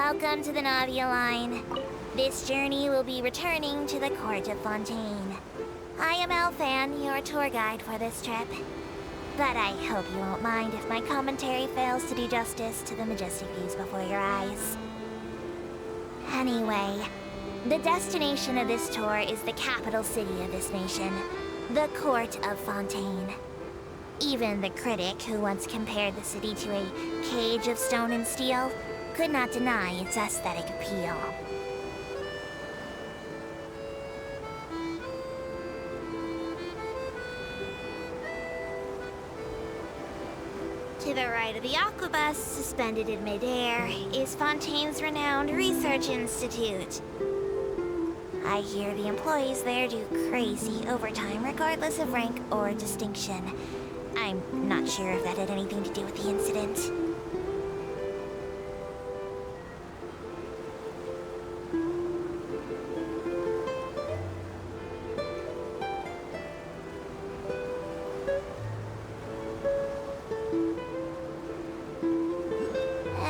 Welcome to the Navia line. This journey will be returning to the Court of Fontaine. I am Elfan, your tour guide for this trip. But I hope you won't mind if my commentary fails to do justice to the majestic views before your eyes. Anyway, the destination of this tour is the capital city of this nation, the Court of Fontaine. Even the critic who once compared the city to a cage of stone and steel could not deny its aesthetic appeal. To the right of the aquabus, suspended in midair, is Fontaine's renowned research institute. I hear the employees there do crazy overtime regardless of rank or distinction. I'm not sure if that had anything to do with the incident.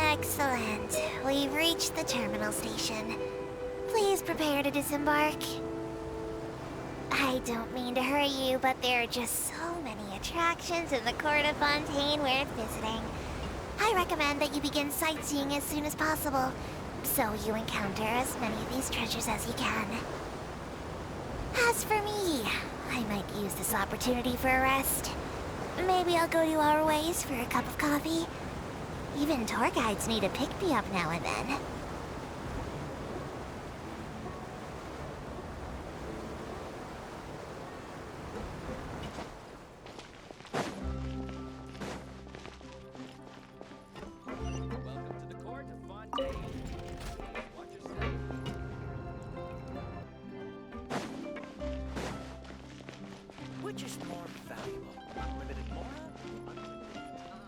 Excellent. We've reached the terminal station. Please prepare to disembark. I don't mean to hurry you, but there are just so many attractions in the Court of Fontaine worth visiting. I recommend that you begin sightseeing as soon as possible, so you encounter as many of these treasures as you can. As for me, I might use this opportunity for a rest. Maybe I'll go to our ways for a cup of coffee. Even tour guides need a pick-me-up now and then. Welcome to the Court of Fontaine. Watch yourself. Which is more valuable? Unlimited mora or unlimited time?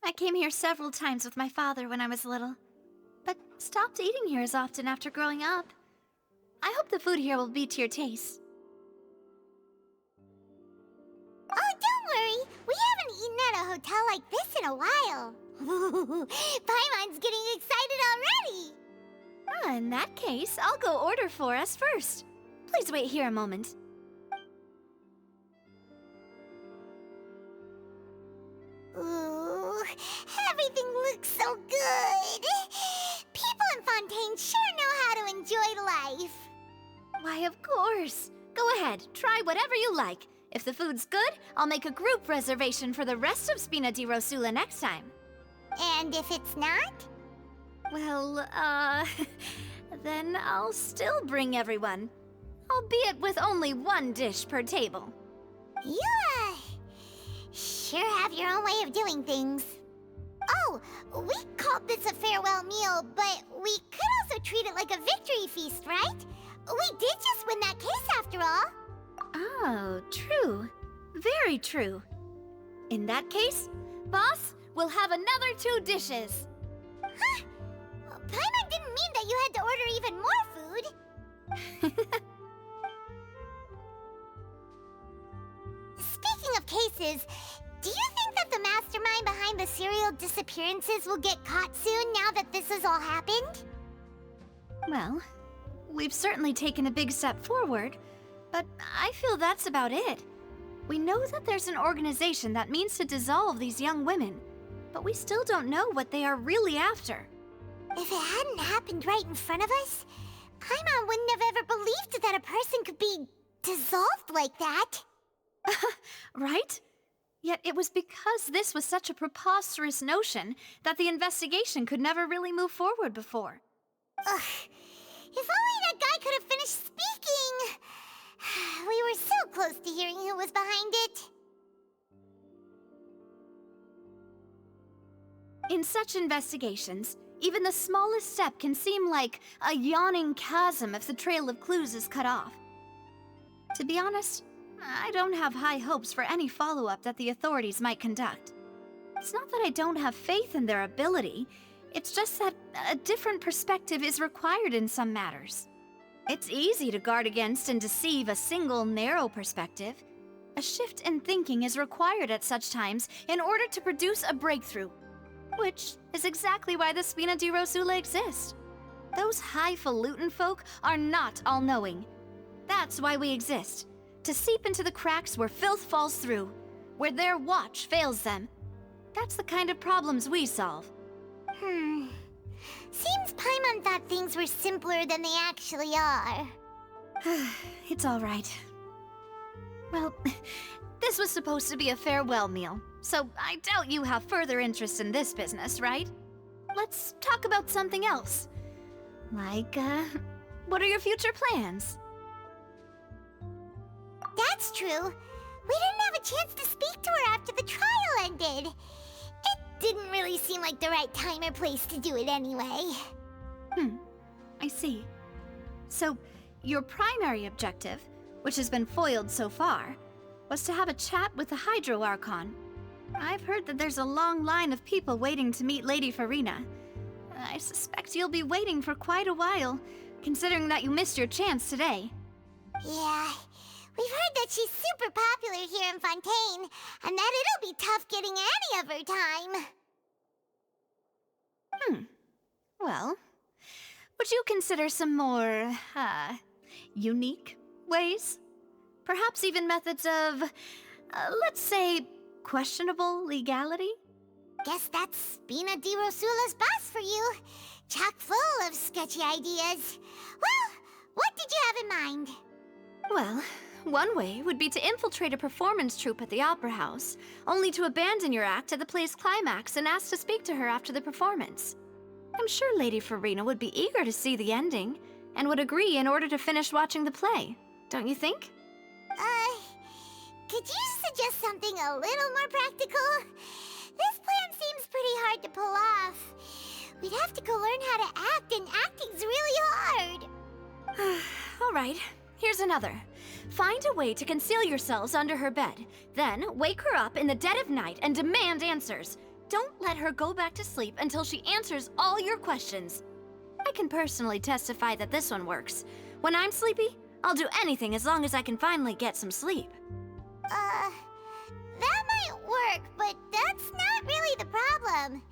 I came here several times with my father when I was little, but stopped eating here as often after growing up. I hope the food here will be to your taste. Oh, don't worry! We haven't eaten at a hotel like this in a while. Paimon's getting excited already! In that case, I'll go order for us first. Please wait here a moment. Ooh, everything looks so good! People in Fontaine sure know how to enjoy life! Why, of course. Go ahead, try whatever you like. If the food's good, I'll make a group reservation for the rest of Spina di Rosula next time. And if it's not? Well, then I'll still bring everyone. Albeit with only one dish per table. You, sure have your own way of doing things. Oh, we called this a farewell meal, but we could also treat it like a victory feast, right? We did just win that case after all. Oh, true. Very true. In that case, boss, we'll have another 2 dishes. Huh? Paimon didn't mean that you had to order even more food. Speaking of cases, do you think that the mastermind behind the serial disappearances will get caught soon now that this has all happened? Well, we've certainly taken a big step forward, but I feel that's about it. We know that there's an organization that means to dissolve these young women, but we still don't know what they are really after. If it hadn't happened right in front of us, Paimon wouldn't have ever believed that a person could be dissolved like that. Right? Yet it was because this was such a preposterous notion that the investigation could never really move forward before. Ugh. If only that guy could have finished speaking. We was behind it? In such investigations, even the smallest step can seem like a yawning chasm if the trail of clues is cut off. To be honest, I don't have high hopes for any follow-up that the authorities might conduct. It's not that I don't have faith in their ability, it's just that a different perspective is required in some matters. It's easy to guard against and deceive a single narrow perspective. A shift in thinking is required at such times in order to produce a breakthrough, which is exactly why the Spina di Rosula exist. Those highfalutin folk are not all-knowing. That's why we exist, to seep into the cracks where filth falls through, where their watch fails them. That's the kind of problems we solve. Seems Paimon thought things were simpler than they actually are. It's all right. Well, this was supposed to be a farewell meal, so I doubt you have further interest in this business, right? Let's talk about something else. Like, what are your future plans? That's true. We didn't have a chance to speak to her after the trial ended. It didn't really seem like the right time or place to do it anyway. I see. So, your primary objective, which has been foiled so far, was to have a chat with the Hydro Archon. I've heard that there's a long line of people waiting to meet Lady Farina. I suspect you'll be waiting for quite a while, considering that you missed your chance today. Yeah, we've heard that she's super popular here in Fontaine, and that it'll be tough getting any of her time. Well, would you consider some more, unique ways? Perhaps even methods of, let's say, questionable legality? Guess that's Spina di Rosula's boss for you. Chock full of sketchy ideas. Well, what did you have in mind? Well, one way would be to infiltrate a performance troupe at the Opera House, only to abandon your act at the play's climax and ask to speak to her after the performance. I'm sure Lady Farina would be eager to see the ending, and would agree in order to finish watching the play, don't you think? Could you suggest something a little more practical? This plan seems pretty hard to pull off. We'd have to go learn how to act, and acting's really hard. All right, here's another. Find a way to conceal yourselves under her bed. Then wake her up in the dead of night and demand answers. Don't let her go back to sleep until she answers all your questions. I can personally testify that this one works. When I'm sleepy, I'll do anything as long as I can finally get some sleep. That might work, but that's not really the problem.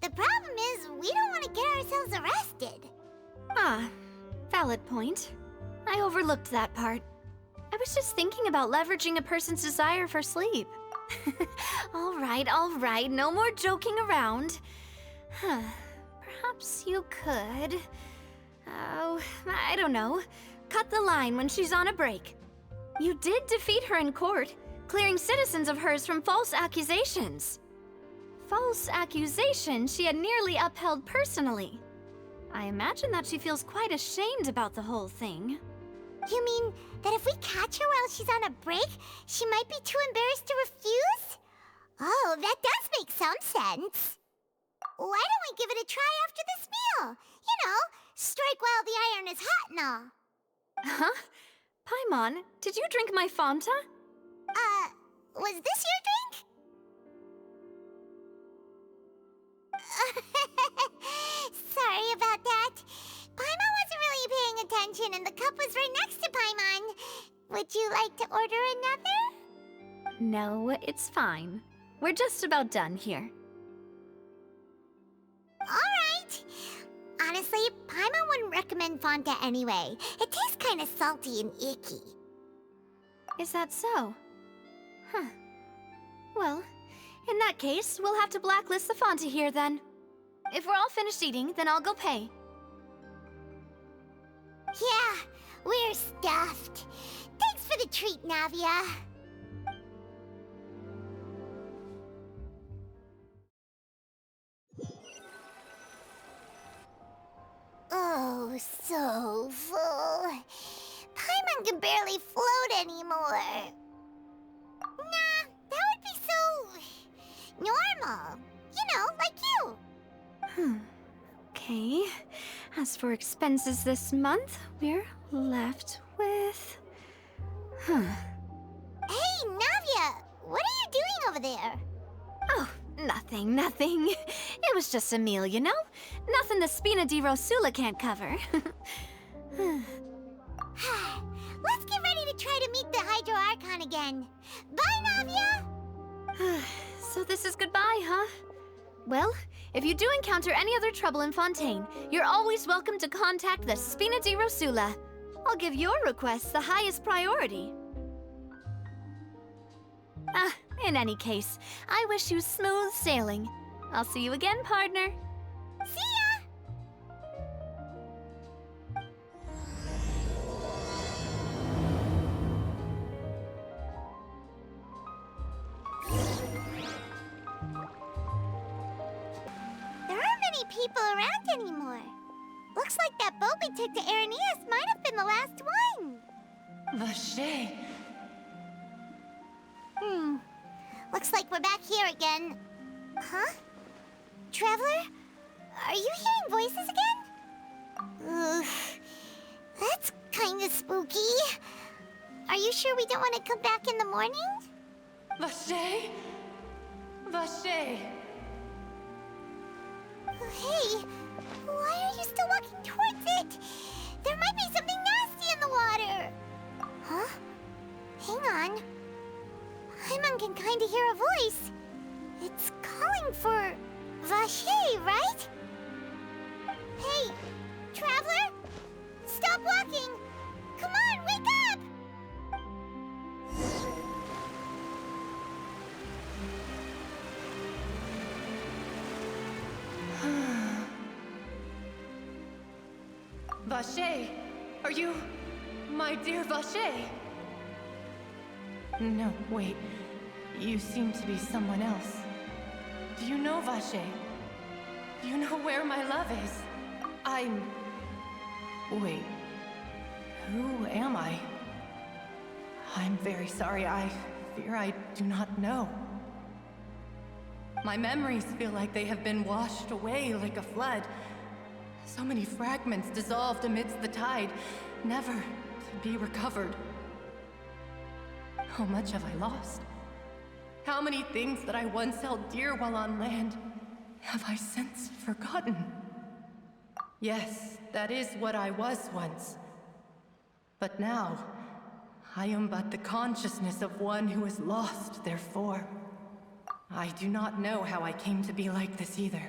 The problem is we don't want to get ourselves arrested. Ah, valid point. I overlooked that part. I was just thinking about leveraging a person's desire for sleep. All right, no more joking around. Perhaps you could... Oh, I don't know. Cut the line when she's on a break. You did defeat her in court, clearing citizens of hers from false accusations. False accusations she had nearly upheld personally. I imagine that she feels quite ashamed about the whole thing. You mean that if we catch her while she's on a break, she might be too embarrassed to refuse? Oh, that does make some sense. Why don't we give it a try after this meal? You know, strike while the iron is hot and all. Huh? Paimon, did you drink my Fanta? Was this your drink? Sorry about that. Paimon wasn't really paying attention and the cup was right next to Paimon. Would you like to order another? No, it's fine. We're just about done here. Alright. Honestly, Paimon wouldn't recommend Fanta anyway. It tastes kinda salty and icky. Is that so? Huh. Well, in that case, we'll have to blacklist the Fanta here then. If we're all finished eating, then I'll go pay. Yeah, we're stuffed. Thanks for the treat, Navia. Oh, so full. Paimon can barely float anymore. Normal. You know, like you. Okay. As for expenses this month, we're left with... Hey, Navia! What are you doing over there? Oh, nothing. It was just a meal, you know? Nothing the Spina di Rosula can't cover. Let's get ready to try to meet the Hydro Archon again. Bye, Navia! So this is goodbye, huh? Well, if you do encounter any other trouble in Fontaine, you're always welcome to contact the Spina di Rosula. I'll give your requests the highest priority. In any case, I wish you smooth sailing. I'll see you again, partner. See ya! There aren't many people around anymore. Looks like that boat we took to Araneas might have been the last one. Vache. Looks like we're back here again. Huh? Traveler? Are you hearing voices again? Ugh. That's kinda spooky. Are you sure we don't want to come back in the morning? Vache? Vache. Hey, why are you still walking towards it? There might be something nasty in the water. Huh? Hang on. Paimon can kinda hear a voice. It's calling for Vache, right? Hey, Traveler? Stop walking! Come on, wake up! Vache, are you... my dear Vache? No, wait. You seem to be someone else. Do you know Vache? Do you know where my love is? Wait. Who am I? I'm very sorry. I fear I do not know. My memories feel like they have been washed away like a flood. So many fragments dissolved amidst the tide, never to be recovered. How much have I lost? How many things that I once held dear while on land have I since forgotten? Yes, that is what I was once. But now, I am but the consciousness of one who has lost their form. I do not know how I came to be like this either.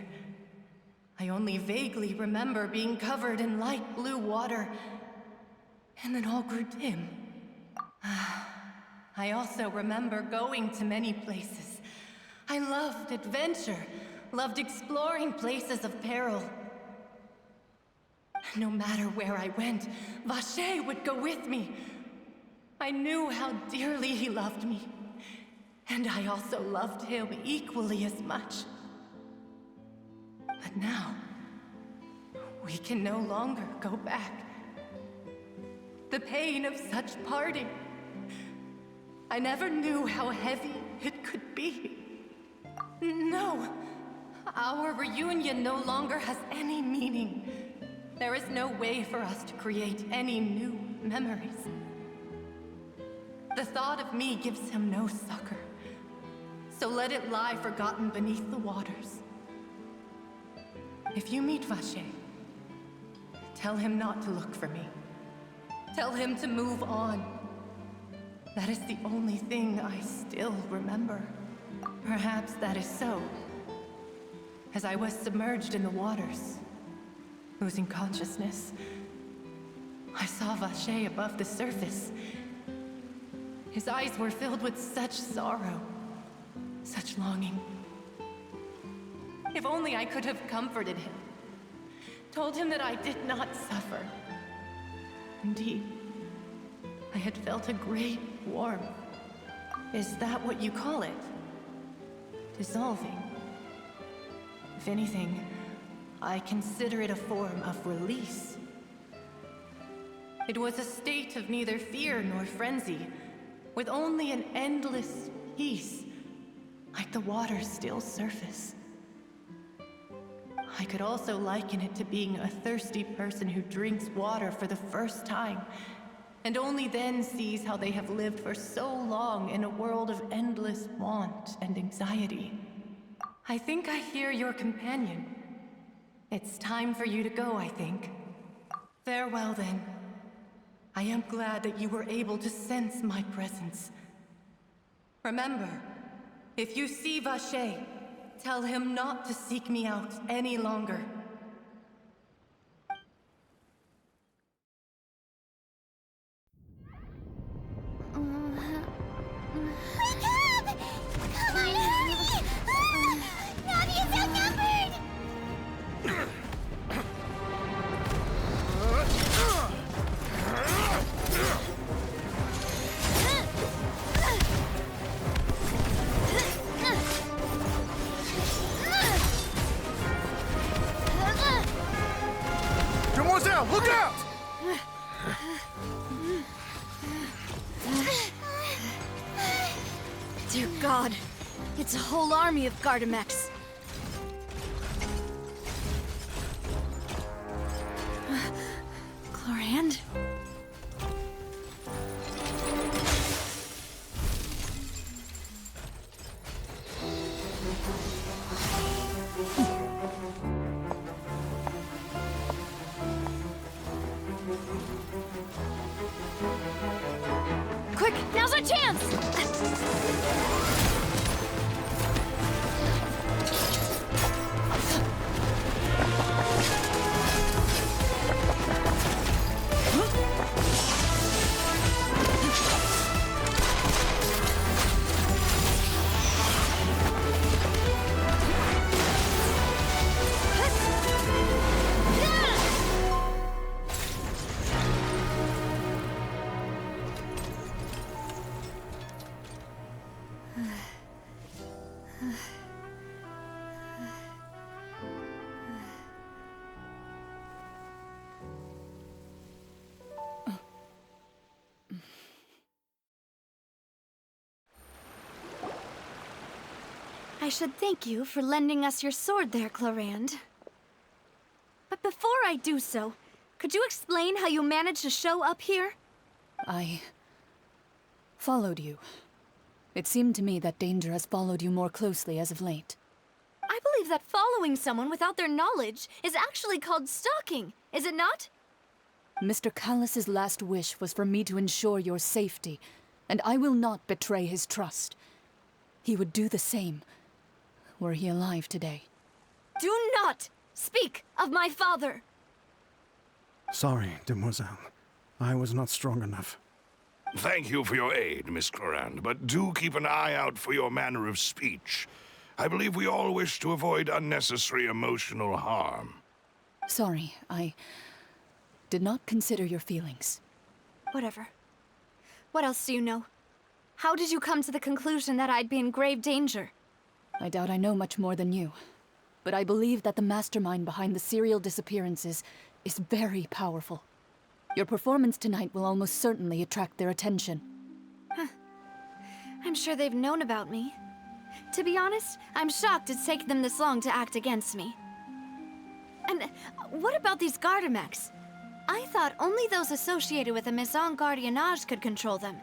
I only vaguely remember being covered in light blue water, and then all grew dim. I also remember going to many places. I loved adventure, loved exploring places of peril. No matter where I went, Vache would go with me. I knew how dearly he loved me, and I also loved him equally as much. But now, we can no longer go back. The pain of such parting, I never knew how heavy it could be. No, our reunion no longer has any meaning. There is no way for us to create any new memories. The thought of me gives him no succor, so let it lie forgotten beneath the waters. If you meet Vache, tell him not to look for me. Tell him to move on. That is the only thing I still remember. Perhaps that is so. As I was submerged in the waters, losing consciousness, I saw Vache above the surface. His eyes were filled with such sorrow, such longing. If only I could have comforted him, told him that I did not suffer. Indeed, I had felt a great warmth. Is that what you call it? Dissolving? If anything, I consider it a form of release. It was a state of neither fear nor frenzy, with only an endless peace, like the water's still surface. I could also liken it to being a thirsty person who drinks water for the first time, and only then sees how they have lived for so long in a world of endless want and anxiety. I think I hear your companion. It's time for you to go, I think. Farewell, then. I am glad that you were able to sense my presence. Remember, if you see Vache, tell him not to seek me out any longer. Wake up! Come on, hurry! Navia's outnumbered! Demoiselle, look out! Dear God, it's a whole army of Gardamex. Chlorand? Quick, now's our chance! I should thank you for lending us your sword there, Chlorand. But before I do so, could you explain how you managed to show up here? I followed you. It seemed to me that danger has followed you more closely as of late. I believe that following someone without their knowledge is actually called stalking, is it not? Mr. Callus's last wish was for me to ensure your safety, and I will not betray his trust. He would do the same, were he alive today. Do not speak of my father! Sorry, Demoiselle. I was not strong enough. Thank you for your aid, Miss Clorand, but do keep an eye out for your manner of speech. I believe we all wish to avoid unnecessary emotional harm. Sorry, I did not consider your feelings. Whatever. What else do you know? How did you come to the conclusion that I'd be in grave danger? I doubt I know much more than you, but I believe that the mastermind behind the serial disappearances is very powerful. Your performance tonight will almost certainly attract their attention. I'm sure they've known about me. To be honest, I'm shocked it's taken them this long to act against me. And what about these Gardamex? I thought only those associated with the Maison Gardiennage could control them.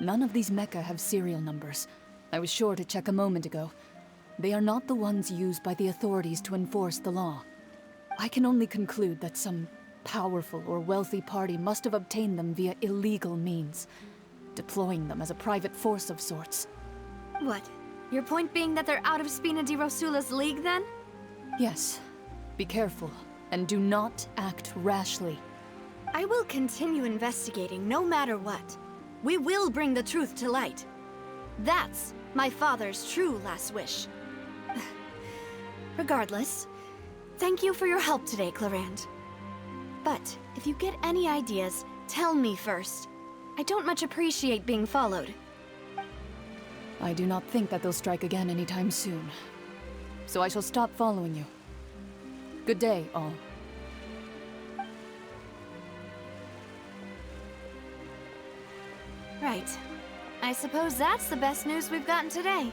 None of these mecha have serial numbers. I was sure to check a moment ago. They are not the ones used by the authorities to enforce the law. I can only conclude that some powerful or wealthy party must have obtained them via illegal means, deploying them as a private force of sorts. What? Your point being that they're out of Spina di Rosula's league, then? Yes. Be careful, and do not act rashly. I will continue investigating no matter what. We will bring the truth to light. That's my father's true last wish. Regardless, thank you for your help today, Clorand. But if you get any ideas, tell me first. I don't much appreciate being followed. I do not think that they'll strike again anytime soon. So I shall stop following you. Good day, all. Right. I suppose that's the best news we've gotten today.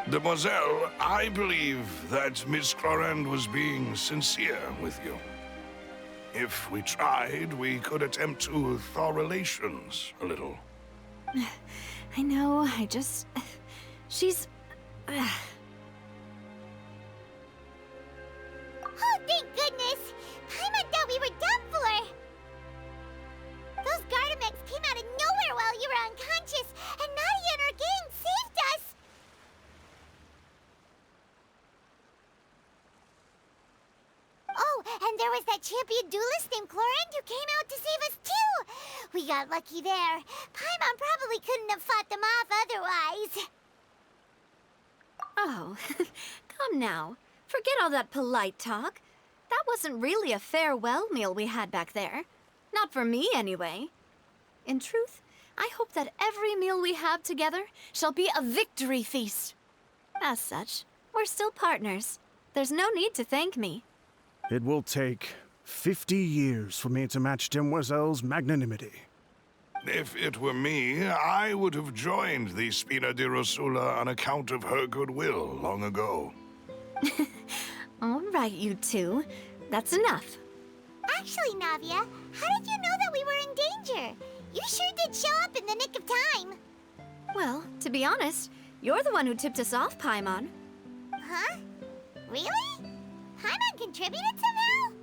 Demoiselle, I believe that Miss Clorand was being sincere with you. If we tried, we could attempt to thaw relations a little. I know, she's... Oh, thank goodness! Paimon thought we were done for! Those Gardamex came out of nowhere while you were unconscious, and Nadia and her gang saved us! Oh, and there was that champion duelist named Clorand who came out to save us too! We got lucky there. Paimon probably couldn't have fought them off otherwise. Oh, come now. Forget all that polite talk. That wasn't really a farewell meal we had back there. Not for me, anyway. In truth, I hope that every meal we have together shall be a victory feast. As such, we're still partners. There's no need to thank me. It will take 50 years for me to match Demoiselle's magnanimity. If it were me, I would have joined the Spina di Rosula on account of her goodwill long ago. All right, you two. That's enough. Actually, Navia, how did you know that we were in danger? You sure did show up in the nick of time. Well, to be honest, you're the one who tipped us off, Paimon. Huh? Really? Paimon contributed somehow?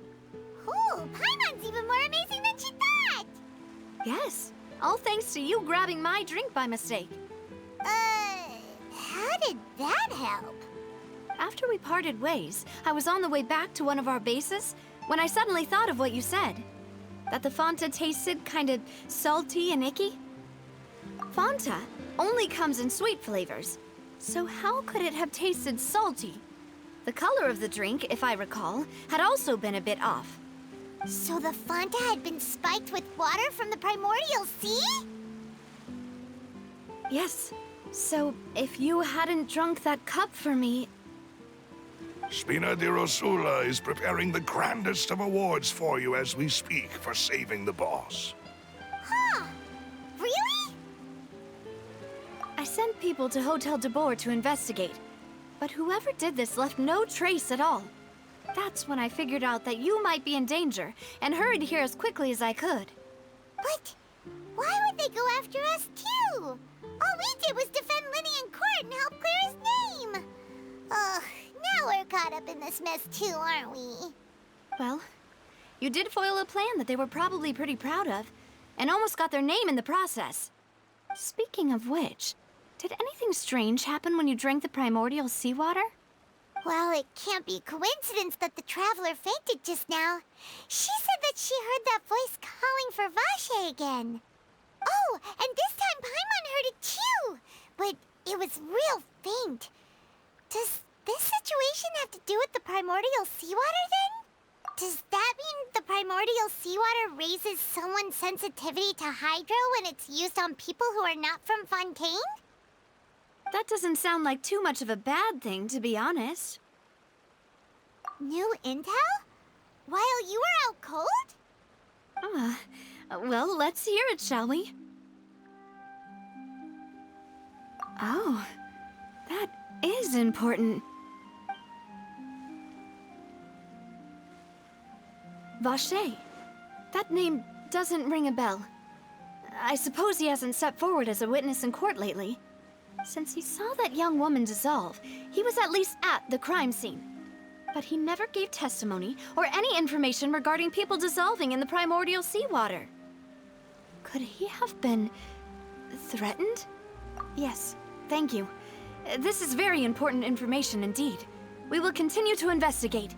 Ooh, Paimon's even more amazing than she thought! Yes, all thanks to you grabbing my drink by mistake. How did that help? After we parted ways, I was on the way back to one of our bases when I suddenly thought of what you said. That the Fanta tasted kind of salty and icky. Fanta only comes in sweet flavors, so how could it have tasted salty? The color of the drink, if I recall, had also been a bit off. So the Fanta had been spiked with water from the primordial sea? Yes, so if you hadn't drunk that cup for me... Spina di Rosula is preparing the grandest of awards for you as we speak for saving the boss. Huh? Really? I sent people to Hotel de Boer to investigate, but whoever did this left no trace at all. That's when I figured out that you might be in danger and hurried here as quickly as I could. But why would they go after us too? All we did was defend Linny in court and help clear his name. Ugh, now we're caught up in this mess too, aren't we? Well, you did foil a plan that they were probably pretty proud of, and almost got their name in the process. Speaking of which, did anything strange happen when you drank the primordial seawater? Well, it can't be coincidence that the traveler fainted just now. She said that she heard that voice calling for Vache again. Oh, and this time Paimon heard it too, but it was real faint. Does this situation have to do with the primordial seawater then? Does that mean the primordial seawater raises someone's sensitivity to hydro when it's used on people who are not from Fontaine? That doesn't sound like too much of a bad thing, to be honest. New intel? While you were out cold? Well, let's hear it, shall we? Oh, that is important. Vache. That name doesn't ring a bell. I suppose he hasn't stepped forward as a witness in court lately. Since he saw that young woman dissolve, he was at least at the crime scene. But he never gave testimony or any information regarding people dissolving in the primordial seawater. Could he have been threatened? Yes, thank you. This is very important information indeed. We will continue to investigate.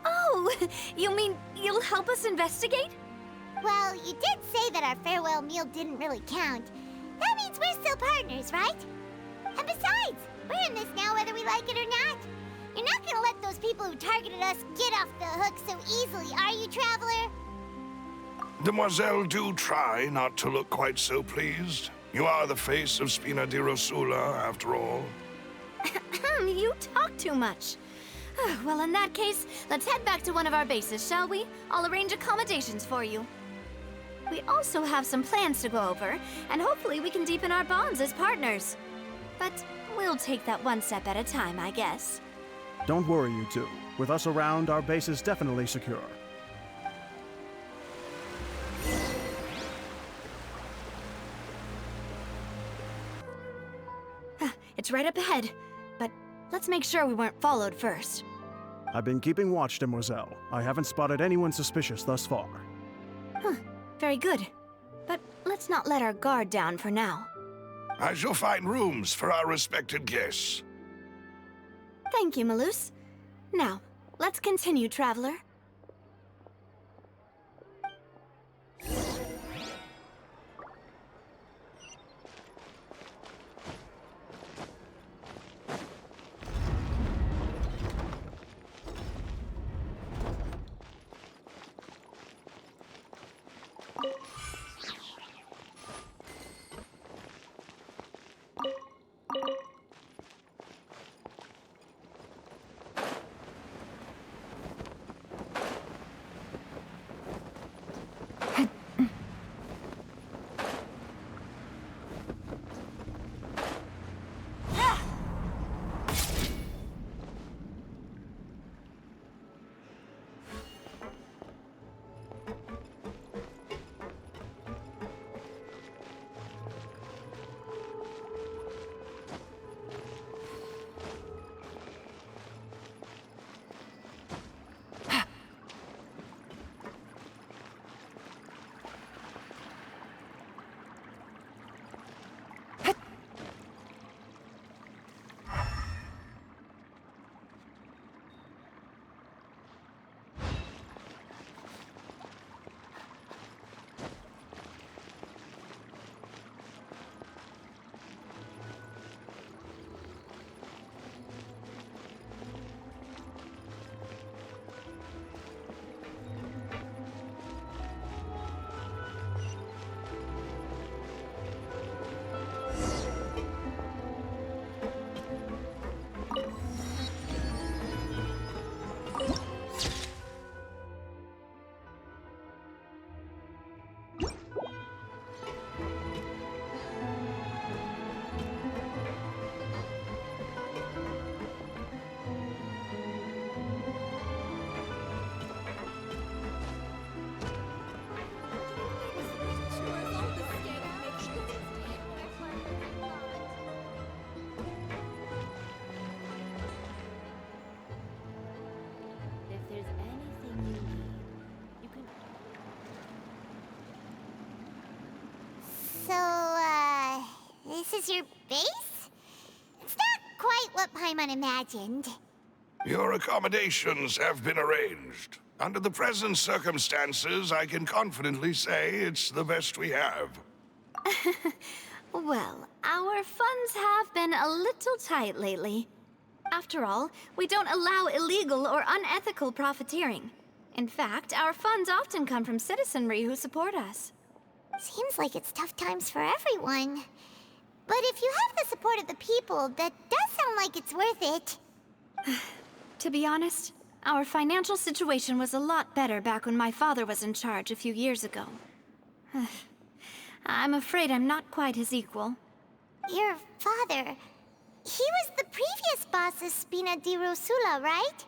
Oh, you mean you'll help us investigate? Well, you did say that our farewell meal didn't really count. That means we're still partners, right? And besides, we're in this now whether we like it or not. You're not gonna let those people who targeted us get off the hook so easily, are you, Traveler? Demoiselle, do try not to look quite so pleased. You are the face of Spina di Rosula, after all. You talk too much. Well, in that case, let's head back to one of our bases, shall we? I'll arrange accommodations for you. We also have some plans to go over, and hopefully we can deepen our bonds as partners. But We'll take that one step at a time, I guess. Don't worry, you two. With us around, our base is definitely secure. It's right up ahead, but let's make sure we weren't followed first. I've been keeping watch, Demoiselle. I haven't spotted anyone suspicious thus far. Very good. But let's not let our guard down for now. I shall find rooms for our respected guests. Thank you, Malus. Now, let's continue, Traveler. This is your base? It's not quite what Paimon imagined. Your accommodations have been arranged. Under the present circumstances, I can confidently say it's the best we have. Well, our funds have been a little tight lately. After all, we don't allow illegal or unethical profiteering. In fact, our funds often come from citizenry who support us. Seems like it's tough times for everyone. But if you have the support of the people, that does sound like it's worth it. To be honest, our financial situation was a lot better back when my father was in charge a few years ago. I'm afraid I'm not quite his equal. Your father... he was the previous boss of Spina di Rosula, right?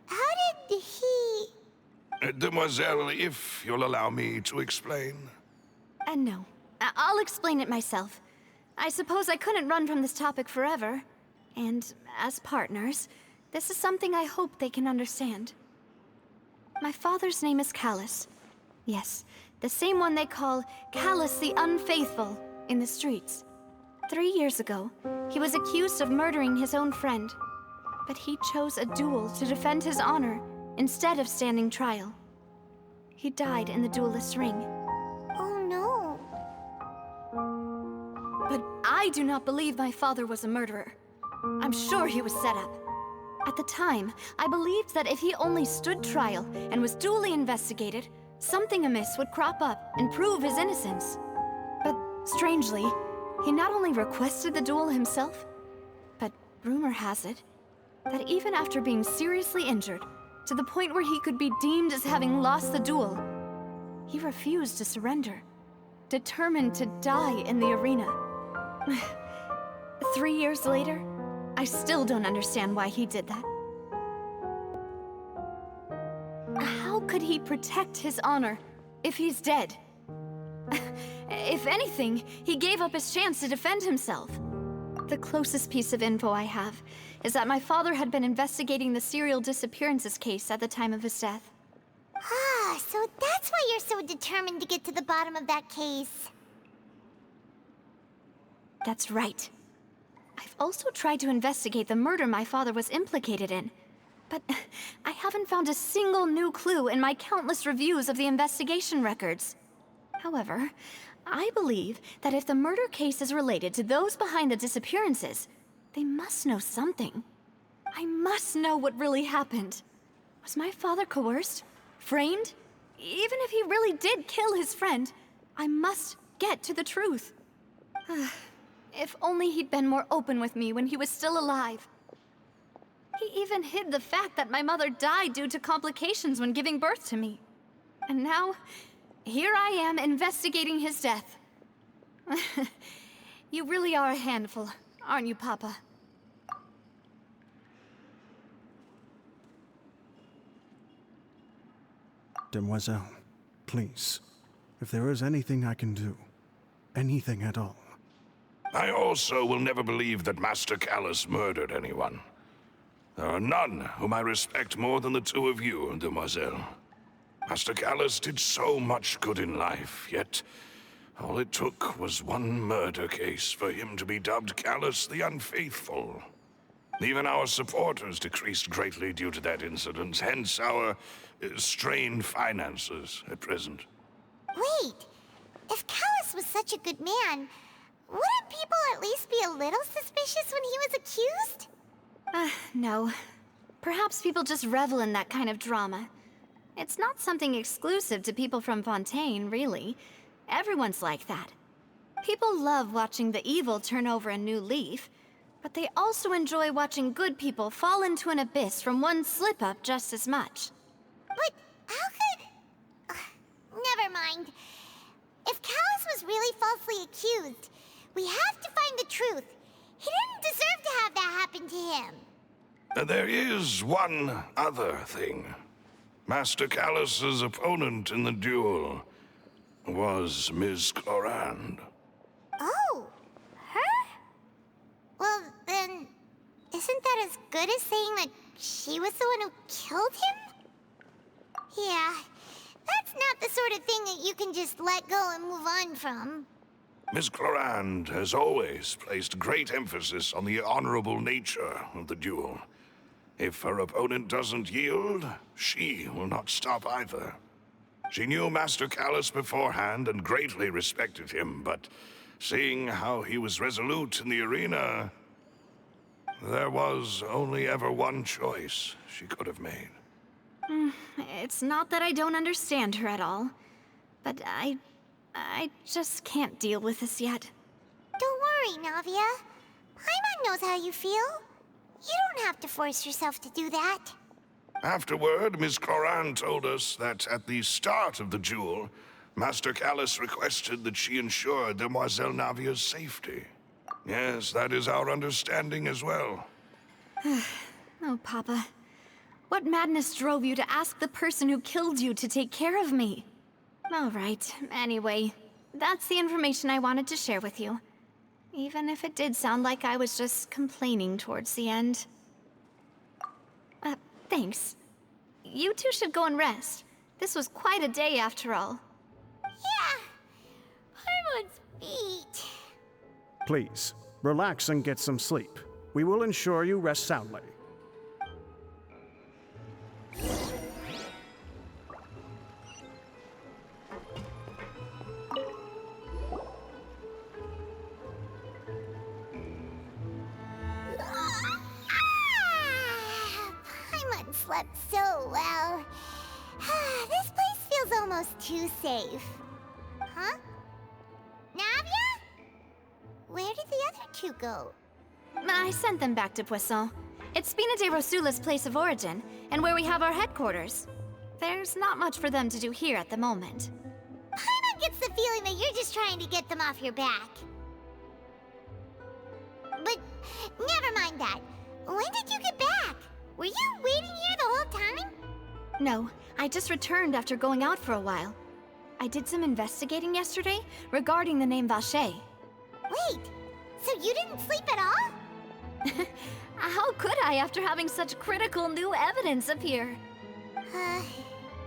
How did he... Demoiselle, if you'll allow me to explain. No. I'll explain it myself. I suppose I couldn't run from this topic forever. And as partners, this is something I hope they can understand. My father's name is Callus. Yes, the same one they call Callus the Unfaithful in the streets. 3 years ago, he was accused of murdering his own friend. But he chose a duel to defend his honor instead of standing trial. He died in the duelist's ring. Oh no. But I do not believe my father was a murderer. I'm sure he was set up. At the time, I believed that if he only stood trial and was duly investigated, something amiss would crop up and prove his innocence. But strangely, he not only requested the duel himself, but rumor has it that even after being seriously injured, to the point where he could be deemed as having lost the duel, he refused to surrender, determined to die in the arena. 3 years later, I still don't understand why he did that. How could he protect his honor if he's dead? If anything, he gave up his chance to defend himself. The closest piece of info I have is that my father had been investigating the serial disappearances case at the time of his death. Ah, so that's why you're so determined to get to the bottom of that case. That's right. I've also tried to investigate the murder my father was implicated in, but I haven't found a single new clue in my countless reviews of the investigation records. However, I believe that if the murder case is related to those behind the disappearances, they must know something. I must know what really happened. Was my father coerced? Framed? Even if he really did kill his friend, I must get to the truth. If only he'd been more open with me when he was still alive. He even hid the fact that my mother died due to complications when giving birth to me. And now, here I am investigating his death. You really are a handful, aren't you, Papa? Demoiselle, please, if there is anything I can do, anything at all. I also will never believe that Master Callus murdered anyone. There are none whom I respect more than the two of you, Demoiselle. Master Callus did so much good in life, yet all it took was one murder case for him to be dubbed Callus the Unfaithful. Even our supporters decreased greatly due to that incident, hence our strained finances at present. Wait, if Callus was such a good man, wouldn't people at least be a little suspicious when he was accused? No. Perhaps people just revel in that kind of drama. It's not something exclusive to people from Fontaine, really. Everyone's like that. People love watching the evil turn over a new leaf, but they also enjoy watching good people fall into an abyss from one slip-up just as much. But how could... never mind. If Callus was really falsely accused, we have to find the truth. He didn't deserve to have that happen to him. There is one other thing. Master Callus's opponent in the duel was Ms. Clorand. Oh, her? Well, then, isn't that as good as saying that she was the one who killed him? Yeah, that's not the sort of thing that you can just let go and move on from. Ms. Clorand has always placed great emphasis on the honorable nature of the duel. If her opponent doesn't yield, she will not stop either. She knew Master Callus beforehand and greatly respected him, but seeing how he was resolute in the arena, there was only ever one choice she could have made. It's not that I don't understand her at all, but I just can't deal with this yet. Don't worry, Navia. Paimon knows how you feel. You don't have to force yourself to do that. Afterward, Ms. Clorand told us that at the start of the duel, Master Callus requested that she ensure Demoiselle Navia's safety. Yes, that is our understanding as well. Oh, Papa. What madness drove you to ask the person who killed you to take care of me? All right, anyway, that's the information I wanted to share with you. Even if it did sound like I was just complaining towards the end. Thanks. You two should go and rest. This was quite a day after all. Yeah, Paimon's beat. Please, relax and get some sleep. We will ensure you rest soundly. Paimon slept so well. This place feels almost too safe. Huh? Navia? Where did the other two go? I sent them back to Poisson. It's Spina de Rosula's place of origin, and where we have our headquarters. There's not much for them to do here at the moment. Paimon gets the feeling that you're just trying to get them off your back. But never mind that. When did you get back? Were you waiting here the whole time? No, I just returned after going out for a while. I did some investigating yesterday regarding the name Vache. Wait, so you didn't sleep at all? How could I after having such critical new evidence appear?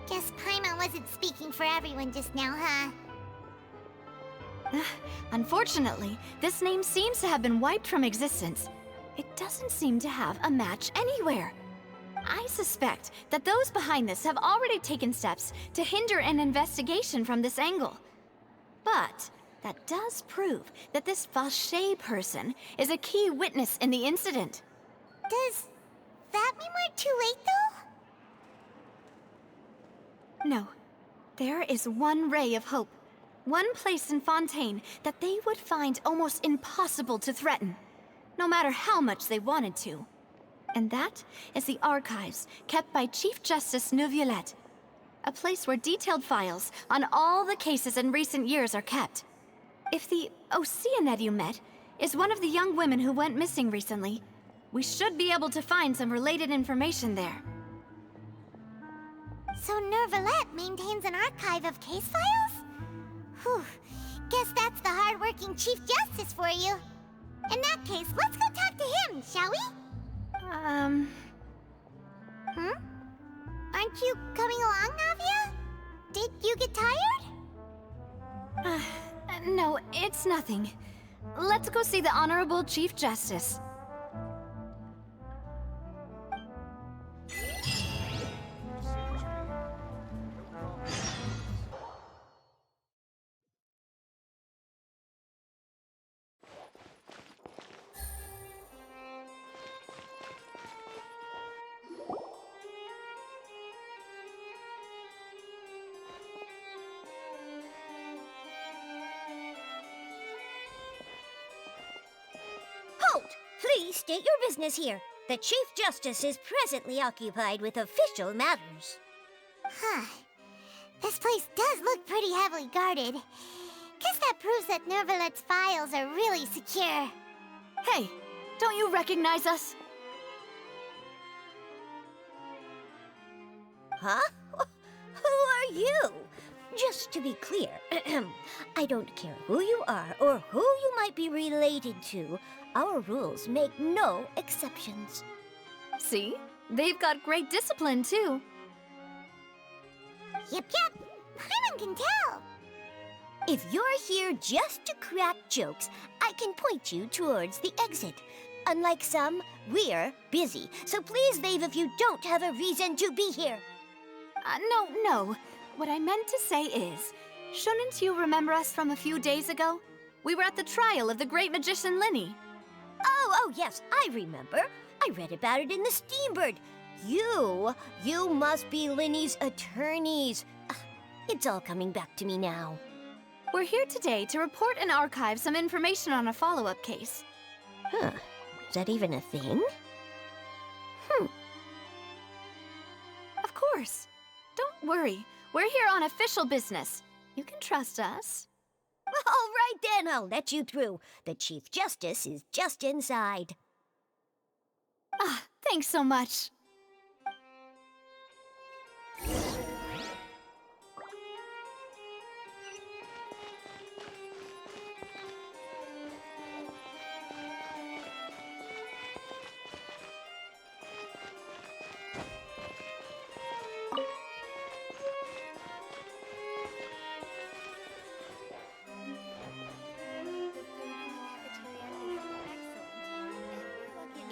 Guess Paimon wasn't speaking for everyone just now, huh? Unfortunately, this name seems to have been wiped from existence. It doesn't seem to have a match anywhere. I suspect that those behind this have already taken steps to hinder an investigation from this angle. But that does prove that this Vache person is a key witness in the incident. Does that mean we're too late, though? No. There is one ray of hope. One place in Fontaine that they would find almost impossible to threaten, no matter how much they wanted to. And that is the archives kept by Chief Justice Neuvillette, a place where detailed files on all the cases in recent years are kept. If the Oceanid you met is one of the young women who went missing recently, we should be able to find some related information there. So Neuvillette maintains an archive of case files? Whew, guess that's the hard-working Chief Justice for you. In that case, let's go talk to him, shall we? Aren't you coming along, Navia? Did you get tired? No, it's nothing. Let's go see the Honorable Chief Justice. Halt! Please state your business here. The Chief Justice is presently occupied with official matters. Huh. This place does look pretty heavily guarded. Guess that proves that Neuvillette's files are really secure. Hey, don't you recognize us? Huh? Who are you? Just to be clear, I don't care who you are or who you might be related to. Our rules make no exceptions. See? They've got great discipline, too. Yep. Paimon can tell. If you're here just to crack jokes, I can point you towards the exit. Unlike some, we're busy, so please leave if you don't have a reason to be here. No. What I meant to say is, shouldn't you remember us from a few days ago? We were at the trial of the great magician Linny. Oh, yes, I remember. I read about it in the Steambird. You must be Linny's attorneys. It's all coming back to me now. We're here today to report and archive some information on a follow-up case. Huh, is that even a thing? Of course. Don't worry. We're here on official business. You can trust us. All right then, I'll let you through. The Chief Justice is just inside. Thanks so much.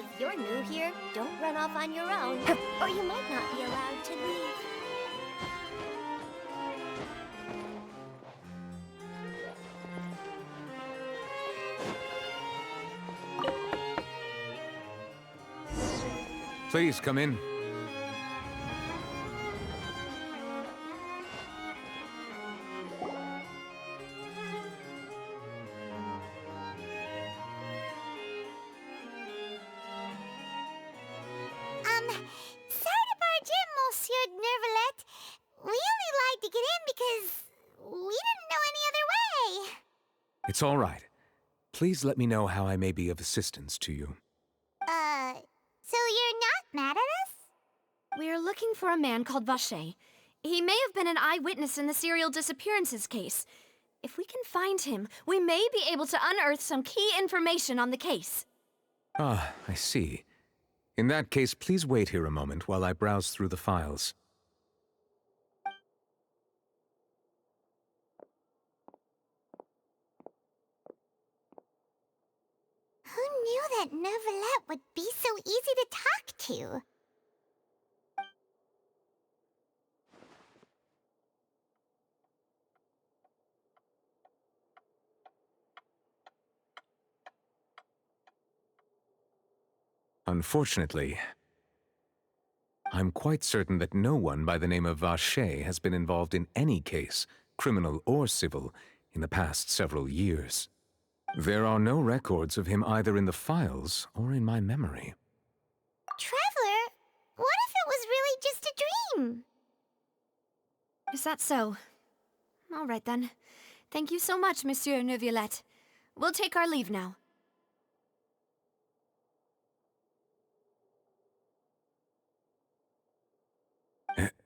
If you're new here, don't run off on your own, or you might not be allowed to leave. Please come in. Sorry to barge in, Monsieur Neuvillette. We only lied to get in because we didn't know any other way. It's all right. Please let me know how I may be of assistance to you. So you're not mad at us? We're looking for a man called Vache. He may have been an eyewitness in the serial disappearances case. If we can find him, we may be able to unearth some key information on the case. Ah, I see. In that case, please wait here a moment while I browse through the files. Who knew that Neuvillette would be so easy to talk to? Unfortunately, I'm quite certain that no one by the name of Vache has been involved in any case, criminal or civil, in the past several years. There are no records of him either in the files or in my memory. Traveler, what if it was really just a dream? Is that so? All right then. Thank you so much, Monsieur Neuvillette. We'll take our leave now.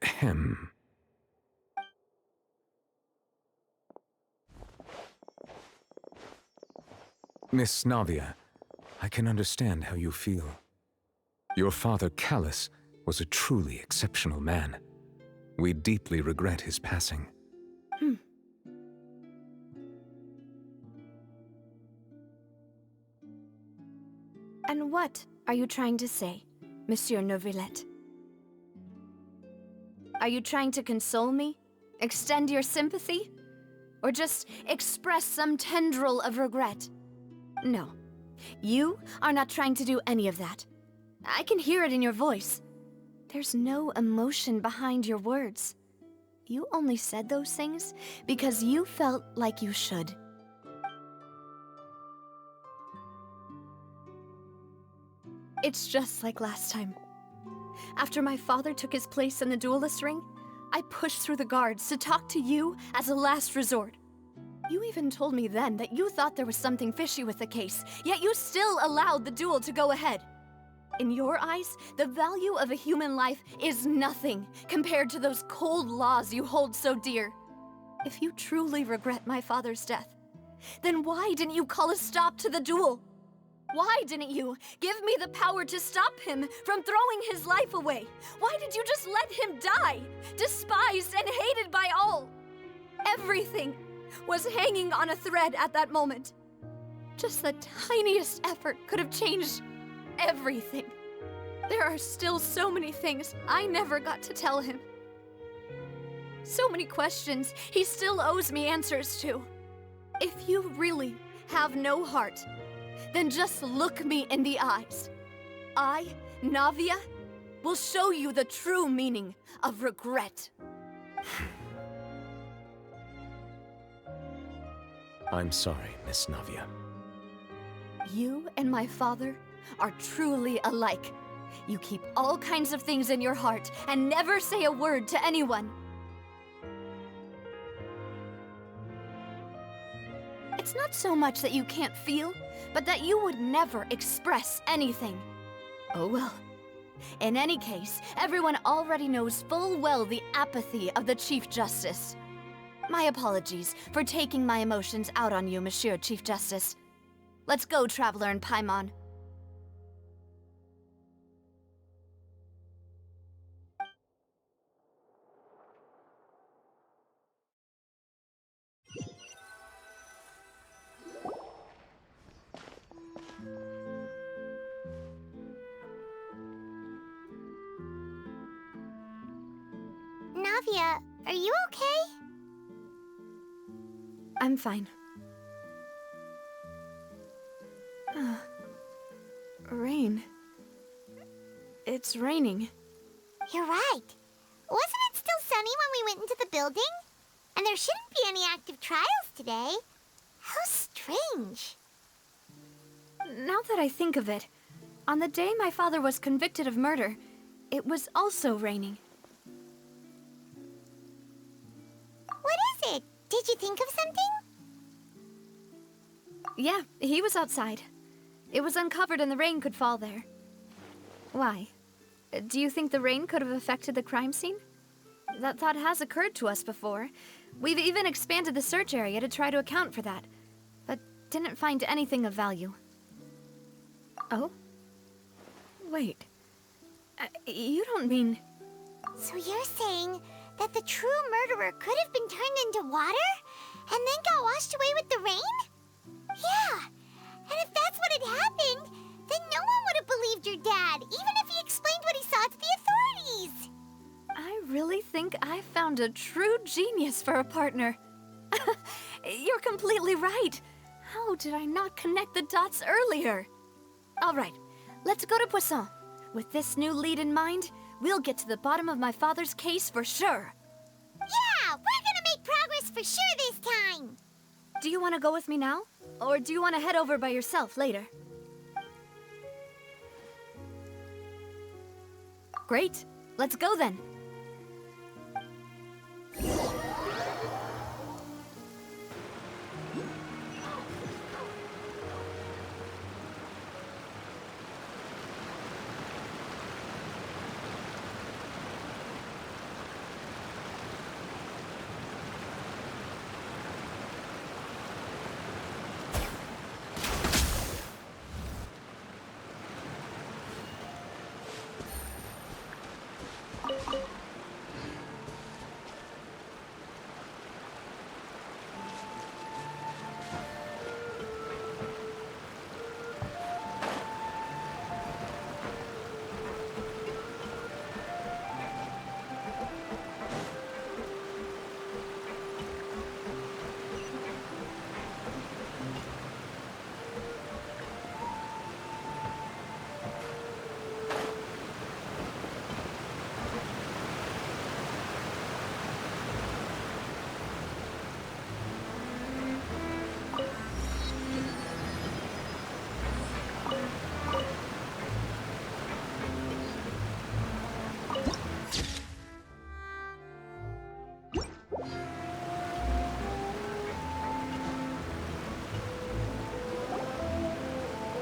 Ahem. Miss Navia, I can understand how you feel. Your father, Callus, was a truly exceptional man. We deeply regret his passing. And what are you trying to say, Monsieur Neuvillette? Are you trying to console me? Extend your sympathy? Or just express some tendril of regret? No. You are not trying to do any of that. I can hear it in your voice. There's no emotion behind your words. You only said those things because you felt like you should. It's just like last time. After my father took his place in the duelist ring, I pushed through the guards to talk to you as a last resort. You even told me then that you thought there was something fishy with the case, yet you still allowed the duel to go ahead. In your eyes, the value of a human life is nothing compared to those cold laws you hold so dear. If you truly regret my father's death, then why didn't you call a stop to the duel? Why didn't you give me the power to stop him from throwing his life away? Why did you just let him die, despised and hated by all? Everything was hanging on a thread at that moment. Just the tiniest effort could have changed everything. There are still so many things I never got to tell him. So many questions he still owes me answers to. If you really have no heart, then just look me in the eyes. I, Navia, will show you the true meaning of regret. I'm sorry, Miss Navia. You and my father are truly alike. You keep all kinds of things in your heart and never say a word to anyone. It's not so much that you can't feel, but that you would never express anything. Oh well. In any case, everyone already knows full well the apathy of the Chief Justice. My apologies for taking my emotions out on you, Monsieur Chief Justice. Let's go, Traveler and Paimon. Navia, are you okay? I'm fine. Rain. It's raining. You're right. Wasn't it still sunny when we went into the building? And there shouldn't be any active trials today. How strange. Now that I think of it, on the day my father was convicted of murder, it was also raining. What is it? Did you think of something? Yeah, he was outside. It was uncovered and the rain could fall there. Why? Do you think the rain could have affected the crime scene? That thought has occurred to us before. We've even expanded the search area to try to account for that, but didn't find anything of value. Oh? Wait. You don't mean... So you're saying that the true murderer could have been turned into water and then got washed away with the rain? Yeah, and if that's what had happened, then no one would have believed your dad, even if he explained what he saw to the authorities. I really think I found a true genius for a partner. You're completely right. How did I not connect the dots earlier? All right, let's go to Poisson. With this new lead in mind, we'll get to the bottom of my father's case for sure. Yeah, we're gonna make progress for sure this time. Do you want to go with me now? Or do you want to head over by yourself later? Great. Let's go then.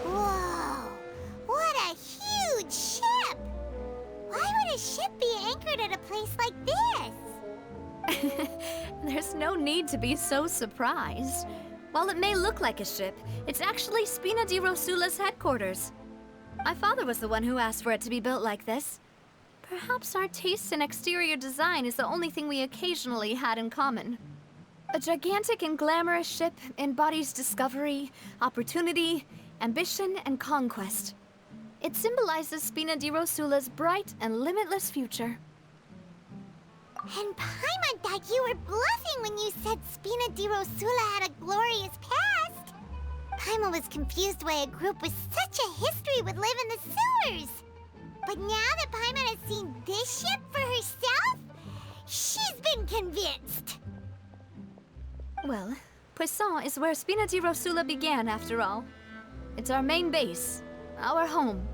Whoa, what a huge ship! Why would a ship be anchored at a place like this? There's no need to be so surprised. While it may look like a ship, it's actually Spina di Rosula's headquarters. My father was the one who asked for it to be built like this. Perhaps our taste in exterior design is the only thing we occasionally had in common. A gigantic and glamorous ship embodies discovery, opportunity, ambition, and conquest. It symbolizes Spina di Rosula's bright and limitless future. And Paimon thought you were bluffing when you said Spina di Rosula had a glorious past. Paimon was confused why a group with such a history would live in the sewers. But now that Paimon has seen this ship for herself, she's been convinced. Well, Poisson is where Spina di Rosula began, after all. It's our main base, our home.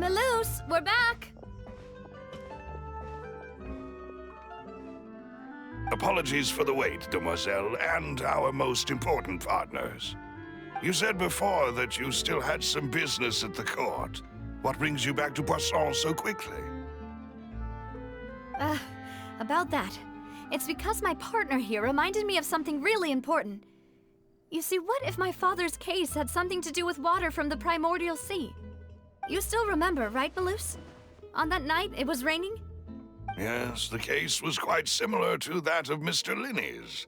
Melus, we're back! Apologies for the wait, demoiselle, and our most important partners. You said before that you still had some business at the court. What brings you back to Poisson so quickly? About that. It's because my partner here reminded me of something really important. You see, what if my father's case had something to do with water from the primordial sea? You still remember, right, Melus? On that night, it was raining? Yes, the case was quite similar to that of Mr. Linney's.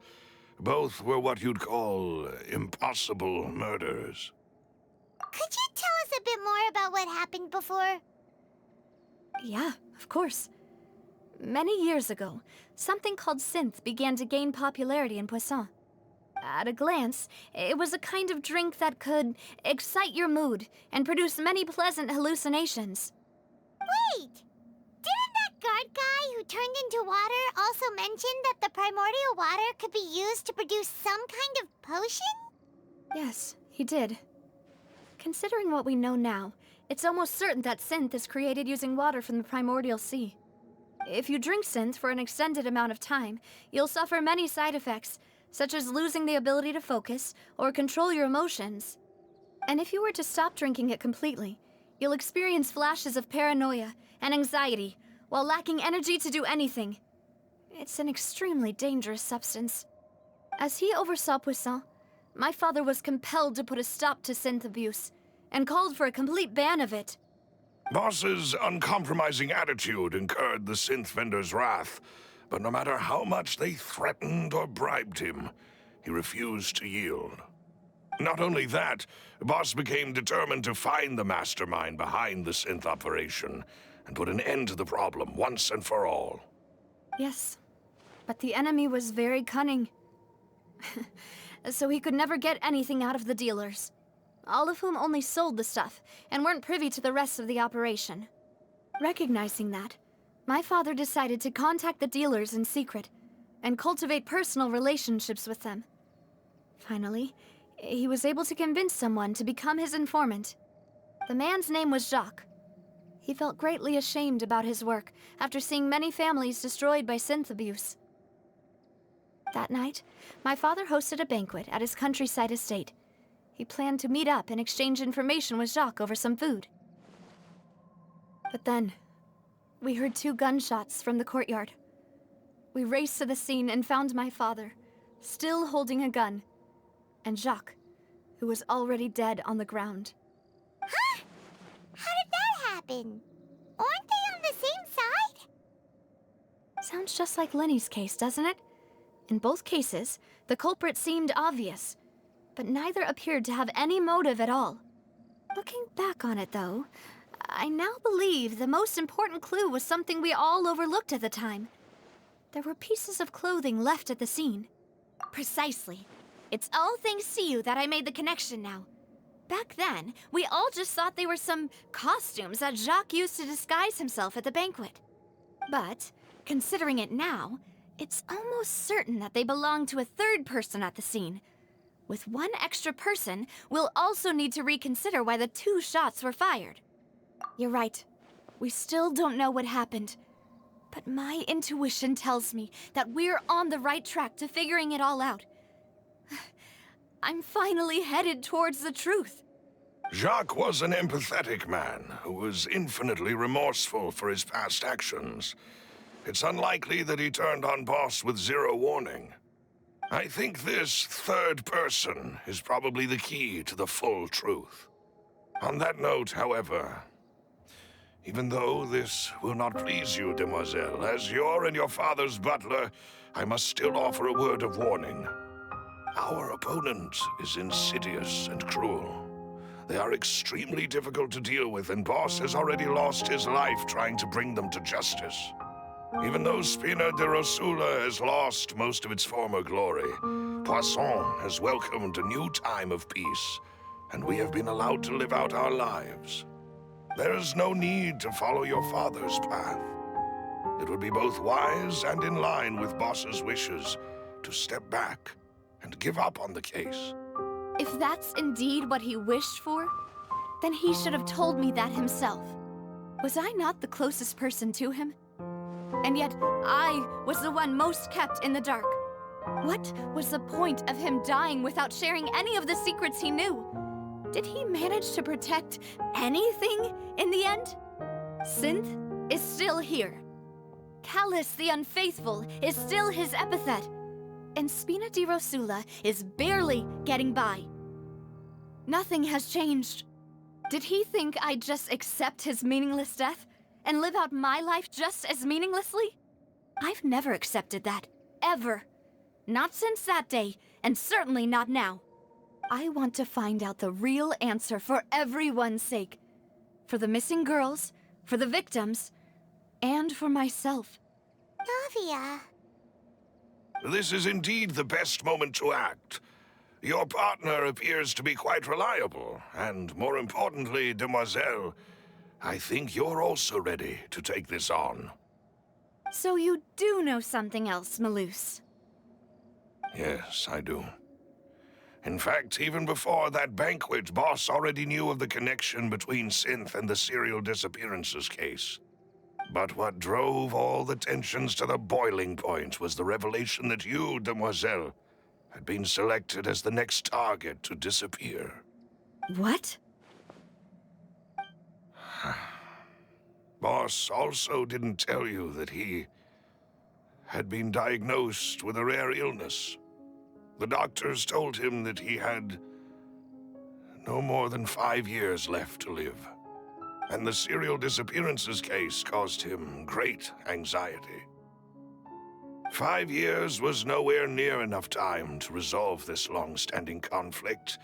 Both were what you'd call impossible murders. Could you tell us a bit more about what happened before? Yeah, of course. Many years ago, something called synth began to gain popularity in Poisson. At a glance, it was a kind of drink that could excite your mood and produce many pleasant hallucinations. Wait! Didn't that guard guy who turned into water also mention that the primordial water could be used to produce some kind of potion? Yes, he did. Considering what we know now, it's almost certain that synth is created using water from the primordial sea. If you drink synth for an extended amount of time, you'll suffer many side effects, such as losing the ability to focus or control your emotions. And if you were to stop drinking it completely, you'll experience flashes of paranoia and anxiety while lacking energy to do anything. It's an extremely dangerous substance. As he oversaw Poisson, my father was compelled to put a stop to synth abuse and called for a complete ban of it. Boss's uncompromising attitude incurred the synth vendor's wrath, but no matter how much they threatened or bribed him, he refused to yield. Not only that, Boss became determined to find the mastermind behind the synth operation and put an end to the problem once and for all. Yes, but the enemy was very cunning. So he could never get anything out of the dealers, all of whom only sold the stuff and weren't privy to the rest of the operation. Recognizing that, my father decided to contact the dealers in secret and cultivate personal relationships with them. Finally, he was able to convince someone to become his informant. The man's name was Jacques. He felt greatly ashamed about his work after seeing many families destroyed by synth abuse. That night, my father hosted a banquet at his countryside estate. He planned to meet up and exchange information with Jacques over some food. But then, we heard 2 gunshots from the courtyard. We raced to the scene and found my father, still holding a gun, and Jacques, who was already dead on the ground. Huh? How did that happen? Aren't they on the same side? Sounds just like Lenny's case, doesn't it? In both cases, the culprit seemed obvious, but neither appeared to have any motive at all. Looking back on it, though, I now believe the most important clue was something we all overlooked at the time. There were pieces of clothing left at the scene. Precisely. It's all thanks to you that I made the connection now. Back then, we all just thought they were some costumes that Jacques used to disguise himself at the banquet. But, considering it now, it's almost certain that they belong to a third person at the scene. With one extra person, we'll also need to reconsider why the 2 shots were fired. You're right. We still don't know what happened. But my intuition tells me that we're on the right track to figuring it all out. I'm finally headed towards the truth. Jacques was an empathetic man who was infinitely remorseful for his past actions. It's unlikely that he turned on Boss with 0 warning. I think this third person is probably the key to the full truth. On that note, however, even though this will not please you, demoiselle, as your and your father's butler, I must still offer a word of warning. Our opponent is insidious and cruel. They are extremely difficult to deal with, and Boss has already lost his life trying to bring them to justice. Even though Spina de Rosula has lost most of its former glory, Poisson has welcomed a new time of peace, and we have been allowed to live out our lives. There is no need to follow your father's path. It would be both wise and in line with Boss's wishes to step back and give up on the case. If that's indeed what he wished for, then he should have told me that himself. Was I not the closest person to him? And yet, I was the one most kept in the dark. What was the point of him dying without sharing any of the secrets he knew? Did he manage to protect anything in the end? Synth is still here. Callus the Unfaithful is still his epithet. And Spina di Rosula is barely getting by. Nothing has changed. Did he think I'd just accept his meaningless death and live out my life just as meaninglessly? I've never accepted that, ever. Not since that day, and certainly not now. I want to find out the real answer for everyone's sake. For the missing girls, for the victims, and for myself. Navia. This is indeed the best moment to act. Your partner appears to be quite reliable, and more importantly, Demoiselle, I think you're also ready to take this on. So you do know something else, Malus? Yes, I do. In fact, even before that banquet, Boss already knew of the connection between Synth and the serial disappearances case. But what drove all the tensions to the boiling point was the revelation that you, Demoiselle, had been selected as the next target to disappear. What? Boss also didn't tell you that he had been diagnosed with a rare illness. The doctors told him that he had no more than 5 years left to live. And the serial disappearances case caused him great anxiety. 5 years was nowhere near enough time to resolve this long-standing conflict.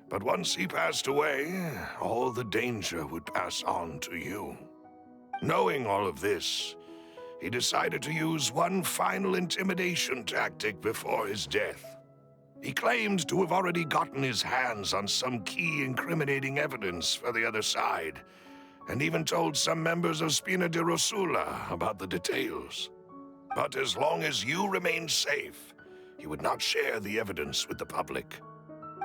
But once he passed away, all the danger would pass on to you. Knowing all of this, he decided to use one final intimidation tactic before his death. He claimed to have already gotten his hands on some key incriminating evidence for the other side, and even told some members of Spina di Rosula about the details. But as long as you remained safe, he would not share the evidence with the public.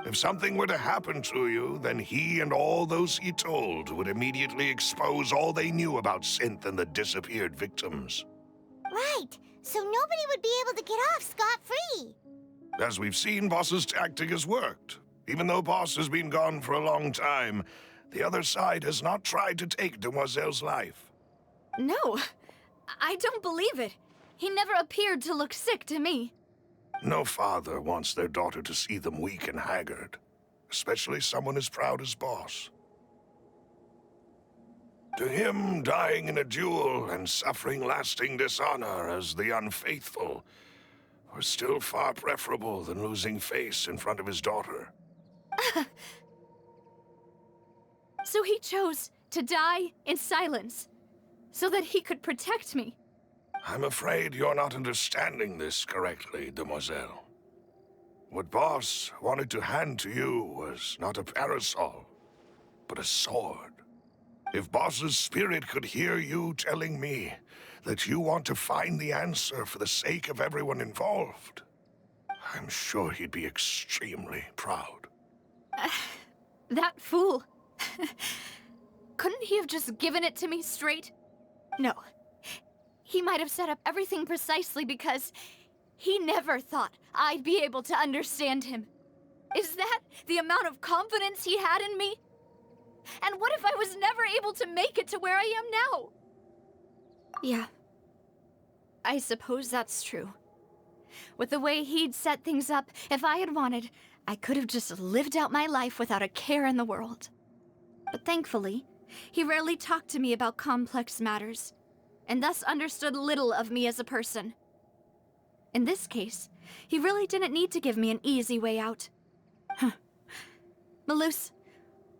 If something were to happen to you, then he and all those he told would immediately expose all they knew about Synth and the disappeared victims. Right, so nobody would be able to get off scot-free. As we've seen, Boss's tactic has worked. Even though Boss has been gone for a long time, the other side has not tried to take Demoiselle's life. No, I don't believe it. He never appeared to look sick to me. No father wants their daughter to see them weak and haggard, especially someone as proud as Boss. To him, dying in a duel and suffering lasting dishonor as the Unfaithful were still far preferable than losing face in front of his daughter. So he chose to die in silence, so that he could protect me. I'm afraid you're not understanding this correctly, Demoiselle. What Boss wanted to hand to you was not a parasol, but a sword. If Boss's spirit could hear you telling me that you want to find the answer for the sake of everyone involved, I'm sure he'd be extremely proud. That fool. Couldn't he have just given it to me straight? No. He might have set up everything precisely because he never thought I'd be able to understand him. Is that the amount of confidence he had in me? And what if I was never able to make it to where I am now? Yeah. I suppose that's true. With the way he'd set things up, if I had wanted, I could have just lived out my life without a care in the world. But thankfully, he rarely talked to me about complex matters, and thus understood little of me as a person. In this case, he really didn't need to give me an easy way out. Malus,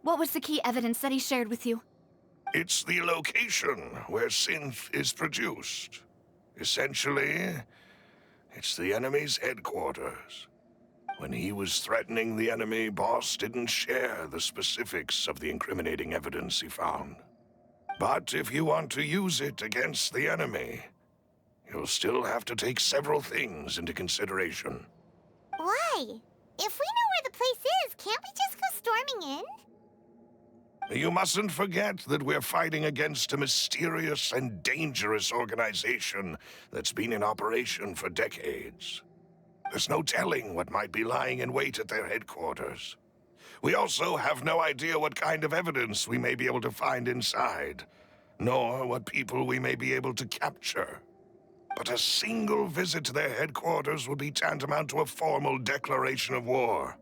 what was the key evidence that he shared with you? It's the location where Synth is produced. Essentially, it's the enemy's headquarters. When he was threatening the enemy, Boss didn't share the specifics of the incriminating evidence he found. But if you want to use it against the enemy, you'll still have to take several things into consideration. Why? If we know where the place is, can't we just go storming in? You mustn't forget that we're fighting against a mysterious and dangerous organization that's been in operation for decades. There's no telling what might be lying in wait at their headquarters. We also have no idea what kind of evidence we may be able to find inside, nor what people we may be able to capture. But a single visit to their headquarters would be tantamount to a formal declaration of war.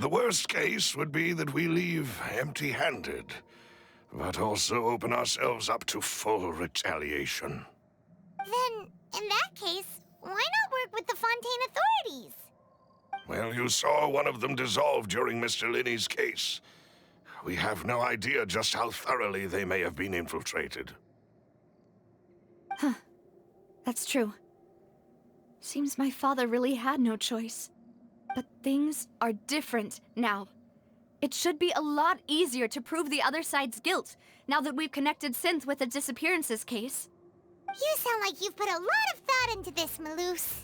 The worst case would be that we leave empty-handed, but also open ourselves up to full retaliation. Then, in that case, why not work with the Fontaine authorities? Well, you saw one of them dissolve during Mr. Linney's case. We have no idea just how thoroughly they may have been infiltrated. Huh. That's true. Seems my father really had no choice. But things are different now. It should be a lot easier to prove the other side's guilt, now that we've connected Synth with the disappearances case. You sound like you've put a lot of thought into this, Maloose.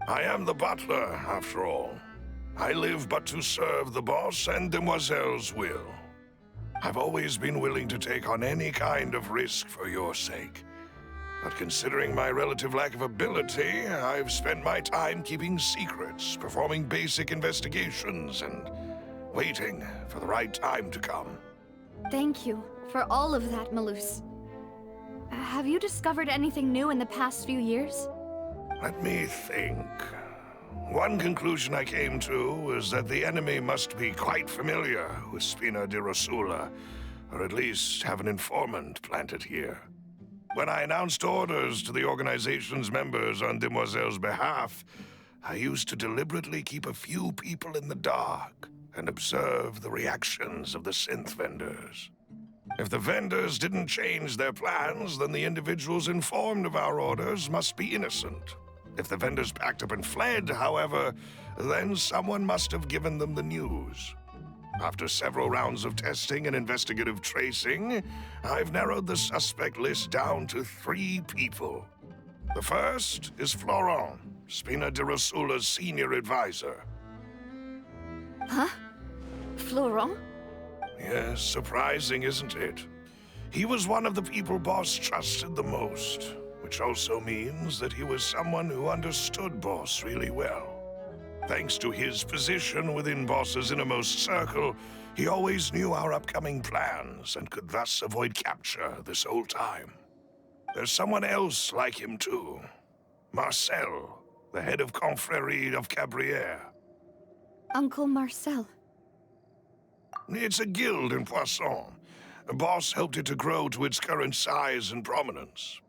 I am the butler, after all. I live but to serve the boss and Demoiselle's will. I've always been willing to take on any kind of risk for your sake. But considering my relative lack of ability, I've spent my time keeping secrets, performing basic investigations, and waiting for the right time to come. Thank you for all of that, Maloose. Have you discovered anything new in the past few years? Let me think. One conclusion I came to was that the enemy must be quite familiar with Spina di Rosula, or at least have an informant planted here. When I announced orders to the organization's members on Demoiselle's behalf, I used to deliberately keep a few people in the dark and observe the reactions of the synth vendors. If the vendors didn't change their plans, then the individuals informed of our orders must be innocent. If the vendors packed up and fled, however, then someone must have given them the news. After several rounds of testing and investigative tracing, I've narrowed the suspect list down to 3 people. The first is Florent, Spina di Rosula's senior advisor. Huh? Florent? Yes, surprising, isn't it? He was one of the people Boss trusted the most, which also means that he was someone who understood Boss really well. Thanks to his position within Boss's innermost circle, he always knew our upcoming plans and could thus avoid capture this whole time. There's someone else like him too. Marcel, the head of Confrérie of Cabrières. Uncle Marcel. It's a guild in Poisson. Boss helped it to grow to its current size and prominence.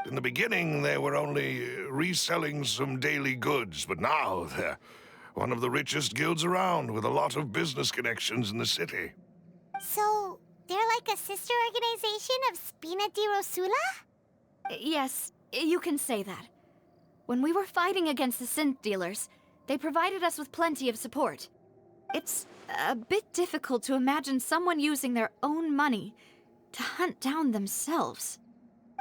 In the beginning, they were only reselling some daily goods, but now they're one of the richest guilds around with a lot of business connections in the city. So, they're like a sister organization of Spina di Rosula? Yes, you can say that. When we were fighting against the synth dealers, they provided us with plenty of support. It's a bit difficult to imagine someone using their own money to hunt down themselves.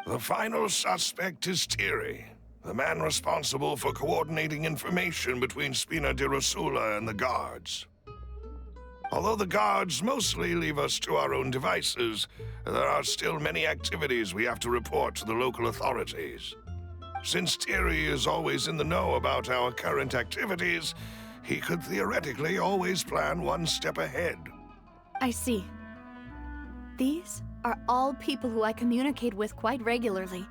The final suspect is Thierry, the man responsible for coordinating information between Spina di Rosula and the guards. Although the guards mostly leave us to our own devices, there are still many activities we have to report to the local authorities. Since Thierry is always in the know about our current activities, he could theoretically always plan one step ahead. I see. These are all people who I communicate with quite regularly.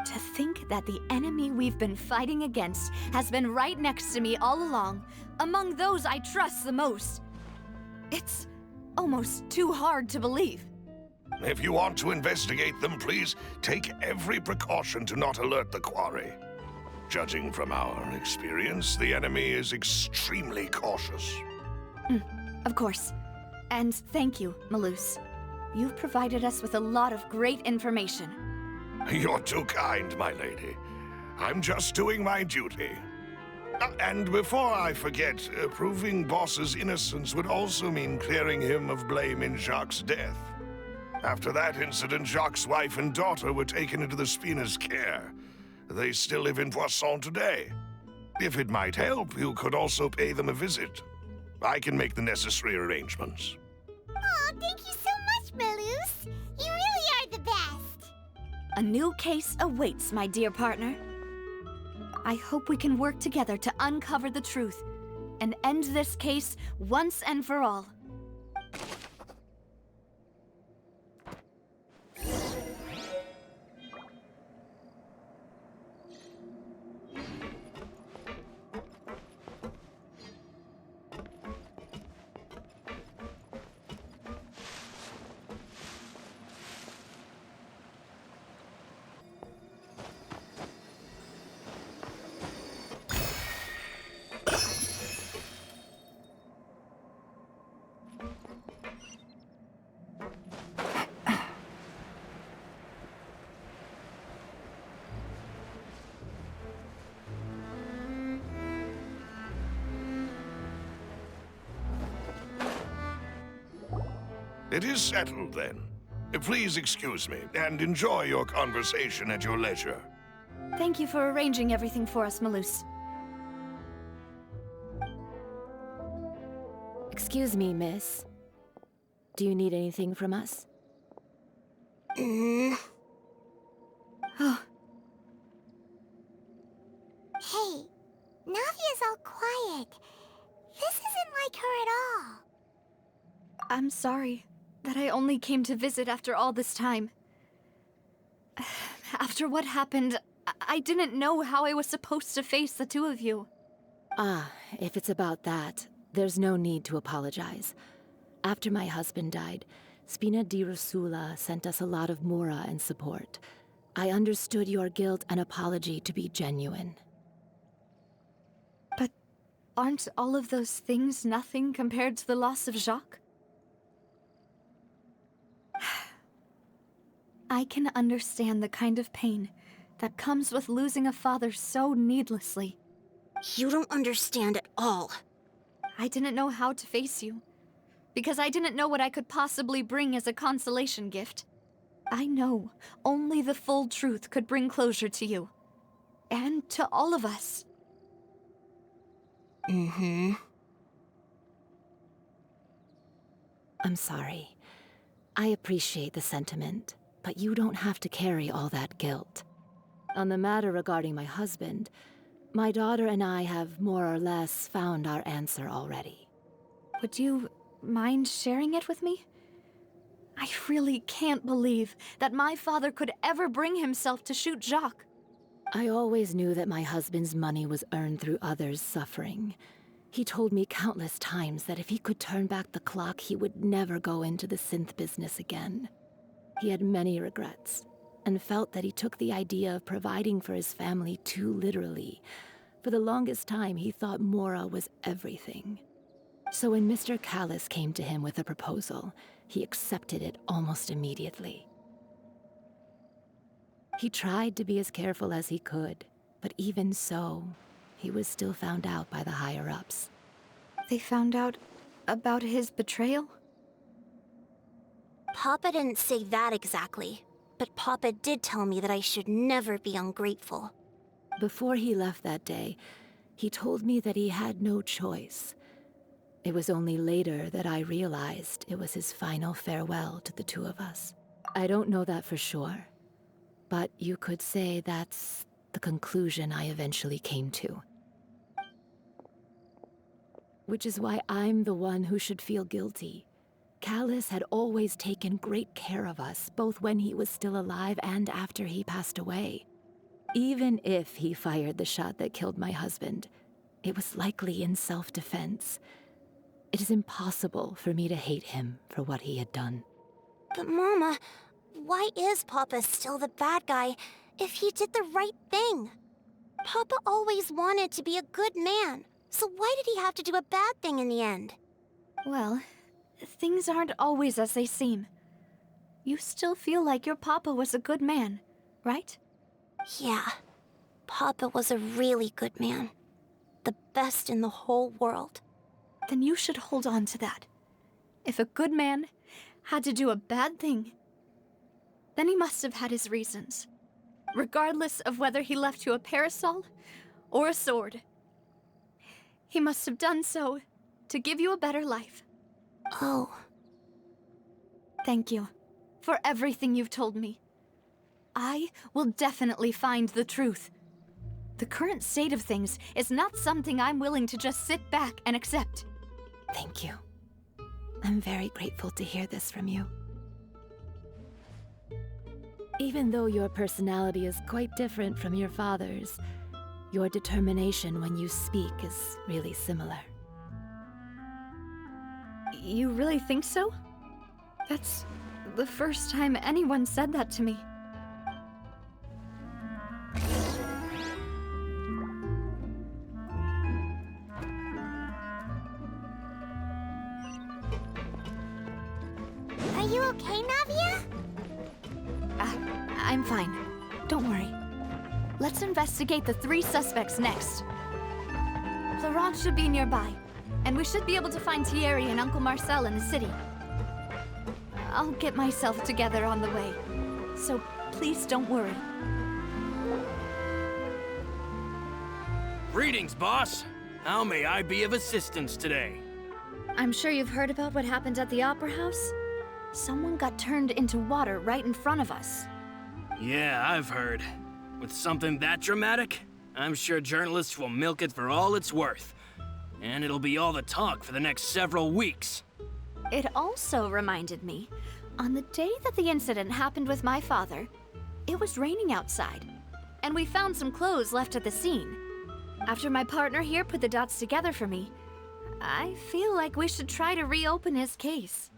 To think that the enemy we've been fighting against has been right next to me all along, among those I trust the most. It's almost too hard to believe. If you want to investigate them, please take every precaution to not alert the quarry. Judging from our experience, the enemy is extremely cautious. Of course. And thank you, Maloose. You've provided us with a lot of great information. You're too kind, my lady. I'm just doing my duty. And before I forget, proving Boss's innocence would also mean clearing him of blame in Jacques' death. After that incident, Jacques' wife and daughter were taken into the Spina's care. They still live in Poisson today. If it might help, you could also pay them a visit. I can make the necessary arrangements. Oh, thank you so much, Malus. You really are the best. A new case awaits, my dear partner. I hope we can work together to uncover the truth and end this case once and for all. It is settled, then. Please excuse me, and enjoy your conversation at your leisure. Thank you for arranging everything for us, Malus. Excuse me, miss. Do you need anything from us? Oh, Hey, Navia's all quiet. This isn't like her at all. I'm sorry that I only came to visit after all this time. After what happened, I didn't know how I was supposed to face the two of you. Ah, if it's about that, there's no need to apologize. After my husband died, Spina di Rosula sent us a lot of mora and support. I understood your guilt and apology to be genuine. But aren't all of those things nothing compared to the loss of Jacques? I can understand the kind of pain that comes with losing a father so needlessly. You don't understand at all. I didn't know how to face you, because I didn't know what I could possibly bring as a consolation gift. I know only the full truth could bring closure to you, and to all of us. Mm-hmm. I'm sorry. I appreciate the sentiment, but you don't have to carry all that guilt. On the matter regarding my husband, my daughter and I have more or less found our answer already. Would you mind sharing it with me? I really can't believe that my father could ever bring himself to shoot Jacques. I always knew that my husband's money was earned through others' suffering. He told me countless times that if he could turn back the clock, he would never go into the synth business again. He had many regrets, and felt that he took the idea of providing for his family too literally. For the longest time, he thought Mora was everything. So when Mr. Callis came to him with a proposal, he accepted it almost immediately. He tried to be as careful as he could, but even so, he was still found out by the higher-ups. They found out about his betrayal? Papa didn't say that exactly, but Papa did tell me that I should never be ungrateful. Before he left that day, he told me that he had no choice. It was only later that I realized it was his final farewell to the two of us. I don't know that for sure, but you could say that's the conclusion I eventually came to. Which is why I'm the one who should feel guilty. Callis had always taken great care of us, both when he was still alive and after he passed away. Even if he fired the shot that killed my husband, it was likely in self-defense. It is impossible for me to hate him for what he had done. But Mama, why is Papa still the bad guy if he did the right thing? Papa always wanted to be a good man, so why did he have to do a bad thing in the end? Well, things aren't always as they seem. You still feel like your papa was a good man, right? Yeah, Papa was a really good man. The best in the whole world. Then you should hold on to that. If a good man had to do a bad thing, then he must have had his reasons. Regardless of whether he left you a parasol or a sword. He must have done so to give you a better life. Oh, Thank you for everything you've told me. I will definitely find the truth. The current state of things is not something I'm willing to just sit back and accept. Thank you. I'm very grateful to hear this from you. Even though your personality is quite different from your father's, your determination when you speak is really similar. You really think so? That's the first time anyone said that to me. Are you okay, Navia? I'm fine. Don't worry. Let's investigate the 3 suspects next. Florent should be nearby, and we should be able to find Thierry and Uncle Marcel in the city. I'll get myself together on the way, so please don't worry. Greetings, boss. How may I be of assistance today? I'm sure you've heard about what happened at the Opera House. Someone got turned into water right in front of us. Yeah, I've heard. With something that dramatic, I'm sure journalists will milk it for all it's worth. And it'll be all the talk for the next several weeks. It also reminded me, on the day that the incident happened with my father, it was raining outside, and we found some clothes left at the scene. After my partner here put the dots together for me, I feel like we should try to reopen his case.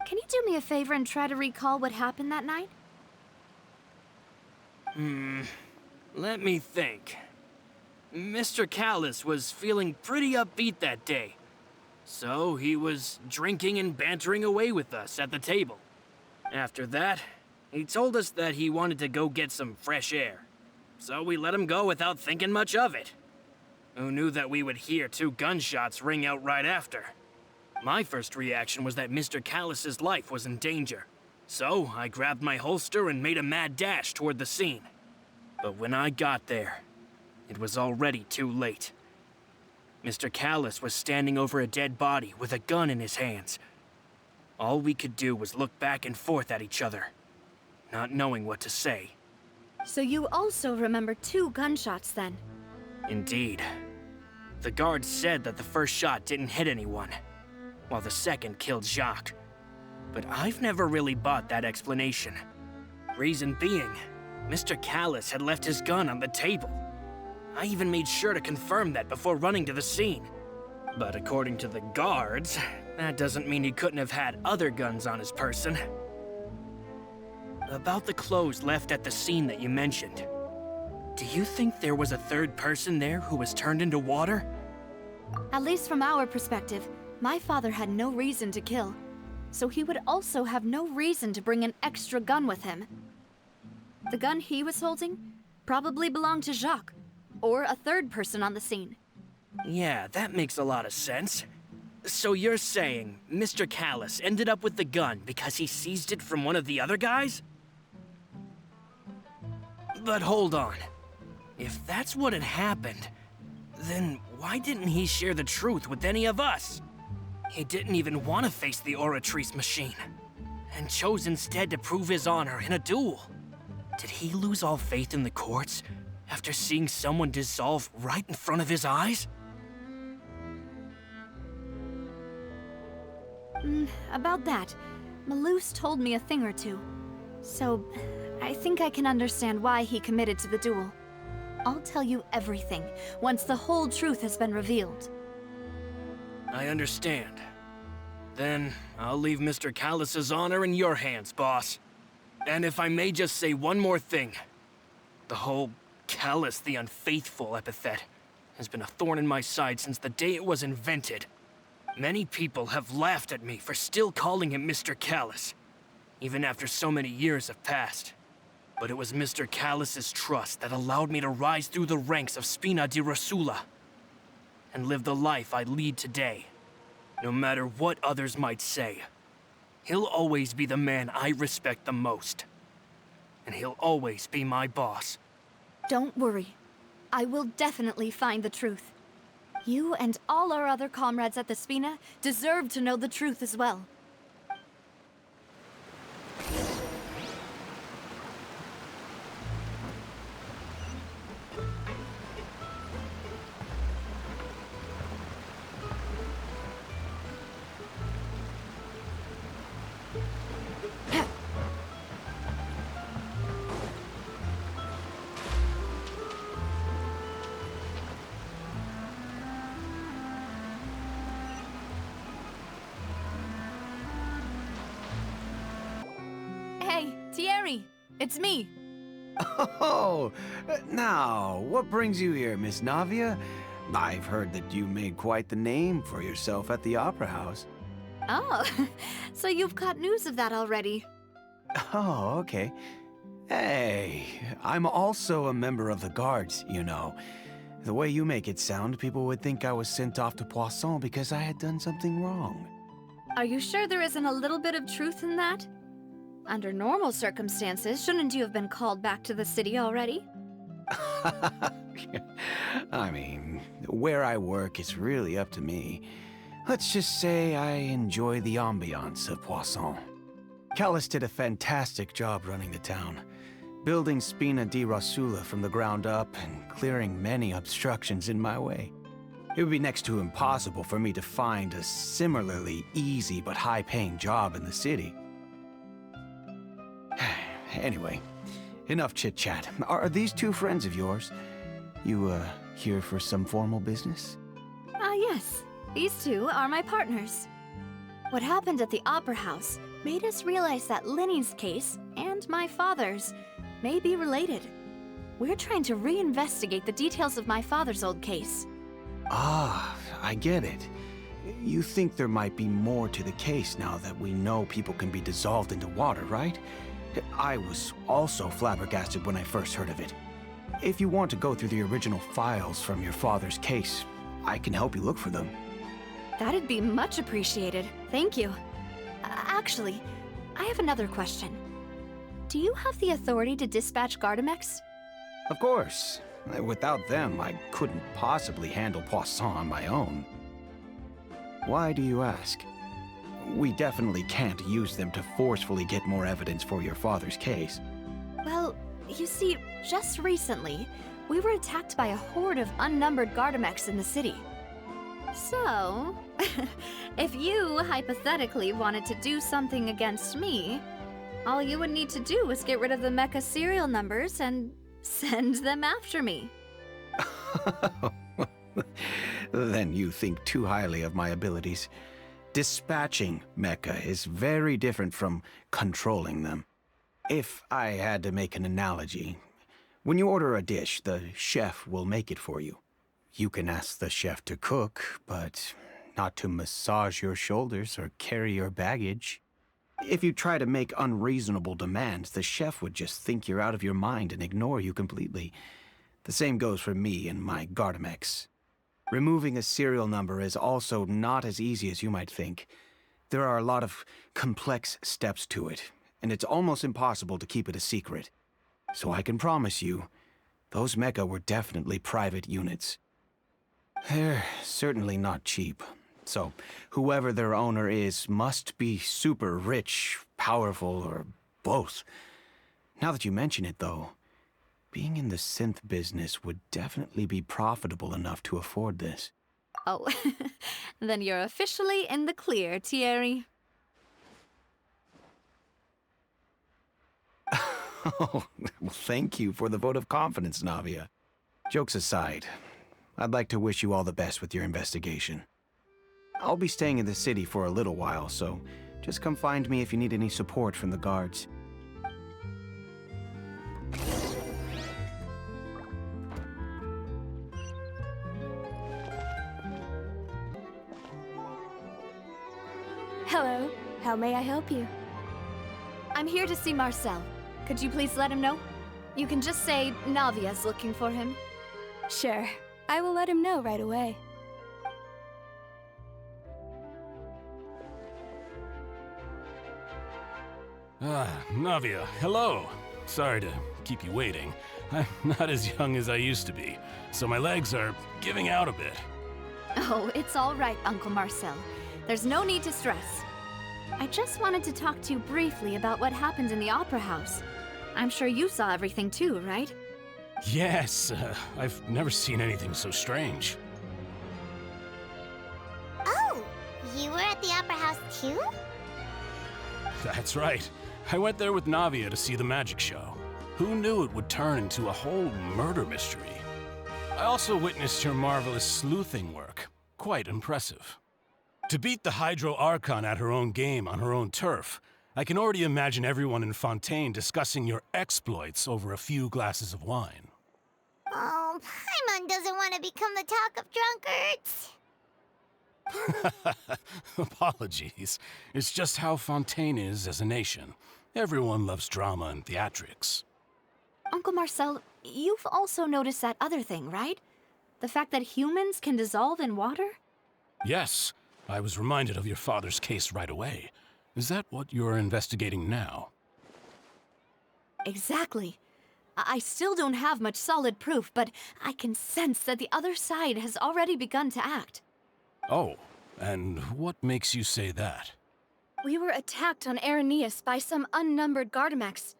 Can you do me a favor and try to recall what happened that night? Let me think. Mr. Callis was feeling pretty upbeat that day. So he was drinking and bantering away with us at the table. After that, he told us that he wanted to go get some fresh air. So we let him go without thinking much of it. Who knew that we would hear 2 gunshots ring out right after? My first reaction was that Mr. Callis's life was in danger. So I grabbed my holster and made a mad dash toward the scene. But when I got there, it was already too late. Mr. Callis was standing over a dead body with a gun in his hands. All we could do was look back and forth at each other, not knowing what to say. So you also remember 2 gunshots then? Indeed. The guard said that the first shot didn't hit anyone, while the second killed Jacques. But I've never really bought that explanation. Reason being, Mr. Callis had left his gun on the table. I even made sure to confirm that before running to the scene. But according to the guards, that doesn't mean he couldn't have had other guns on his person. About the clothes left at the scene that you mentioned, do you think there was a 3rd person there who was turned into water? At least from our perspective, my father had no reason to kill, so he would also have no reason to bring an extra gun with him. The gun he was holding probably belonged to Jacques, or a 3rd person on the scene. Yeah, that makes a lot of sense. So you're saying Mr. Callis ended up with the gun because he seized it from one of the other guys? But hold on. If that's what had happened, then why didn't he share the truth with any of us? He didn't even want to face the Oratrice machine, and chose instead to prove his honor in a duel. Did he lose all faith in the courts after seeing someone dissolve right in front of his eyes? About that, Malouse told me a thing or two. So, I think I can understand why he committed to the duel. I'll tell you everything once the whole truth has been revealed. I understand. Then, I'll leave Mr. Callis's honor in your hands, boss. And if I may just say one more thing. The whole Callis the Unfaithful epithet has been a thorn in my side since the day it was invented. Many people have laughed at me for still calling him Mr. Callis, even after so many years have passed. But it was Mr. Callis's trust that allowed me to rise through the ranks of Spina di Rosula and live the life I lead today. No matter what others might say, he'll always be the man I respect the most. And he'll always be my boss. Don't worry. I will definitely find the truth. You and all our other comrades at the Spina deserve to know the truth as well. it's me. Oh, now, what brings you here, Miss Navia? I've heard that you made quite the name for yourself at the Opera House. Oh, so you've caught news of that already. Oh, okay. Hey, I'm also a member of the Guards, you know. The way you make it sound, people would think I was sent off to Poisson because I had done something wrong. Are you sure there isn't a little bit of truth in that? Under normal circumstances, shouldn't you have been called back to the city already? I mean, where I work is really up to me. Let's just say I enjoy the ambiance of Poisson. Callus did a fantastic job running the town, building Spina di Rosula from the ground up and clearing many obstructions in my way. It would be next to impossible for me to find a similarly easy but high-paying job in the city. Anyway, enough chit-chat. Are these two friends of yours? You, here for some formal business? Yes. These two are my partners. What happened at the Opera House made us realize that Linny's case and my father's may be related. We're trying to reinvestigate the details of my father's old case. Ah, I get it. You think there might be more to the case now that we know people can be dissolved into water, right? I was also flabbergasted when I first heard of it. If you want to go through the original files from your father's case, I can help you look for them. That'd be much appreciated. Thank you. Actually, I have another question. Do you have the authority to dispatch Gardamex? Of course. Without them, I couldn't possibly handle Poisson on my own. Why do you ask? We definitely can't use them to forcefully get more evidence for your father's case. Well, you see, just recently, we were attacked by a horde of unnumbered Gardamex in the city. So, if you hypothetically wanted to do something against me, all you would need to do is get rid of the mecha serial numbers and send them after me. Then you think too highly of my abilities. Dispatching mecha is very different from controlling them. If I had to make an analogy, when you order a dish, the chef will make it for you. You can ask the chef to cook, but not to massage your shoulders or carry your baggage. If you try to make unreasonable demands, the chef would just think you're out of your mind and ignore you completely. The same goes for me and my Gardamex. Removing a serial number is also not as easy as you might think. There are a lot of complex steps to it, and it's almost impossible to keep it a secret. So I can promise you, those mecha were definitely private units. They're certainly not cheap. So, whoever their owner is must be super rich, powerful, or both. Now that you mention it, though, being in the synth business would definitely be profitable enough to afford this. Oh, then you're officially in the clear, Thierry. Oh, well, thank you for the vote of confidence, Navia. Jokes aside, I'd like to wish you all the best with your investigation. I'll be staying in the city for a little while, so just come find me if you need any support from the guards. Hello. How may I help you? I'm here to see Marcel. Could you please let him know? You can just say Navia's looking for him. Sure. I will let him know right away. Navia, hello. Sorry to keep you waiting. I'm not as young as I used to be, so my legs are giving out a bit. Oh, it's all right, Uncle Marcel. There's no need to stress. I just wanted to talk to you briefly about what happened in the Opera House. I'm sure you saw everything too, right? Yes, I've never seen anything so strange. Oh, you were at the Opera House too? That's right. I went there with Navia to see the magic show. Who knew it would turn into a whole murder mystery? I also witnessed your marvelous sleuthing work. Quite impressive. To beat the Hydro Archon at her own game on her own turf, I can already imagine everyone in Fontaine discussing your exploits over a few glasses of wine. Oh, Paimon doesn't want to become the talk of drunkards. Apologies. It's just how Fontaine is as a nation. Everyone loves drama and theatrics. Uncle Marcel, you've also noticed that other thing, right? The fact that humans can dissolve in water? Yes, I was reminded of your father's case right away. Is that what you're investigating now? Exactly. I still don't have much solid proof, but I can sense that the other side has already begun to act. Oh, and what makes you say that? We were attacked on Araneus by some unnumbered Gardamex.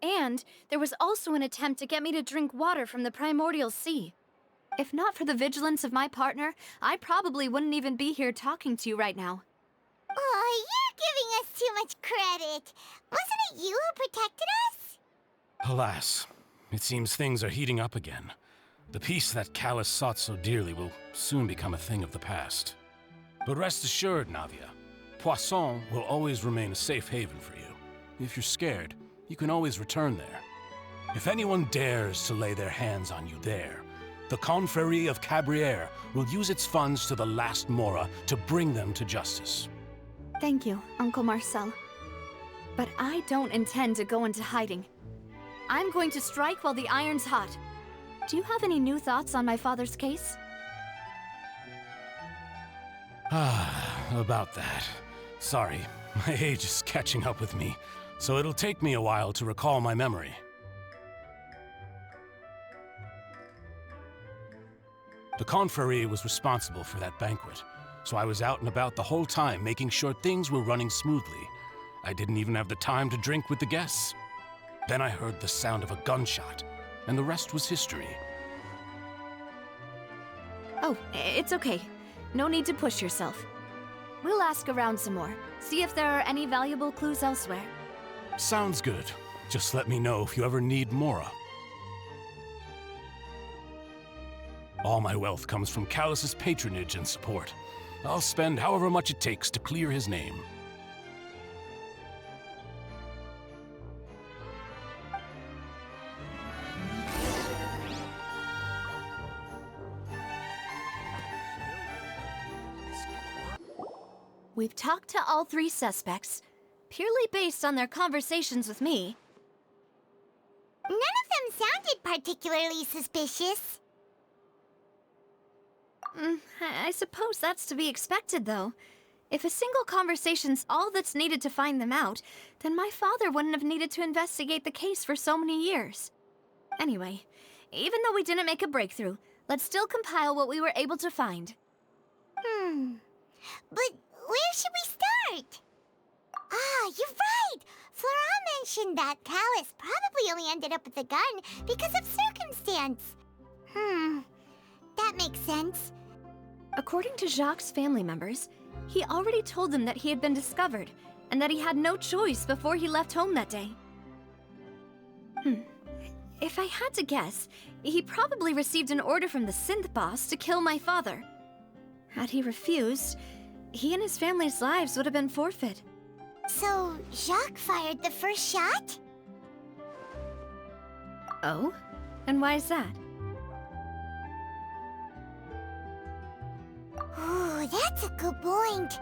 And there was also an attempt to get me to drink water from the primordial sea. If not for the vigilance of my partner, I probably wouldn't even be here talking to you right now. Oh, you're giving us too much credit. Wasn't it you who protected us? Alas, it seems things are heating up again. The peace that Callus sought so dearly will soon become a thing of the past. But rest assured, Navia, Poisson will always remain a safe haven for you. If you're scared, you can always return there. If anyone dares to lay their hands on you there, the Confrérie of Cabrières will use its funds to the last Mora to bring them to justice. Thank you, Uncle Marcel. But I don't intend to go into hiding. I'm going to strike while the iron's hot. Do you have any new thoughts on my father's case? About that. Sorry, my age is catching up with me, so it'll take me a while to recall my memory. The Confrérie was responsible for that banquet, so I was out and about the whole time making sure things were running smoothly. I didn't even have the time to drink with the guests. Then I heard the sound of a gunshot, and the rest was history. Oh, it's okay. No need to push yourself. We'll ask around some more, see if there are any valuable clues elsewhere. Sounds good. Just let me know if you ever need Mora. All my wealth comes from Callus's patronage and support. I'll spend however much it takes to clear his name. We've talked to all three suspects, purely based on their conversations with me. None of them sounded particularly suspicious. I suppose that's to be expected, though. If a single conversation's all that's needed to find them out, then my father wouldn't have needed to investigate the case for so many years. Anyway, even though we didn't make a breakthrough, let's still compile what we were able to find. But where should we start? Ah, you're right! Flora mentioned that Callus probably only ended up with the gun because of circumstance. That makes sense. According to Jacques' family members, he already told them that he had been discovered, and that he had no choice before he left home that day. If I had to guess, he probably received an order from the synth boss to kill my father. Had he refused, he and his family's lives would have been forfeit. So, Jacques fired the first shot? Oh? And why is that? Ooh, that's a good point.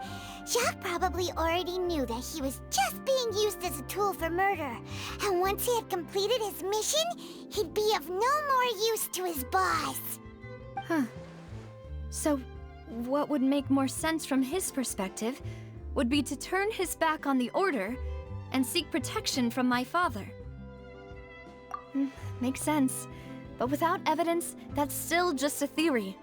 Jacques probably already knew that he was just being used as a tool for murder. And once he had completed his mission, he'd be of no more use to his boss. So, what would make more sense from his perspective would be to turn his back on the Order and seek protection from my father. Makes sense. But without evidence, that's still just a theory.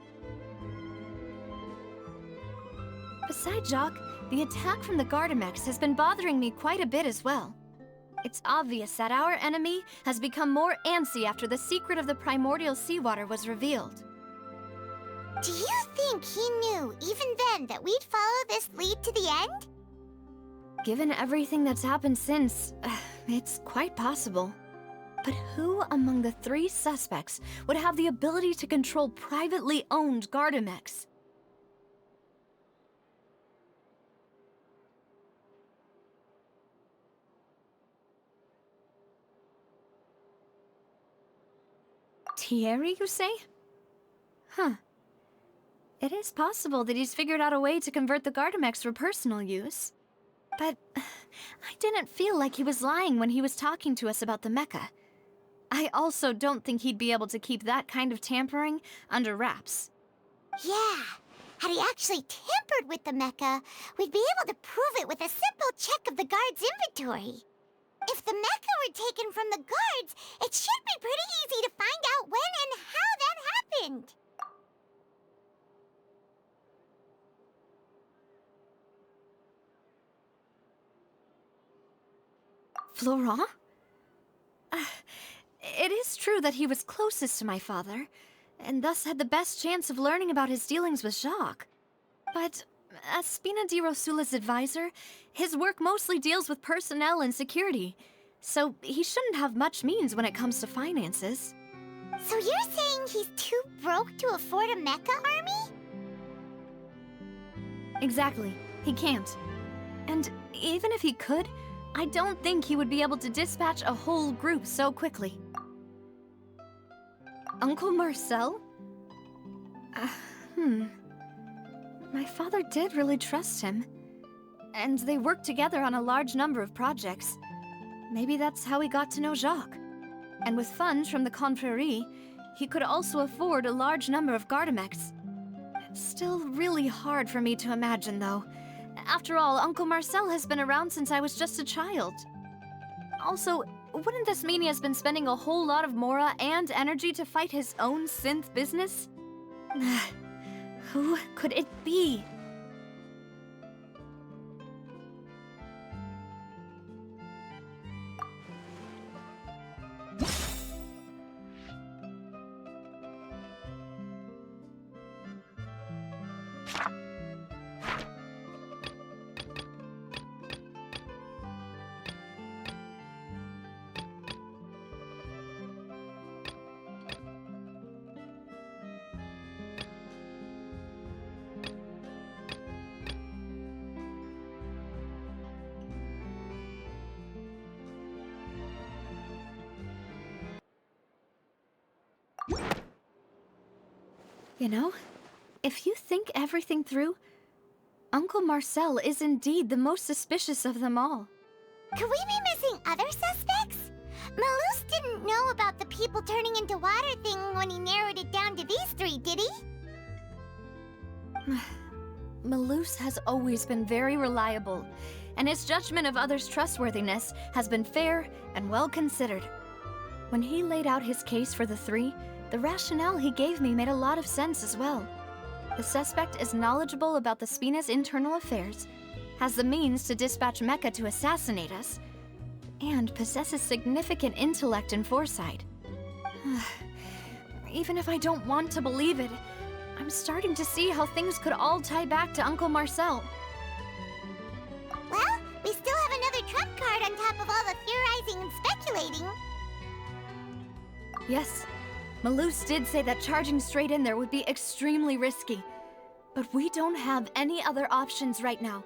Besides Jacques, the attack from the Gardamex has been bothering me quite a bit as well. It's obvious that our enemy has become more antsy after the secret of the primordial seawater was revealed. Do you think he knew, even then, that we'd follow this lead to the end? Given everything that's happened since, it's quite possible. But who among the three suspects would have the ability to control privately owned Gardamex? Thierry, you say? Huh. It is possible that he's figured out a way to convert the Gardamex for personal use. But I didn't feel like he was lying when he was talking to us about the mecha. I also don't think he'd be able to keep that kind of tampering under wraps. Yeah, had he actually tampered with the mecha, we'd be able to prove it with a simple check of the guard's inventory. If the mecha were taken from the guards, it should be pretty easy to find out when and how that happened. Florent? It is true that he was closest to my father, and thus had the best chance of learning about his dealings with Jacques. But as Spina di Rosula's advisor, his work mostly deals with personnel and security, so he shouldn't have much means when it comes to finances. So you're saying he's too broke to afford a mecha army? Exactly. He can't. And even if he could, I don't think he would be able to dispatch a whole group so quickly. Uncle Marcel? My father did really trust him. And they worked together on a large number of projects. Maybe that's how he got to know Jacques. And with funds from the Confrérie, he could also afford a large number of Gardamex. It's still really hard for me to imagine, though. After all, Uncle Marcel has been around since I was just a child. Also, wouldn't this mean he has been spending a whole lot of mora and energy to fight his own synth business? Who could it be? You know, if you think everything through, Uncle Marcel is indeed the most suspicious of them all. Could we be missing other suspects? Malus didn't know about the people turning into water thing when he narrowed it down to these three, did he? Malus has always been very reliable, and his judgment of others' trustworthiness has been fair and well considered. When he laid out his case for the three, the rationale he gave me made a lot of sense as well. The suspect is knowledgeable about the Spina's internal affairs, has the means to dispatch Mecha to assassinate us, and possesses significant intellect and foresight. Even if I don't want to believe it, I'm starting to see how things could all tie back to Uncle Marcel. Well, we still have another trump card on top of all the theorizing and speculating. Yes, Malus did say that charging straight in there would be extremely risky, but we don't have any other options right now.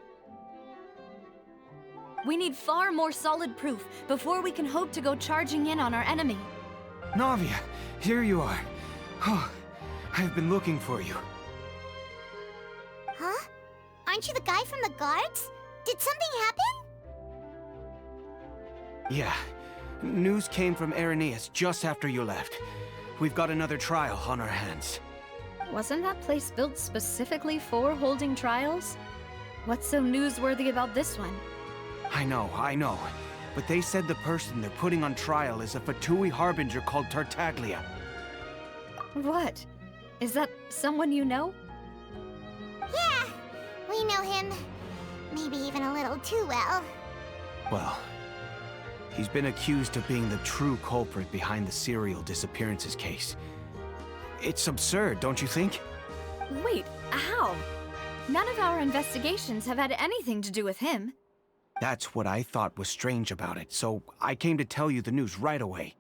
We need far more solid proof before we can hope to go charging in on our enemy. Navia, here you are. Oh, I've been looking for you. Huh? Aren't you the guy from the guards? Did something happen? Yeah. News came from Arrhenius just after you left. We've got another trial on our hands. Wasn't that place built specifically for holding trials? What's so newsworthy about this one? I know. But they said the person they're putting on trial is a Fatui harbinger called Tartaglia. What? Is that someone you know? Yeah, we know him. Maybe even a little too well. Well, he's been accused of being the true culprit behind the serial disappearances case. It's absurd, don't you think? Wait, how? None of our investigations have had anything to do with him. That's what I thought was strange about it, so I came to tell you the news right away.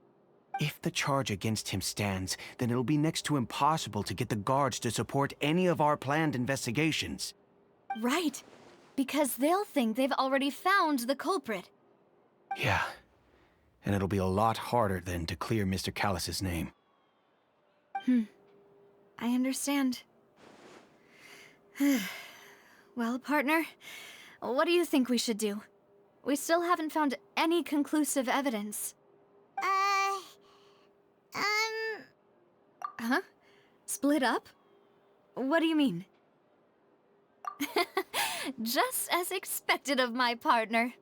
If the charge against him stands, then it'll be next to impossible to get the guards to support any of our planned investigations. Right, because they'll think they've already found the culprit. Yeah, and it'll be a lot harder then to clear Mr. Callus's name. I understand. Well, partner, what do you think we should do? We still haven't found any conclusive evidence. Huh? Split up? What do you mean? Just as expected of my partner.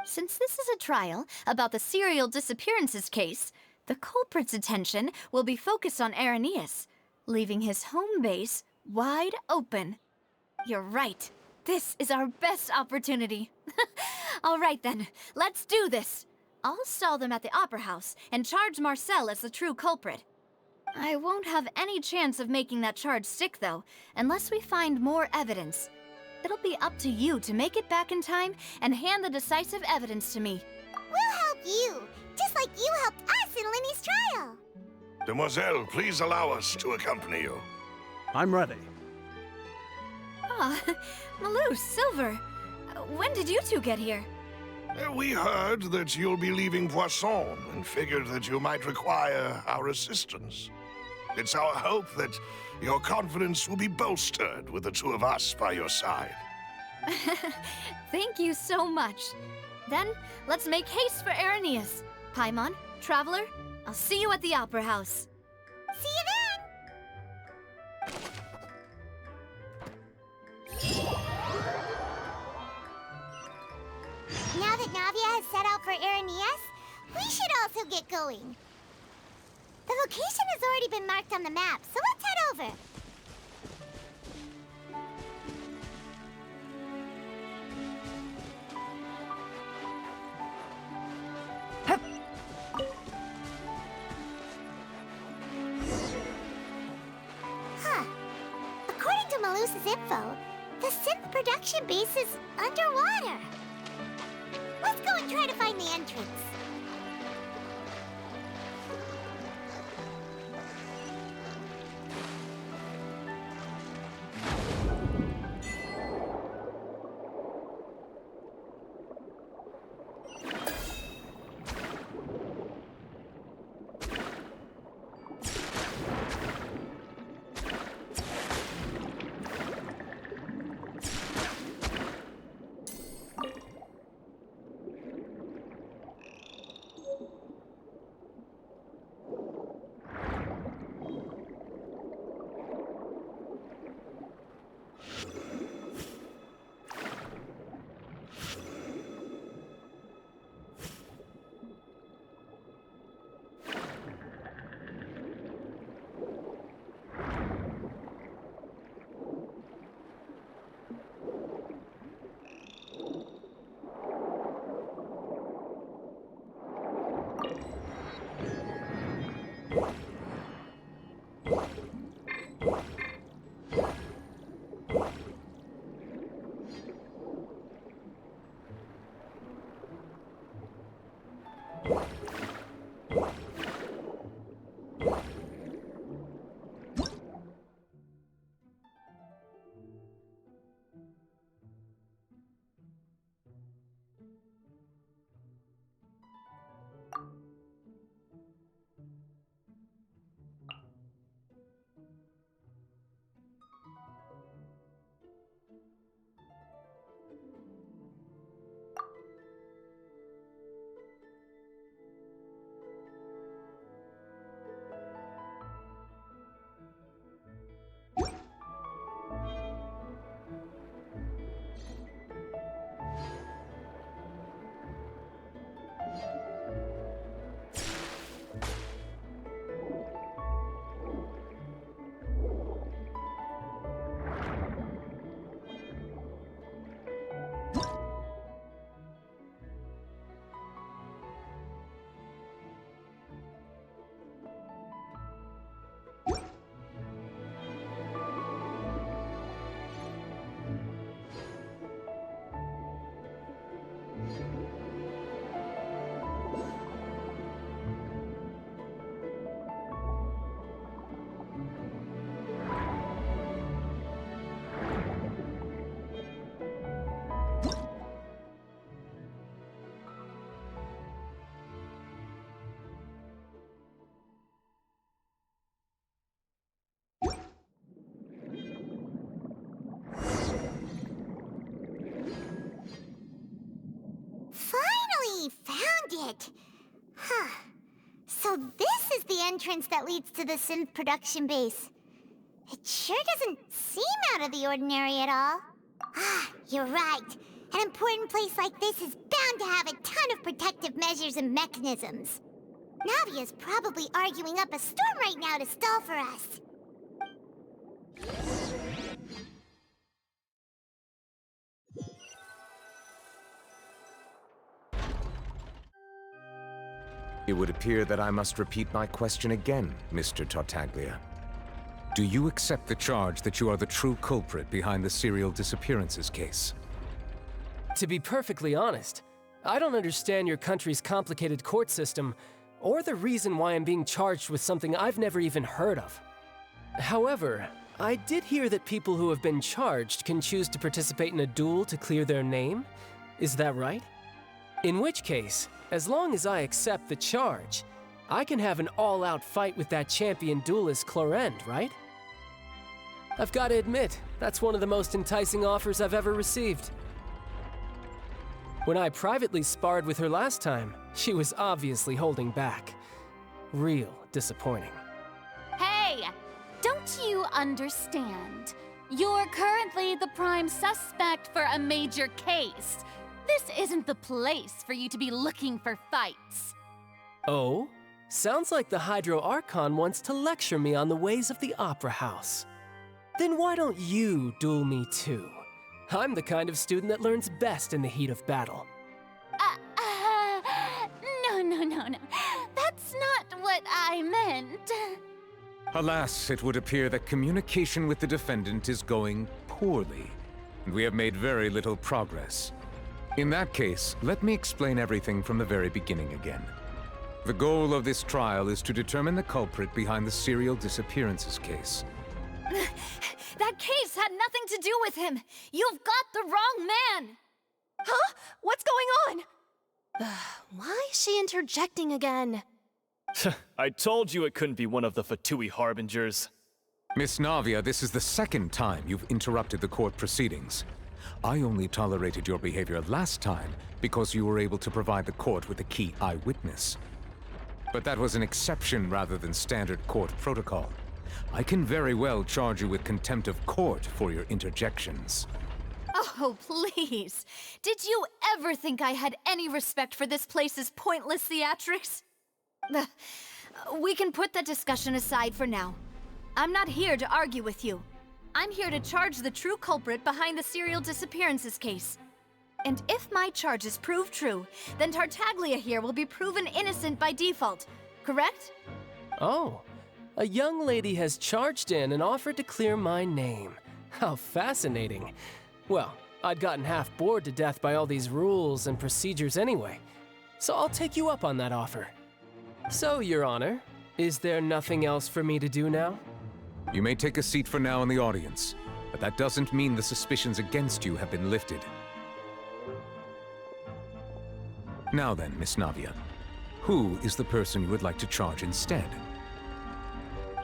Since this is a trial about the serial disappearances case, the culprit's attention will be focused on Irenaeus, leaving his home base wide open. You're right. This is our best opportunity. All right then, let's do this. I'll stall them at the Opera House and charge Marcel as the true culprit. I won't have any chance of making that charge stick, though, unless we find more evidence. It'll be up to you to make it back in time and hand the decisive evidence to me. We'll help you, just like you helped us in Linny's trial. Demoiselle, please allow us to accompany you. I'm ready. Ah, Malou, Silver. When did you two get here? We heard that you'll be leaving Poisson and figured that you might require our assistance. It's our hope that your confidence will be bolstered with the two of us by your side. Thank you so much. Then, let's make haste for Irenaeus. Paimon, Traveler, I'll see you at the Opera House. See you then! Now that Navia has set out for Irenaeus, we should also get going. The location has already been marked on the map, so let's head over. Huh. According to Malus's info, the synth production base is underwater. Let's go and try to find the entrance. finally found it! Huh. So this is the entrance that leads to the synth production base. It sure doesn't seem out of the ordinary at all. Ah, you're right. An important place like this is bound to have a ton of protective measures and mechanisms. Navia's probably arguing up a storm right now to stall for us. It would appear that I must repeat my question again, Mr. Tartaglia. Do you accept the charge that you are the true culprit behind the serial disappearances case? To be perfectly honest, I don't understand your country's complicated court system, or the reason why I'm being charged with something I've never even heard of. However, I did hear that people who have been charged can choose to participate in a duel to clear their name. Is that right? In which case, as long as I accept the charge, I can have an all-out fight with that champion duelist Clorend, right? I've got to admit, that's one of the most enticing offers I've ever received. When I privately sparred with her last time, she was obviously holding back. Real disappointing. Hey! Don't you understand? You're currently the prime suspect for a major case. This isn't the place for you to be looking for fights. Oh? Sounds like the Hydro Archon wants to lecture me on the ways of the Opera House. Then why don't you duel me too? I'm the kind of student that learns best in the heat of battle. No. That's not what I meant. Alas, it would appear that communication with the defendant is going poorly, and we have made very little progress. In that case, let me explain everything from the very beginning again. The goal of this trial is to determine the culprit behind the serial disappearances case. That case had nothing to do with him! You've got the wrong man! Huh? What's going on? Why is she interjecting again? I told you it couldn't be one of the Fatui Harbingers. Miss Navia, this is the second time you've interrupted the court proceedings. I only tolerated your behavior last time because you were able to provide the court with a key eyewitness. But that was an exception rather than standard court protocol. I can very well charge you with contempt of court for your interjections. Oh, please. Did you ever think I had any respect for this place's pointless theatrics? We can put that discussion aside for now. I'm not here to argue with you. I'm here to charge the true culprit behind the serial disappearances case. And if my charges prove true, then Tartaglia here will be proven innocent by default, correct? Oh, a young lady has charged in and offered to clear my name. How fascinating. Well, I'd gotten half bored to death by all these rules and procedures anyway, so I'll take you up on that offer. So, Your Honor, is there nothing else for me to do now? You may take a seat for now in the audience, but that doesn't mean the suspicions against you have been lifted. Now then, Miss Navia, who is the person you would like to charge instead?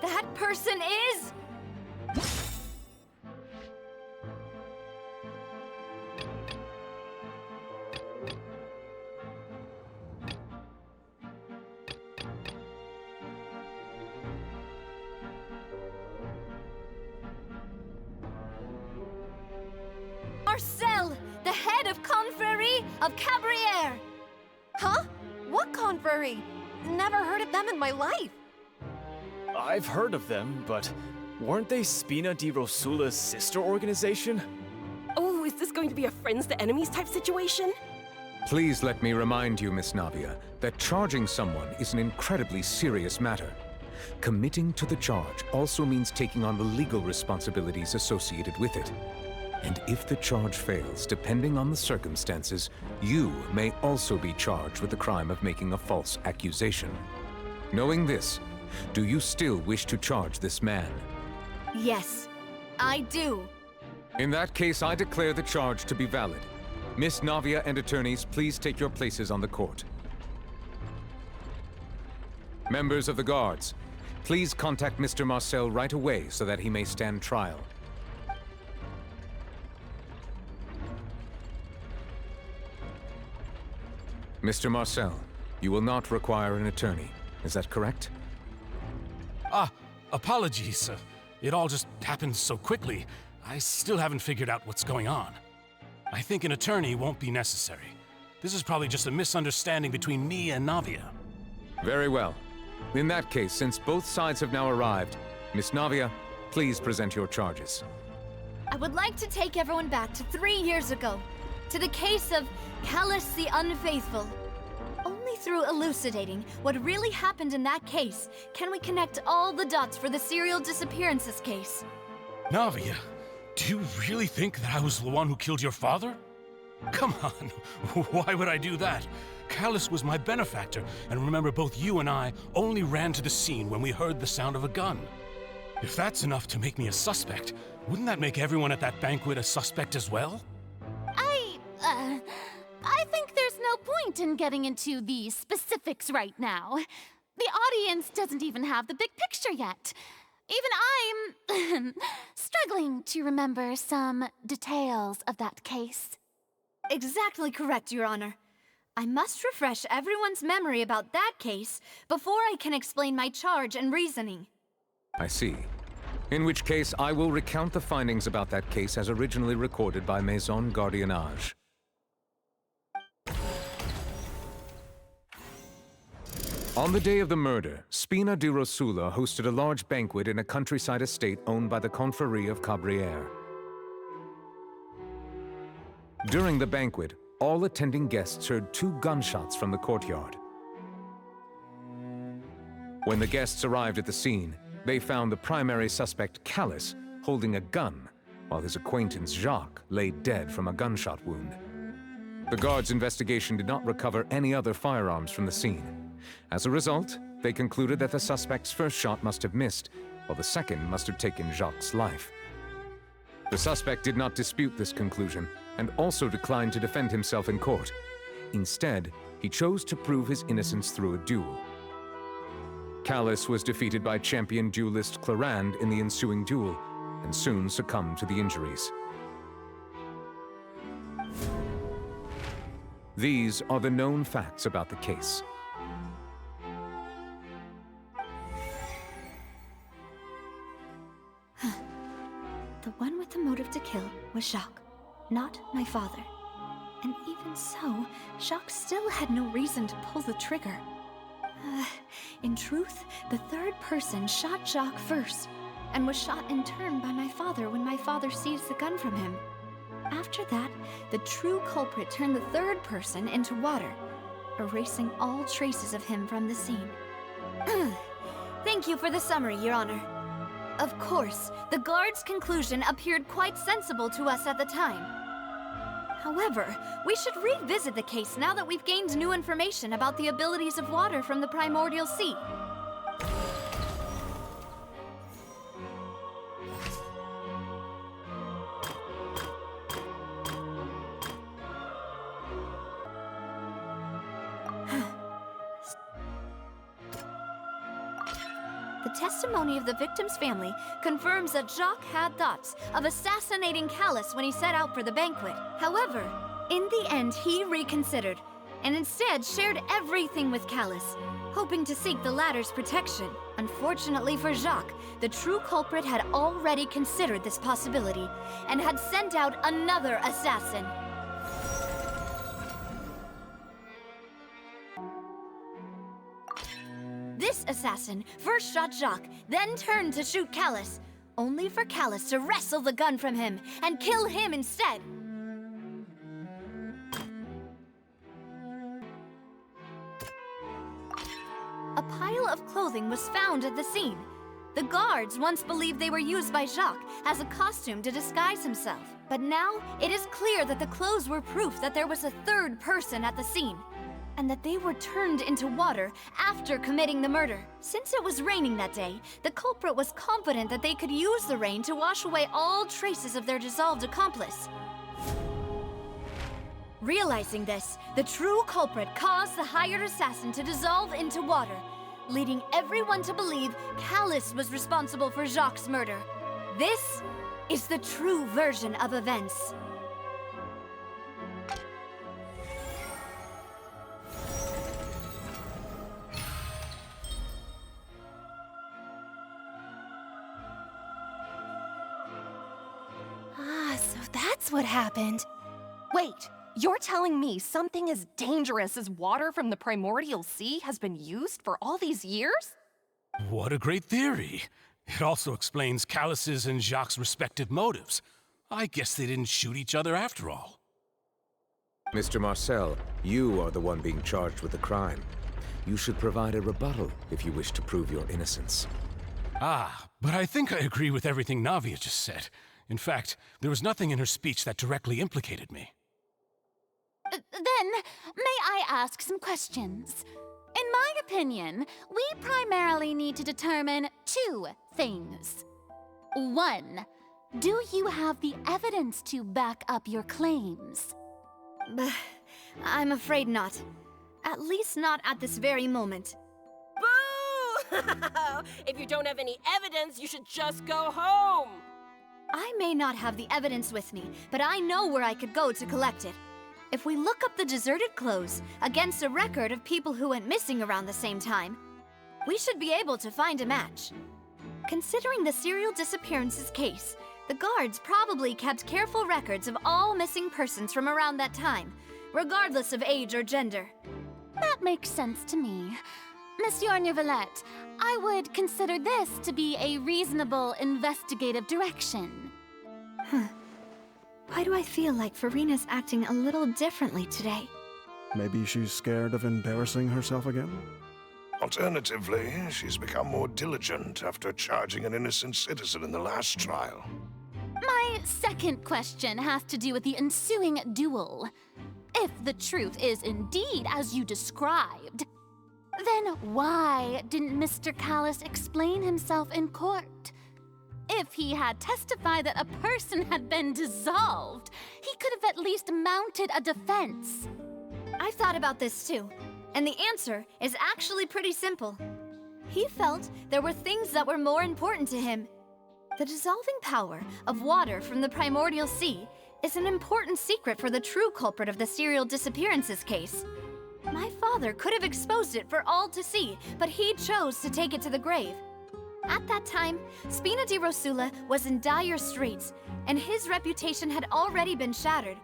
That person is... Marcel, the head of Confrérie of Cabrières! Huh? What confrérie? Never heard of them in my life. I've heard of them, but weren't they Spina di Rosula's sister organization? Oh, is this going to be a friends to enemies type situation? Please let me remind you, Miss Navia, that charging someone is an incredibly serious matter. Committing to the charge also means taking on the legal responsibilities associated with it. And if the charge fails, depending on the circumstances, you may also be charged with the crime of making a false accusation. Knowing this, do you still wish to charge this man? Yes, I do. In that case, I declare the charge to be valid. Miss Navia and attorneys, please take your places on the court. Members of the guards, please contact Mr. Marcel right away so that he may stand trial. Mr. Marcel, you will not require an attorney. Is that correct? Apologies. It all just happened so quickly. I still haven't figured out what's going on. I think an attorney won't be necessary. This is probably just a misunderstanding between me and Navia. Very well. In that case, since both sides have now arrived, Miss Navia, please present your charges. I would like to take everyone back to 3 years ago, to the case of Callus the Unfaithful. Only through elucidating what really happened in that case can we connect all the dots for the serial disappearances case. Navia, do you really think that I was the one who killed your father? Come on, why would I do that? Callus was my benefactor, and remember, both you and I only ran to the scene when we heard the sound of a gun. If that's enough to make me a suspect, wouldn't that make everyone at that banquet a suspect as well? I think there's no point in getting into the specifics right now. The audience doesn't even have the big picture yet. Even I'm struggling to remember some details of that case. Exactly correct, Your Honor. I must refresh everyone's memory about that case before I can explain my charge and reasoning. I see. In which case, I will recount the findings about that case as originally recorded by Maison Gardiennage. On the day of the murder, Spina di Rosula hosted a large banquet in a countryside estate owned by the Confrérie of Cabrières. During the banquet, all attending guests heard 2 gunshots from the courtyard. When the guests arrived at the scene, they found the primary suspect, Callus, holding a gun, while his acquaintance, Jacques, lay dead from a gunshot wound. The guards' investigation did not recover any other firearms from the scene. As a result, they concluded that the suspect's first shot must have missed, while the second must have taken Jacques' life. The suspect did not dispute this conclusion, and also declined to defend himself in court. Instead, he chose to prove his innocence through a duel. Callus was defeated by champion duelist Clarande in the ensuing duel, and soon succumbed to the injuries. These are the known facts about the case. The one with the motive to kill was Jacques, not my father. And even so, Jacques still had no reason to pull the trigger. In truth, the third person shot Jacques first, and was shot in turn by my father when my father seized the gun from him. After that, the true culprit turned the third person into water, erasing all traces of him from the scene. Thank you for the summary, Your Honor. Of course, the guard's conclusion appeared quite sensible to us at the time. However, we should revisit the case now that we've gained new information about the abilities of water from the primordial sea. The testimony of the victim's family confirms that Jacques had thoughts of assassinating Callus when he set out for the banquet. However, in the end, he reconsidered, and instead shared everything with Callus, hoping to seek the latter's protection. Unfortunately for Jacques, the true culprit had already considered this possibility, and had sent out another assassin. This assassin first shot Jacques, then turned to shoot Callus, only for Callus to wrestle the gun from him and kill him instead. A pile of clothing was found at the scene. The guards once believed they were used by Jacques as a costume to disguise himself. But now, it is clear that the clothes were proof that there was a third person at the scene, and that they were turned into water after committing the murder. Since it was raining that day, the culprit was confident that they could use the rain to wash away all traces of their dissolved accomplice. Realizing this, the true culprit caused the hired assassin to dissolve into water, leading everyone to believe Callus was responsible for Jacques' murder. This is the true version of events. that's what happened. Wait, you're telling me something as dangerous as water from the primordial sea has been used for all these years? What a great theory. It also explains Callus's and Jacques' respective motives. I guess they didn't shoot each other after all. Mr. Marcel, you are the one being charged with the crime. You should provide a rebuttal if you wish to prove your innocence. Ah, but I think I agree with everything Navia just said. In fact, there was nothing in her speech that directly implicated me. Then, may I ask some questions? In my opinion, we primarily need to determine two things. One, do you have the evidence to back up your claims? I'm afraid not. At least not at this very moment. Boo! If you don't have any evidence, you should just go home! I may not have the evidence with me, but I know where I could go to collect it. If we look up the deserted clothes against a record of people who went missing around the same time, we should be able to find a match. Considering the serial disappearances case, the guards probably kept careful records of all missing persons from around that time, regardless of age or gender. That makes sense to me. Monsieur Neuvillette, I would consider this to be a reasonable investigative direction. Why do I feel like Farina's acting a little differently today? Maybe she's scared of embarrassing herself again? Alternatively, she's become more diligent after charging an innocent citizen in the last trial. My second question has to do with the ensuing duel. If the truth is indeed as you described, then why didn't Mr. Callus explain himself in court? If he had testified that a person had been dissolved, he could have at least mounted a defense. I've thought about this too, and the answer is actually pretty simple. He felt there were things that were more important to him. The dissolving power of water from the primordial sea is an important secret for the true culprit of the serial disappearances case. My father could have exposed it for all to see, but he chose to take it to the grave. At that time, Spina di Rosula was in dire straits, and his reputation had already been shattered.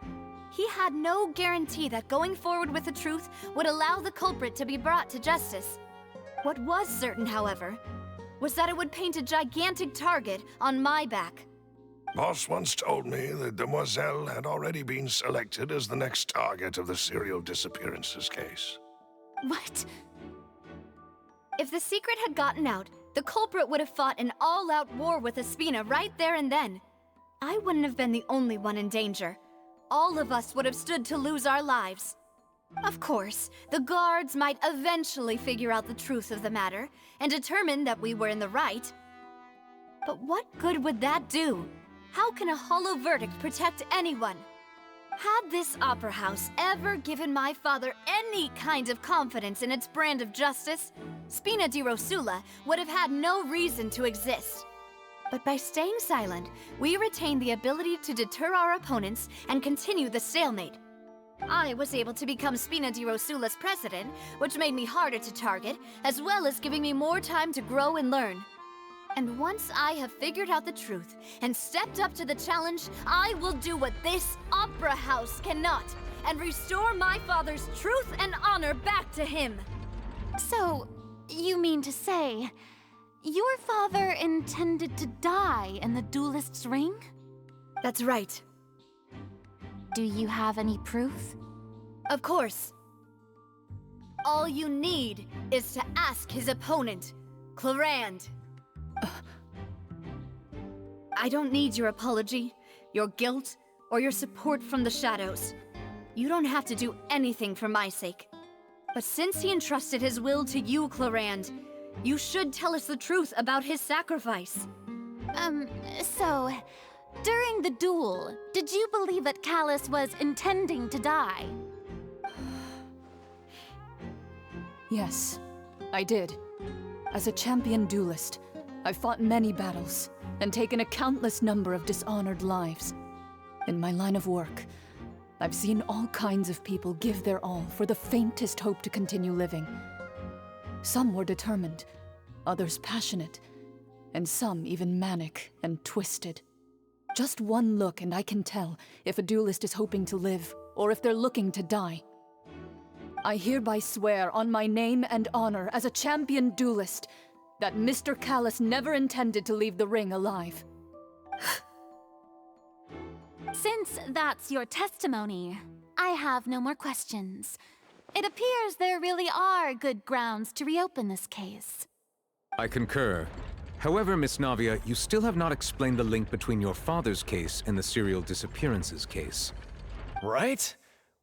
He had no guarantee that going forward with the truth would allow the culprit to be brought to justice. What was certain, however, was that it would paint a gigantic target on my back. Boss once told me that Demoiselle had already been selected as the next target of the serial disappearances case. What? If the secret had gotten out, the culprit would have fought an all-out war with Espina right there and then. I wouldn't have been the only one in danger. All of us would have stood to lose our lives. Of course, the guards might eventually figure out the truth of the matter and determine that we were in the right. But what good would that do? How can a hollow verdict protect anyone? Had this opera house ever given my father any kind of confidence in its brand of justice, Spina di Rosula would have had no reason to exist. But by staying silent, we retained the ability to deter our opponents and continue the stalemate. I was able to become Spina di Rosula's president, which made me harder to target, as well as giving me more time to grow and learn. And once I have figured out the truth and stepped up to the challenge, I will do what this opera house cannot, and restore my father's truth and honor back to him. So, you mean to say, your father intended to die in the duelist's ring? That's right. Do you have any proof? Of course. All you need is to ask his opponent, Clarand. I don't need your apology, your guilt, or your support from the shadows. You don't have to do anything for my sake. But since he entrusted his will to you, Clarand, you should tell us the truth about his sacrifice. So, during the duel, did you believe that Callus was intending to die? Yes, I did. As a champion duelist, I've fought many battles and taken a countless number of dishonored lives. In my line of work, I've seen all kinds of people give their all for the faintest hope to continue living. Some were determined, others passionate, and some even manic and twisted. Just one look and I can tell if a duelist is hoping to live, or if they're looking to die. I hereby swear on my name and honor as a champion duelist that Mr. Callus never intended to leave the ring alive. Since that's your testimony, I have no more questions. It appears there really are good grounds to reopen this case. I concur. However, Miss Navia, you still have not explained the link between your father's case and the serial disappearances case. Right?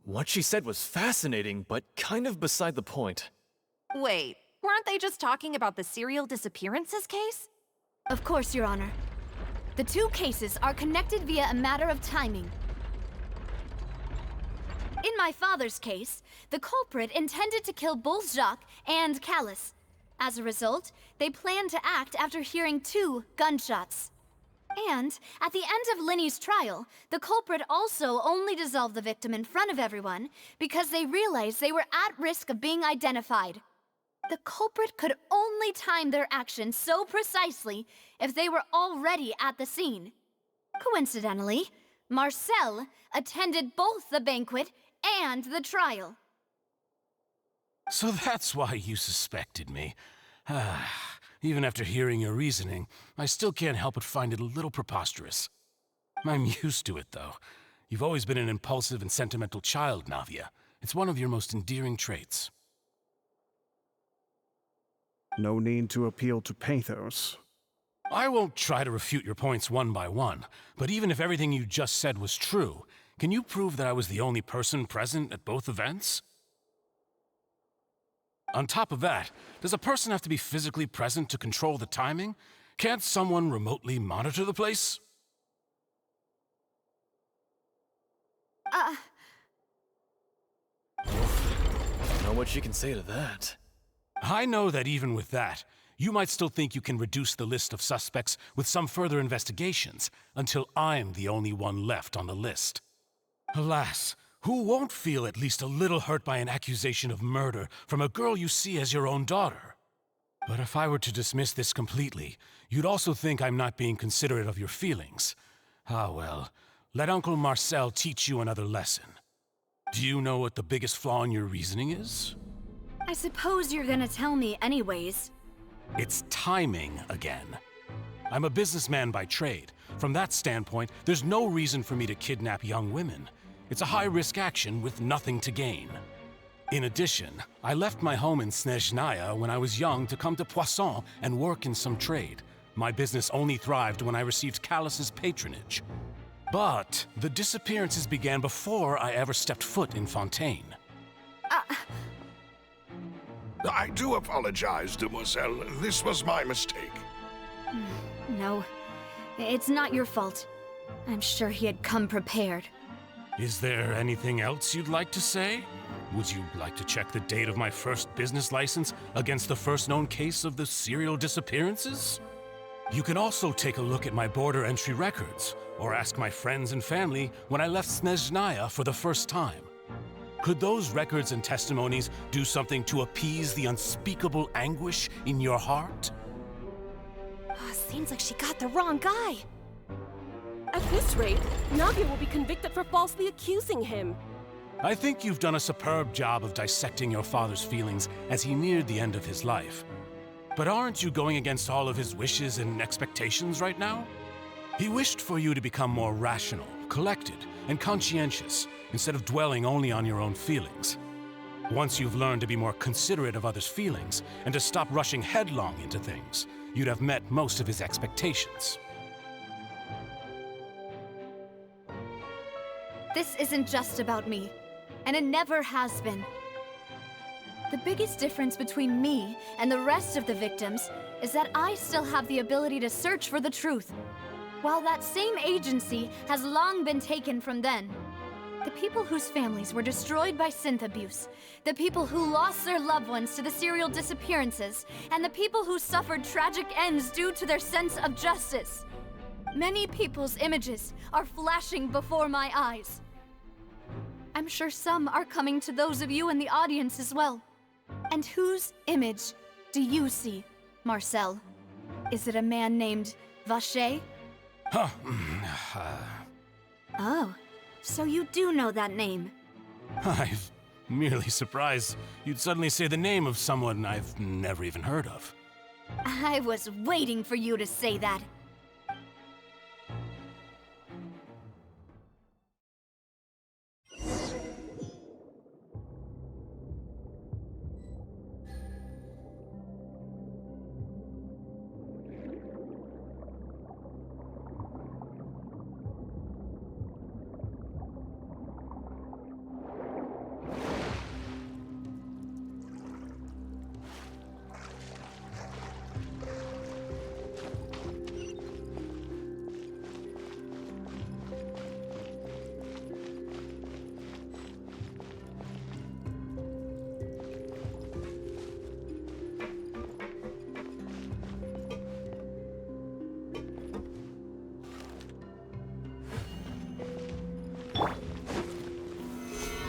What she said was fascinating, but kind of beside the point. Wait, weren't they just talking about the serial disappearances case? Of course, Your Honor. The two cases are connected via a matter of timing. In my father's case, the culprit intended to kill both Jacques and Callus. As a result, they planned to act after hearing 2 gunshots. And at the end of Linny's trial, the culprit also only dissolved the victim in front of everyone because they realized they were at risk of being identified. The culprit could only time their actions so precisely if they were already at the scene. Coincidentally, Marcel attended both the banquet and the trial. So that's why you suspected me. Even after hearing your reasoning, I still can't help but find it a little preposterous. I'm used to it, though. You've always been an impulsive and sentimental child, Navia. It's one of your most endearing traits. No need to appeal to pathos. I won't try to refute your points one by one, but even if everything you just said was true, can you prove that I was the only person present at both events? On top of that, does a person have to be physically present to control the timing? Can't someone remotely monitor the place? Don't know what she can say to that. I know that even with that, you might still think you can reduce the list of suspects with some further investigations, until I'm the only one left on the list. Alas, who won't feel at least a little hurt by an accusation of murder from a girl you see as your own daughter? But if I were to dismiss this completely, you'd also think I'm not being considerate of your feelings. Ah well, let Uncle Marcel teach you another lesson. Do you know what the biggest flaw in your reasoning is? I suppose you're gonna tell me anyways. It's timing again. I'm a businessman by trade. From that standpoint, there's no reason for me to kidnap young women. It's a high-risk action with nothing to gain. In addition, I left my home in Snezhnaya when I was young to come to Poisson and work in some trade. My business only thrived when I received Callus's patronage. But the disappearances began before I ever stepped foot in Fontaine. I do apologize, demoiselle. This was my mistake. No, it's not your fault. I'm sure he had come prepared. Is there anything else you'd like to say? Would you like to check the date of my first business license against the first known case of the serial disappearances? You can also take a look at my border entry records, or ask my friends and family when I left Snezhnaya for the first time. Could those records and testimonies do something to appease the unspeakable anguish in your heart? Seems like she got the wrong guy. At this rate, Navia will be convicted for falsely accusing him. I think you've done a superb job of dissecting your father's feelings as he neared the end of his life. But aren't you going against all of his wishes and expectations right now? He wished for you to become more rational, collected, and conscientious, instead of dwelling only on your own feelings. Once you've learned to be more considerate of others' feelings, and to stop rushing headlong into things, you'd have met most of his expectations. This isn't just about me, and it never has been. The biggest difference between me and the rest of the victims is that I still have the ability to search for the truth, while that same agency has long been taken from them. The people whose families were destroyed by synth abuse, the people who lost their loved ones to the serial disappearances, and the people who suffered tragic ends due to their sense of justice. Many people's images are flashing before my eyes. I'm sure some are coming to those of you in the audience as well. And whose image do you see, Marcel? Is it a man named Vacher? Huh. Oh, so you do know that name. I'm merely surprised you'd suddenly say the name of someone I've never even heard of. I was waiting for you to say that.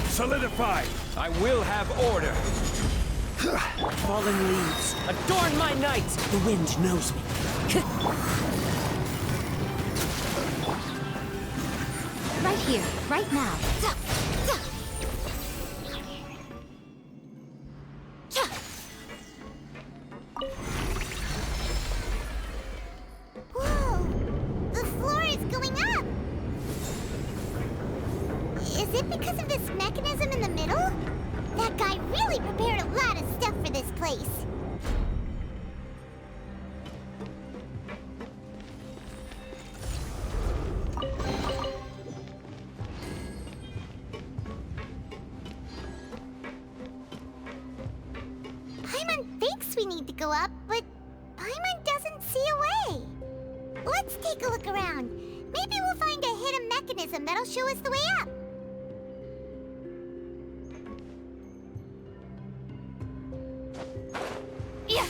Solidify! I will have order! Fallen leaves, adorn my night! The wind knows me. Right here, right now. Whoa! The floor is going up! Is it because of this mechanism in the middle? That guy really prepared a lot of stuff for this place. Paimon thinks we need to go up, but Paimon doesn't see a way. Let's take a look around. Maybe we'll find a hidden mechanism that'll show us the way up. Yeah.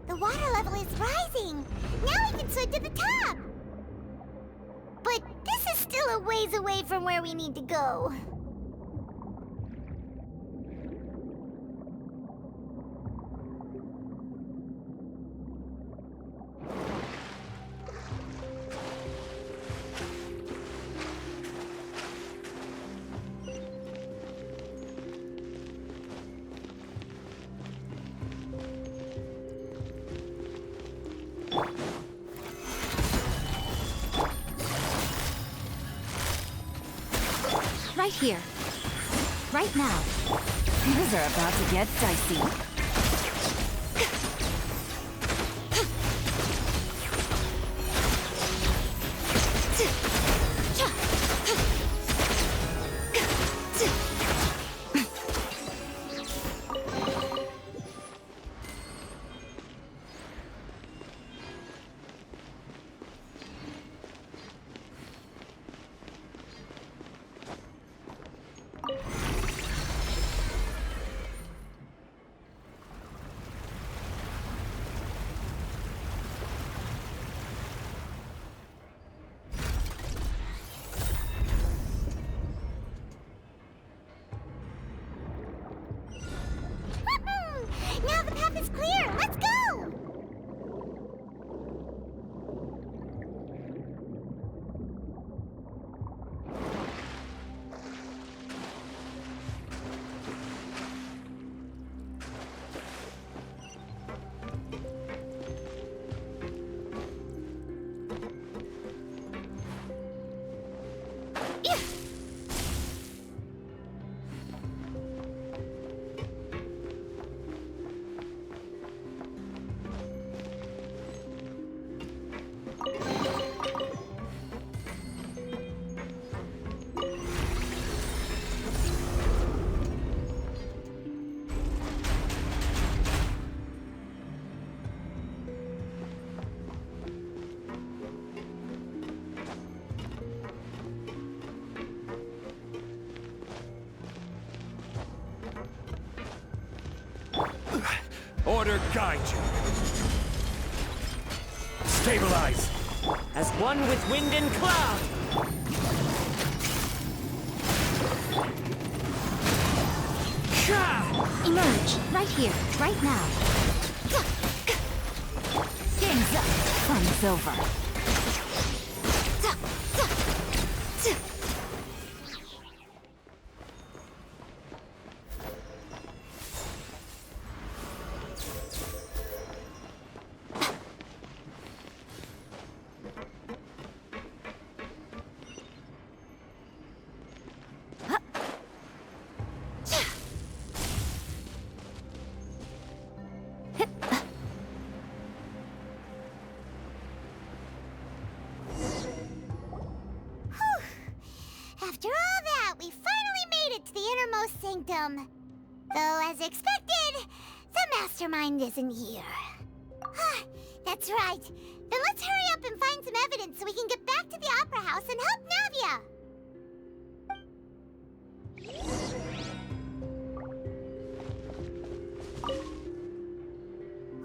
The water level is rising! Now we can swim to the top! But this is still a ways away from where we need to go. Right here. Right now. Things are about to get dicey. Order guide you. Stabilize. As one with wind and cloud. Emerge, right here, right now. Game's up, fun's over. After all that, we finally made it to the innermost sanctum. Though, as expected, the mastermind isn't here. That's right. Then let's hurry up and find some evidence so we can get back to the Opera House and help Navia.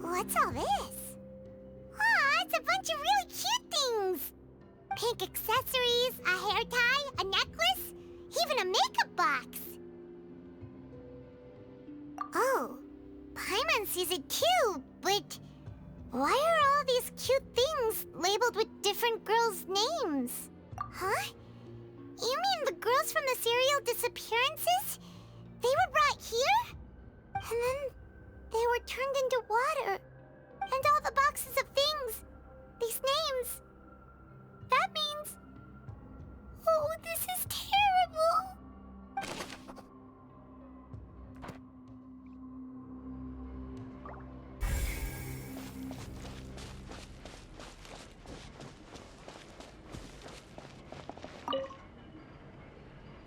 What's all this? Aw, it's a bunch of really cute things. Pink accessories, a hair tie, a necklace, even a makeup box. Oh, Paimon sees it too, but why are all these cute things labeled with different girls' names? Huh? You mean the girls from the serial disappearances? They were brought here? And then they were turned into water. And all the boxes of things, these names. That means... Oh, this is terrible!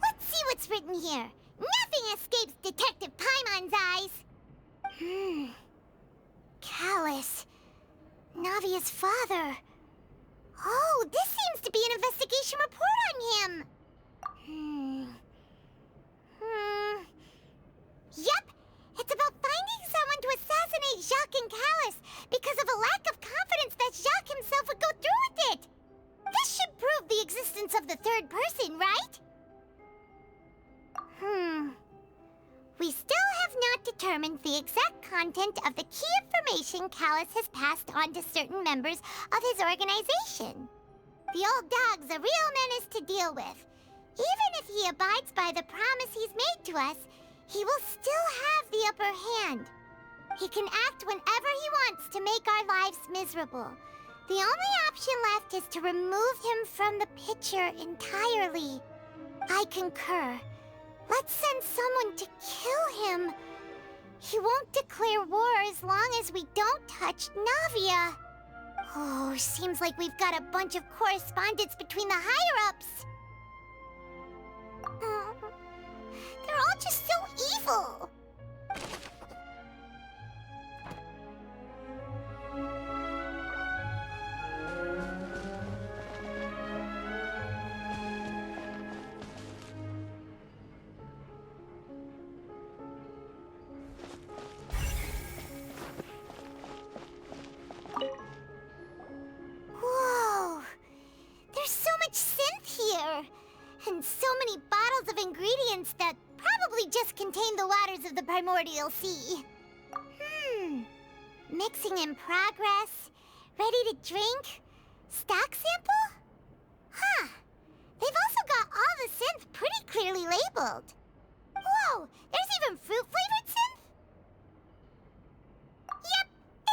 Let's see what's written here. Nothing escapes Detective Paimon's eyes. Callus. Navia's father. Oh, this seems to be an investigation report on him. Yep, it's about finding someone to assassinate Jacques and Callus because of a lack of confidence that Jacques himself would go through with it. This should prove the existence of the third person, right? We still have not determined the exact content of the key information Callus has passed on to certain members of his organization. The old dog's a real menace to deal with. Even if he abides by the promise he's made to us, he will still have the upper hand. He can act whenever he wants to make our lives miserable. The only option left is to remove him from the picture entirely. I concur. Let's send someone to kill him. He won't declare war as long as we don't touch Navia. Oh, seems like we've got a bunch of correspondence between the higher-ups. They're all just so evil. Whoa! There's so much synth here! And so many bottles of ingredients that probably just contain the waters of the primordial sea. Mixing in progress, ready to drink, stock sample? Huh. They've also got all the synth pretty clearly labeled. Whoa, there's even fruit-flavored synth? Yep,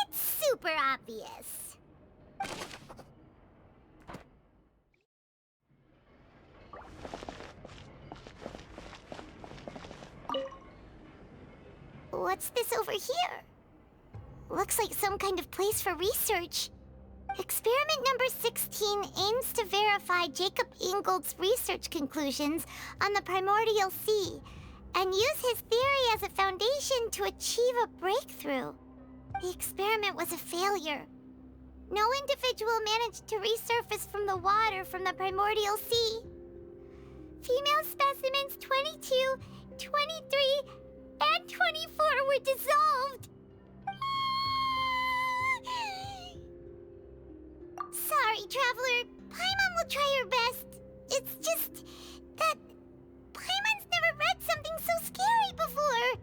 it's super obvious. What's this over here? Looks like some kind of place for research. Experiment number 16 aims to verify Jacob Ingold's research conclusions on the primordial sea and use his theory as a foundation to achieve a breakthrough. The experiment was a failure. No individual managed to resurface from the water from the primordial sea. Female specimens 22, 23, and 24 were dissolved. worry, Traveler. Paimon will try her best. It's just that Paimon's never read something so scary before.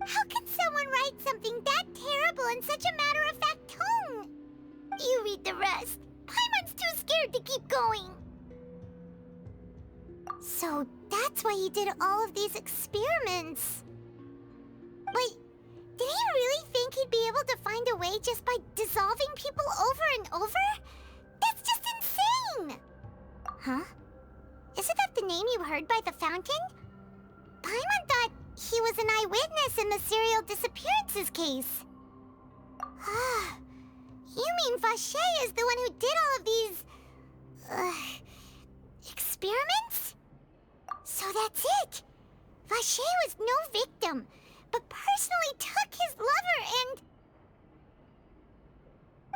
How can someone write something that terrible in such a matter-of-fact tone? You read the rest. Paimon's too scared to keep going. So that's why he did all of these experiments. Wait, did he really think he'd be able to find a way just by dissolving people over and over? That's just insane! Huh? Isn't that the name you heard by the fountain? Paimon thought he was an eyewitness in the serial disappearances case. You mean Vache is the one who did all of these... experiments? So that's it! Vache was no victim, but personally took his lover and...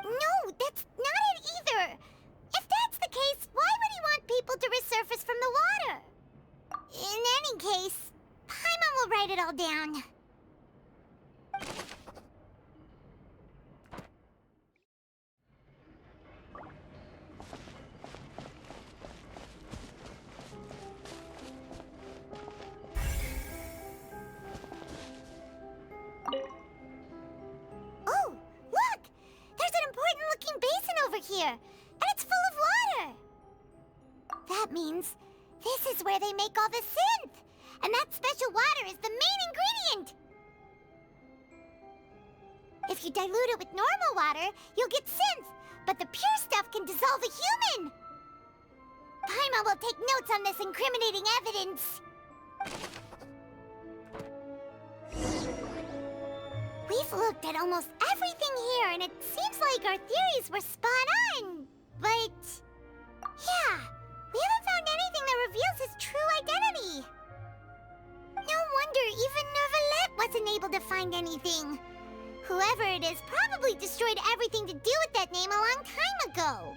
No, that's not it either! If that's the case, why would he want people to resurface from the water? In any case, Paimon will write it all down. Oh, look! There's an important-looking basin over here, and it's full of water! That means this is where they make all the synth! And that special water is the main ingredient! If you dilute it with normal water, you'll get synth, but the pure stuff can dissolve a human! Paimon will take notes on this incriminating evidence. We've looked at almost everything here, and it seems like our theories were spot on. But... yeah, we haven't found anything that reveals his true identity. No wonder even Neuvillette wasn't able to find anything. Whoever it is probably destroyed everything to do with that name a long time ago.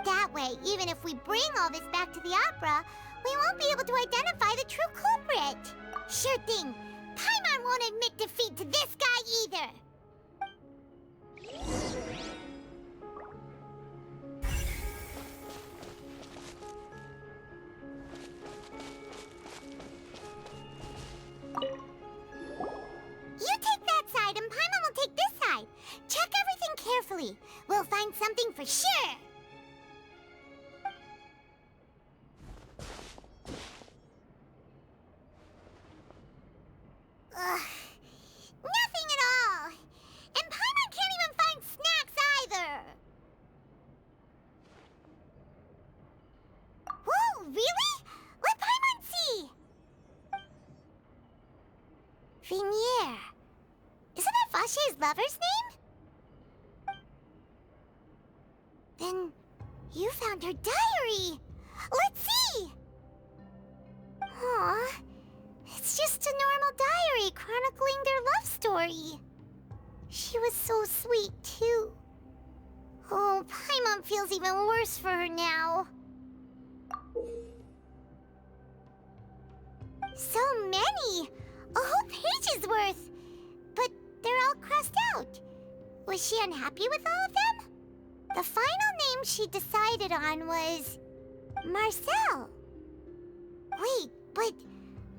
That way, even if we bring all this back to the opera, we won't be able to identify the true culprit. Sure thing. Paimon won't admit defeat to this guy either. You take that side and Paimon will take this side. Check everything carefully. We'll find something for sure. Nothing at all. And Paimon can't even find snacks either. Whoa, really? Let Paimon see. Vinier. Isn't that Vache's lover's name? Then you found her diary. Let's see. Aww. It's just a normal diary chronicling their love story. She was so sweet, too. Oh, Paimon feels even worse for her now. So many! A whole page's worth! But they're all crossed out. Was she unhappy with all of them? The final name she decided on was... Marcel. Wait, but...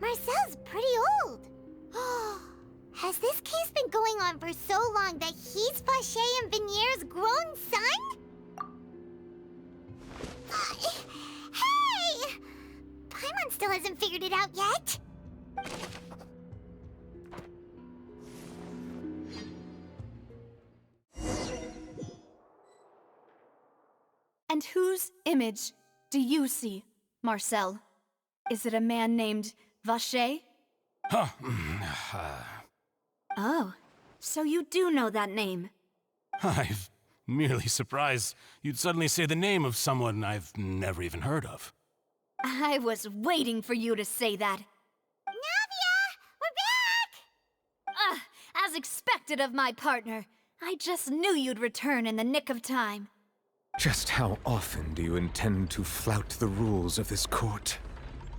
Marcel's pretty old. Has this case been going on for so long that he's Vache and Vinier's grown son? Hey! Paimon still hasn't figured it out yet. And whose image do you see, Marcel? Is it a man named Vache? Huh. Oh, so you do know that name. I'm merely surprised you'd suddenly say the name of someone I've never even heard of. I was waiting for you to say that. Navia! We're back! As expected of my partner. I just knew you'd return in the nick of time. Just how often do you intend to flout the rules of this court?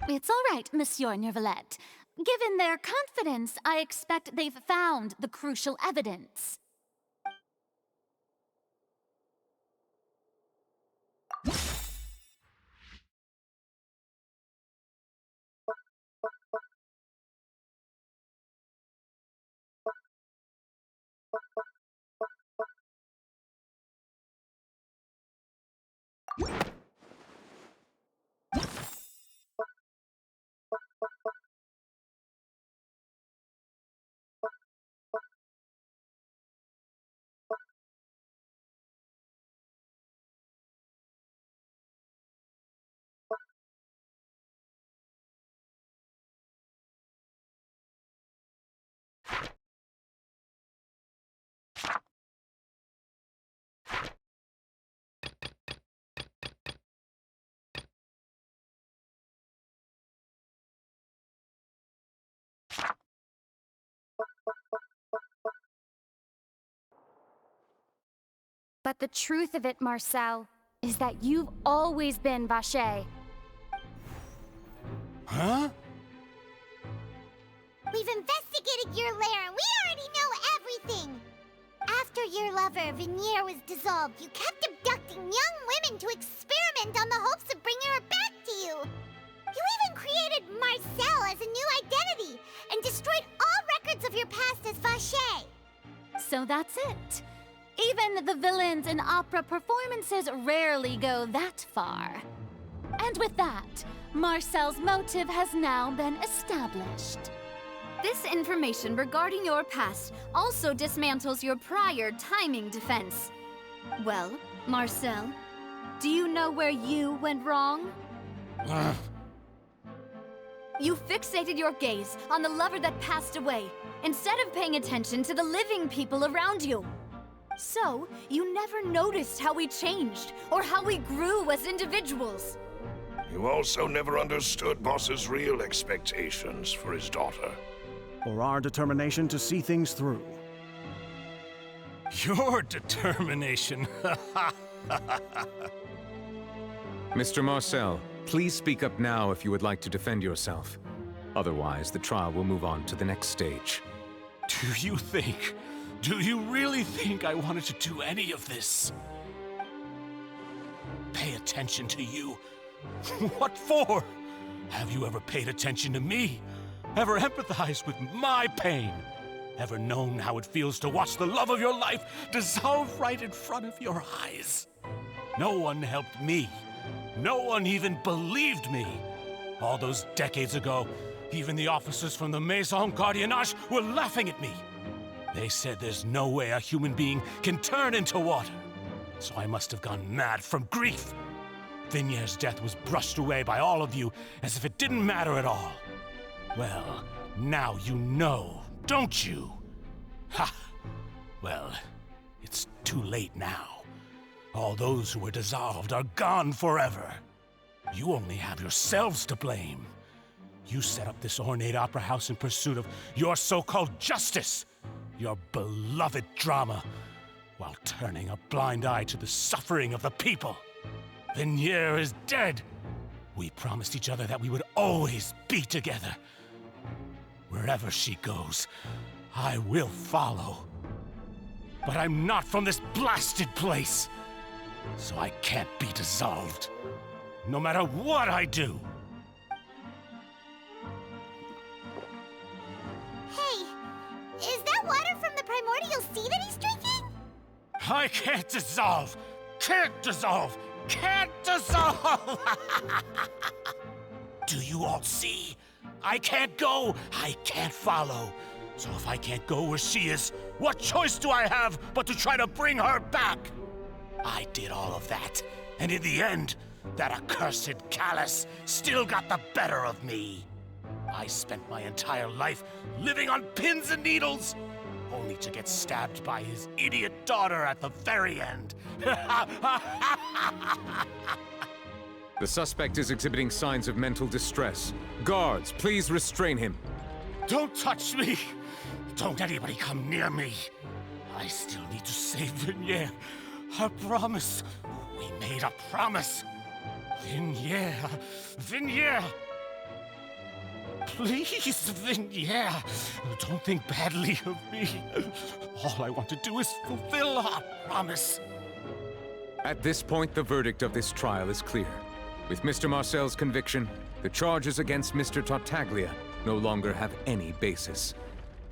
It's all right, Monsieur Neuvillette. Given their confidence, I expect they've found the crucial evidence. But the truth of it, Marcel, is that you've always been Vache. Huh? We've investigated your lair and we already know everything! After your lover, Vinier, was dissolved, you kept abducting young women to experiment on the hopes of bringing her back to you! You even created Marcel as a new identity and destroyed all records of your past as Vache! So that's it. Even the villains in opera performances rarely go that far. And with that, Marcel's motive has now been established. This information regarding your past also dismantles your prior timing defense. Well, Marcel, do you know where you went wrong? You fixated your gaze on the lover that passed away, instead of paying attention to the living people around you. So, you never noticed how we changed, or how we grew as individuals. You also never understood Boss's real expectations for his daughter. Or our determination to see things through. Your determination. Mr. Marcel, please speak up now if you would like to defend yourself. Otherwise, the trial will move on to the next stage. Do you really think I wanted to do any of this? Pay attention to you? What for? Have you ever paid attention to me? Ever empathized with my pain? Ever known how it feels to watch the love of your life dissolve right in front of your eyes? No one helped me. No one even believed me. All those decades ago, even the officers from the Maison Gardiennage were laughing at me. They said there's no way a human being can turn into water. So I must have gone mad from grief. Vinier's death was brushed away by all of you as if it didn't matter at all. Well, now you know, don't you? Ha! Well, it's too late now. All those who were dissolved are gone forever. You only have yourselves to blame. You set up this ornate opera house in pursuit of your so-called justice, your beloved drama, while turning a blind eye to the suffering of the people. Vinier is dead. We promised each other that we would always be together. Wherever she goes, I will follow. But I'm not from this blasted place, so I can't be dissolved, no matter what I do. Hey, is that water from the primordial sea that he's drinking? I can't dissolve! Can't dissolve! Can't dissolve! Do you all see? I can't go, I can't follow. So if I can't go where she is, what choice do I have but to try to bring her back? I did all of that, and in the end, that accursed Callus still got the better of me. I spent my entire life living on pins and needles, only to get stabbed by his idiot daughter at the very end. The suspect is exhibiting signs of mental distress. Guards, please restrain him. Don't touch me! Don't anybody come near me! I still need to save Vinier. Our promise. We made a promise. Vinier. Vinier! Please, Vinier, don't think badly of me. All I want to do is fulfill our promise. At this point, the verdict of this trial is clear. With Mr. Marcel's conviction, the charges against Mr. Tartaglia no longer have any basis.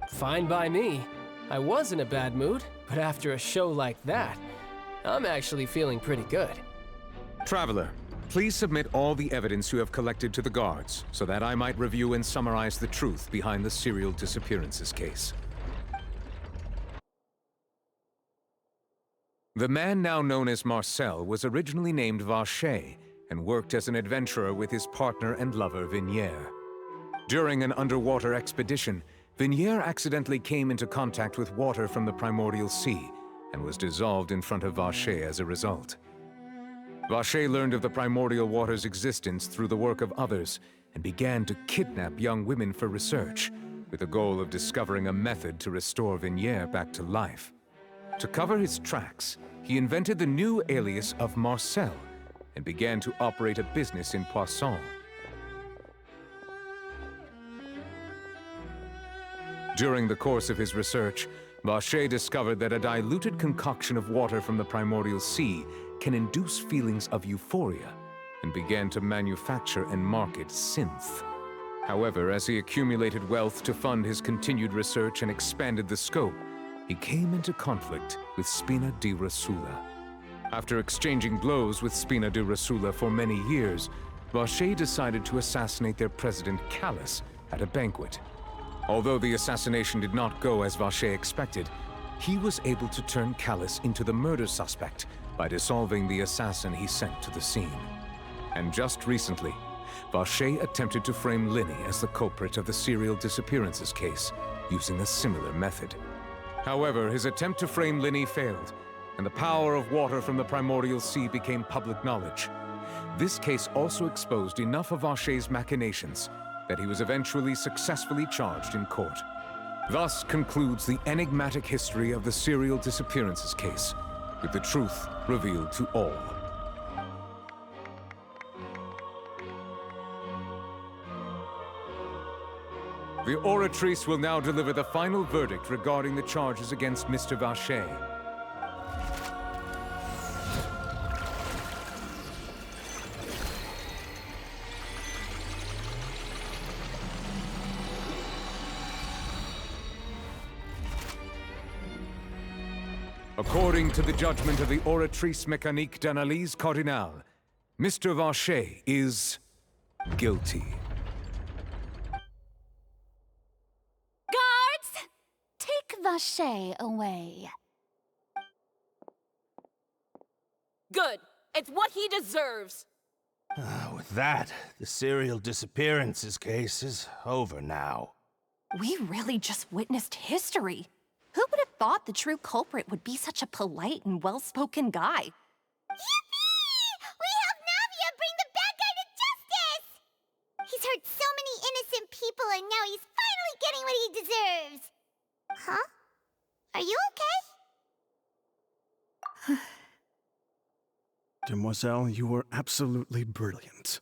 Fine by me. I was in a bad mood, but after a show like that, I'm actually feeling pretty good. Traveler, please submit all the evidence you have collected to the guards, so that I might review and summarize the truth behind the serial disappearances case. The man now known as Marcel was originally named Vache and worked as an adventurer with his partner and lover Vinier. During an underwater expedition, Vinier accidentally came into contact with water from the primordial sea and was dissolved in front of Vache as a result. Vache learned of the primordial water's existence through the work of others and began to kidnap young women for research, with the goal of discovering a method to restore Vinier back to life. To cover his tracks, he invented the new alias of Marcel and began to operate a business in Poisson. During the course of his research, Vacher discovered that a diluted concoction of water from the primordial sea can induce feelings of euphoria, and began to manufacture and market synth. However, as he accumulated wealth to fund his continued research and expanded the scope, he came into conflict with Spina di Rosula. After exchanging blows with Spina di Rosula for many years, Vacher decided to assassinate their president Callus at a banquet. Although the assassination did not go as Vacher expected, he was able to turn Callus into the murder suspect by dissolving the assassin he sent to the scene. And just recently, Vacher attempted to frame Linny as the culprit of the serial disappearances case, using a similar method. However, his attempt to frame Linny failed, and the power of water from the primordial sea became public knowledge. This case also exposed enough of Vacher's machinations that he was eventually successfully charged in court. Thus concludes the enigmatic history of the serial disappearances case, with the truth revealed to all. The Oratrice will now deliver the final verdict regarding the charges against Mr. Vacher. According to the judgment of the Oratrice Mécanique d'Analyse Cardinale, Mr. Vacher is guilty. Guards! Take Vacher away. Good. It's what he deserves. With that, the serial disappearances case is over now. We really just witnessed history. Who would have thought the true culprit would be such a polite and well-spoken guy? Yippee! We helped Navia bring the bad guy to justice! He's hurt so many innocent people and now he's finally getting what he deserves! Huh? Are you okay? Demoiselle, you were absolutely brilliant.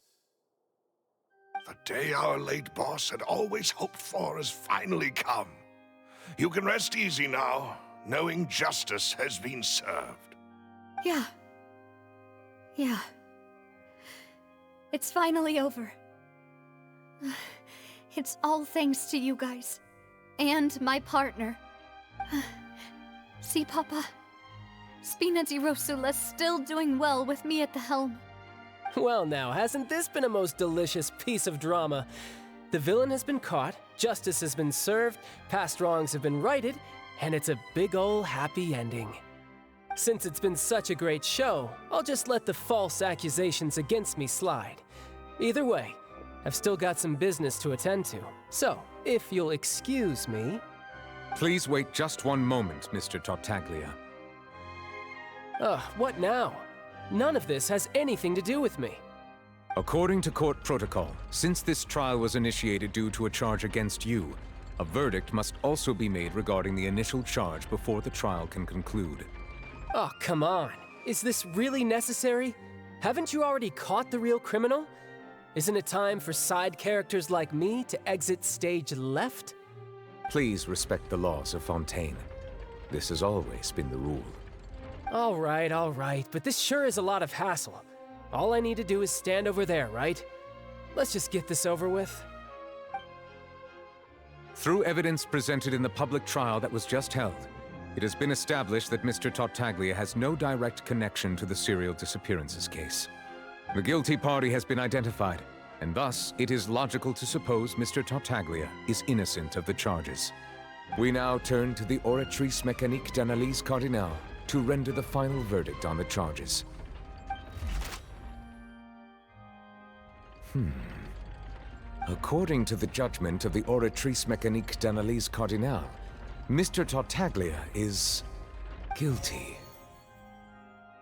The day our late boss had always hoped for has finally come. You can rest easy now, knowing justice has been served. Yeah. It's finally over. It's all thanks to you guys. And my partner. See, Papa? Spina di Rosula's still doing well with me at the helm. Well now, hasn't this been a most delicious piece of drama? The villain has been caught, justice has been served, past wrongs have been righted, and it's a big ol' happy ending. Since it's been such a great show, I'll just let the false accusations against me slide. Either way, I've still got some business to attend to. So, if you'll excuse me... Please wait just one moment, Mr. Tartaglia. What now? None of this has anything to do with me. According to court protocol, since this trial was initiated due to a charge against you, a verdict must also be made regarding the initial charge before the trial can conclude. Oh, come on. Is this really necessary? Haven't you already caught the real criminal? Isn't it time for side characters like me to exit stage left? Please respect the laws of Fontaine. This has always been the rule. All right, but this sure is a lot of hassle. All I need to do is stand over there, right? Let's just get this over with. Through evidence presented in the public trial that was just held, it has been established that Mr. Tartaglia has no direct connection to the serial disappearances case. The guilty party has been identified, and thus it is logical to suppose Mr. Tartaglia is innocent of the charges. We now turn to the Oratrice Mécanique d'Analyse Cardinale to render the final verdict on the charges. According to the judgment of the Oratrice Mécanique d'Analyse Cardinale, Mr. Tartaglia is guilty.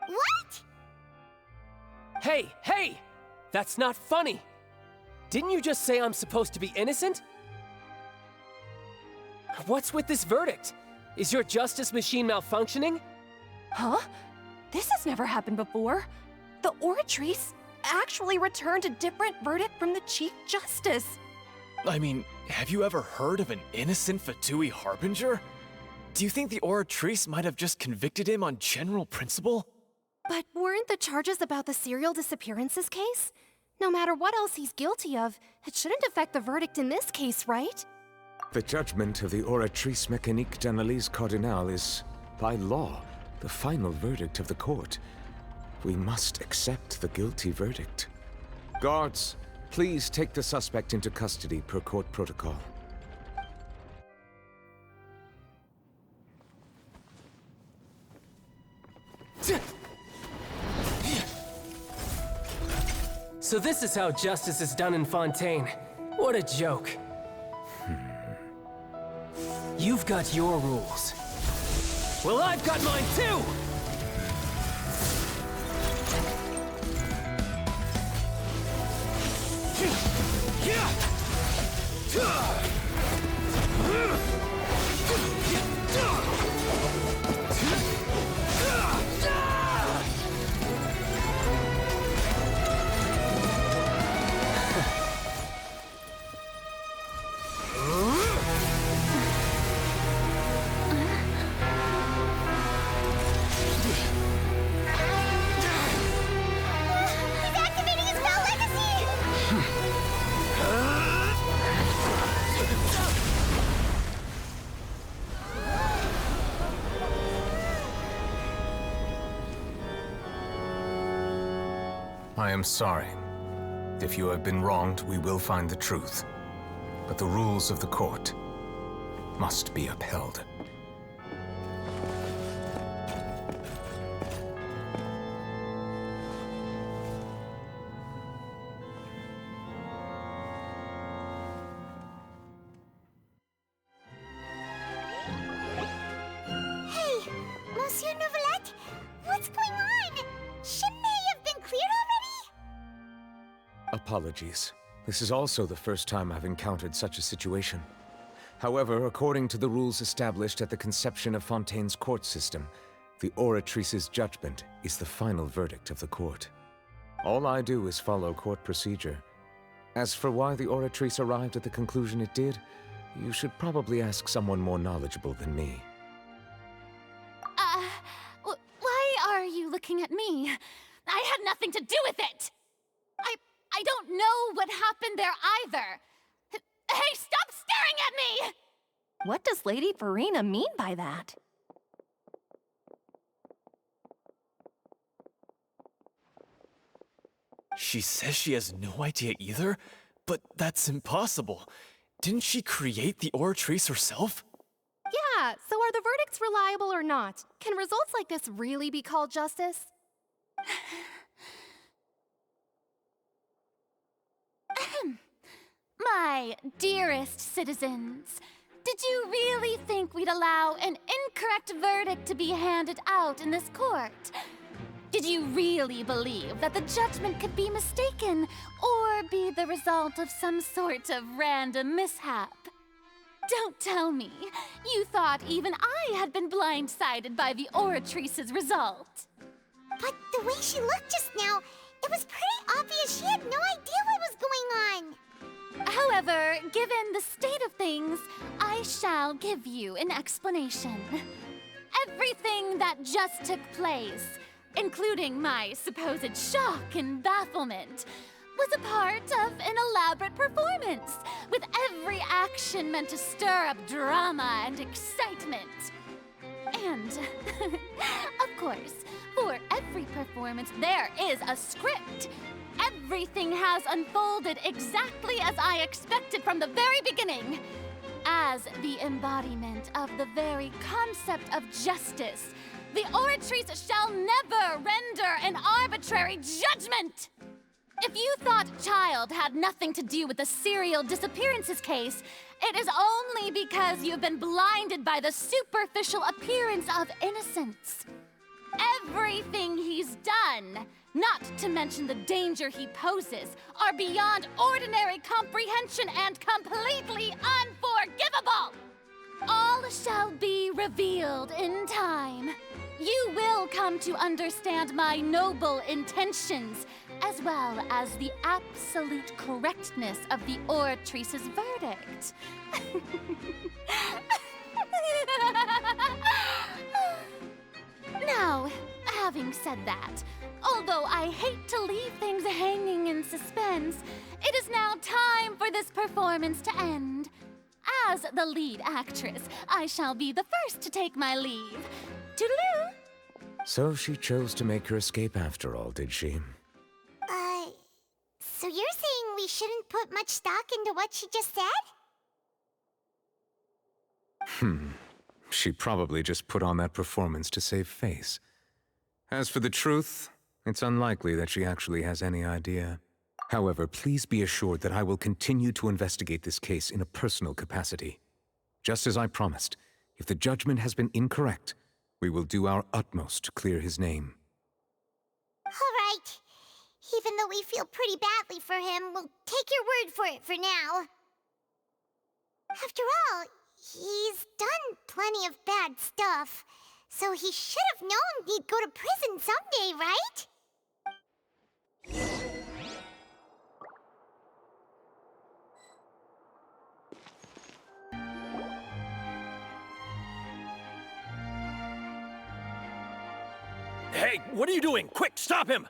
What? Hey! That's not funny! Didn't you just say I'm supposed to be innocent? What's with this verdict? Is your justice machine malfunctioning? Huh? This has never happened before. The Oratrice actually returned a different verdict from the Chief Justice. I mean, have you ever heard of an innocent Fatui Harbinger? Do you think the Oratrice might have just convicted him on general principle? But weren't the charges about the serial disappearances case? No matter what else he's guilty of, it shouldn't affect the verdict in this case, right? The judgment of the Oratrice Mécanique d'Analyse Cardinal is, by law, the final verdict of the court. We must accept the guilty verdict. Guards, please take the suspect into custody per court protocol. So this is how justice is done in Fontaine. What a joke. You've got your rules. Well, I've got mine too! I am sorry. If you have been wronged, we will find the truth. But the rules of the court must be upheld. Hey, Monsieur Novelette, what's going on? Shouldn't they have been cleared already? Apologies. This is also the first time I've encountered such a situation. However, according to the rules established at the conception of Fontaine's court system, the Oratrice's judgment is the final verdict of the court. All I do is follow court procedure. As for why the Oratrice arrived at the conclusion it did, you should probably ask someone more knowledgeable than me. Why are you looking at me? I had nothing to do with it! I don't know what happened there either! Hey, stop staring at me! What does Lady Farina mean by that? She says she has no idea either? But that's impossible. Didn't she create the Oratrice herself? Yeah, so are the verdicts reliable or not? Can results like this really be called justice? My dearest citizens, did you really think we'd allow an incorrect verdict to be handed out in this court? Did you really believe that the judgment could be mistaken or be the result of some sort of random mishap? Don't tell me you thought even I had been blindsided by the Oratrice's result. But the way she looked just now, it was pretty obvious she had no idea what was going on. However, given the state of things, I shall give you an explanation. Everything that just took place, including my supposed shock and bafflement, was a part of an elaborate performance, with every action meant to stir up drama and excitement. And, of course, for every performance there is a script. Everything has unfolded exactly as I expected from the very beginning. As the embodiment of the very concept of justice, the Oratrice shall never render an arbitrary judgment! If you thought Child had nothing to do with the serial disappearances case, it is only because you've been blinded by the superficial appearance of innocence. Everything he's done, not to mention the danger he poses, are beyond ordinary comprehension and completely unforgivable! All shall be revealed in time. you will come to understand my noble intentions, as well as the absolute correctness of the Oratrice's verdict. Now, having said that, although I hate to leave things hanging in suspense, it is now time for this performance to end. As the lead actress, I shall be the first to take my leave. Toodaloo! So she chose to make her escape after all, did she? So you're saying we shouldn't put much stock into what she just said? She probably just put on that performance to save face. As for the truth, it's unlikely that she actually has any idea. However, please be assured that I will continue to investigate this case in a personal capacity. Just as I promised, if the judgment has been incorrect, we will do our utmost to clear his name. All right. Even though we feel pretty badly for him, we'll take your word for it for now. After all, he's done plenty of bad stuff, so he should have known he'd go to prison someday, right? Hey, what are you doing? Quick, stop him!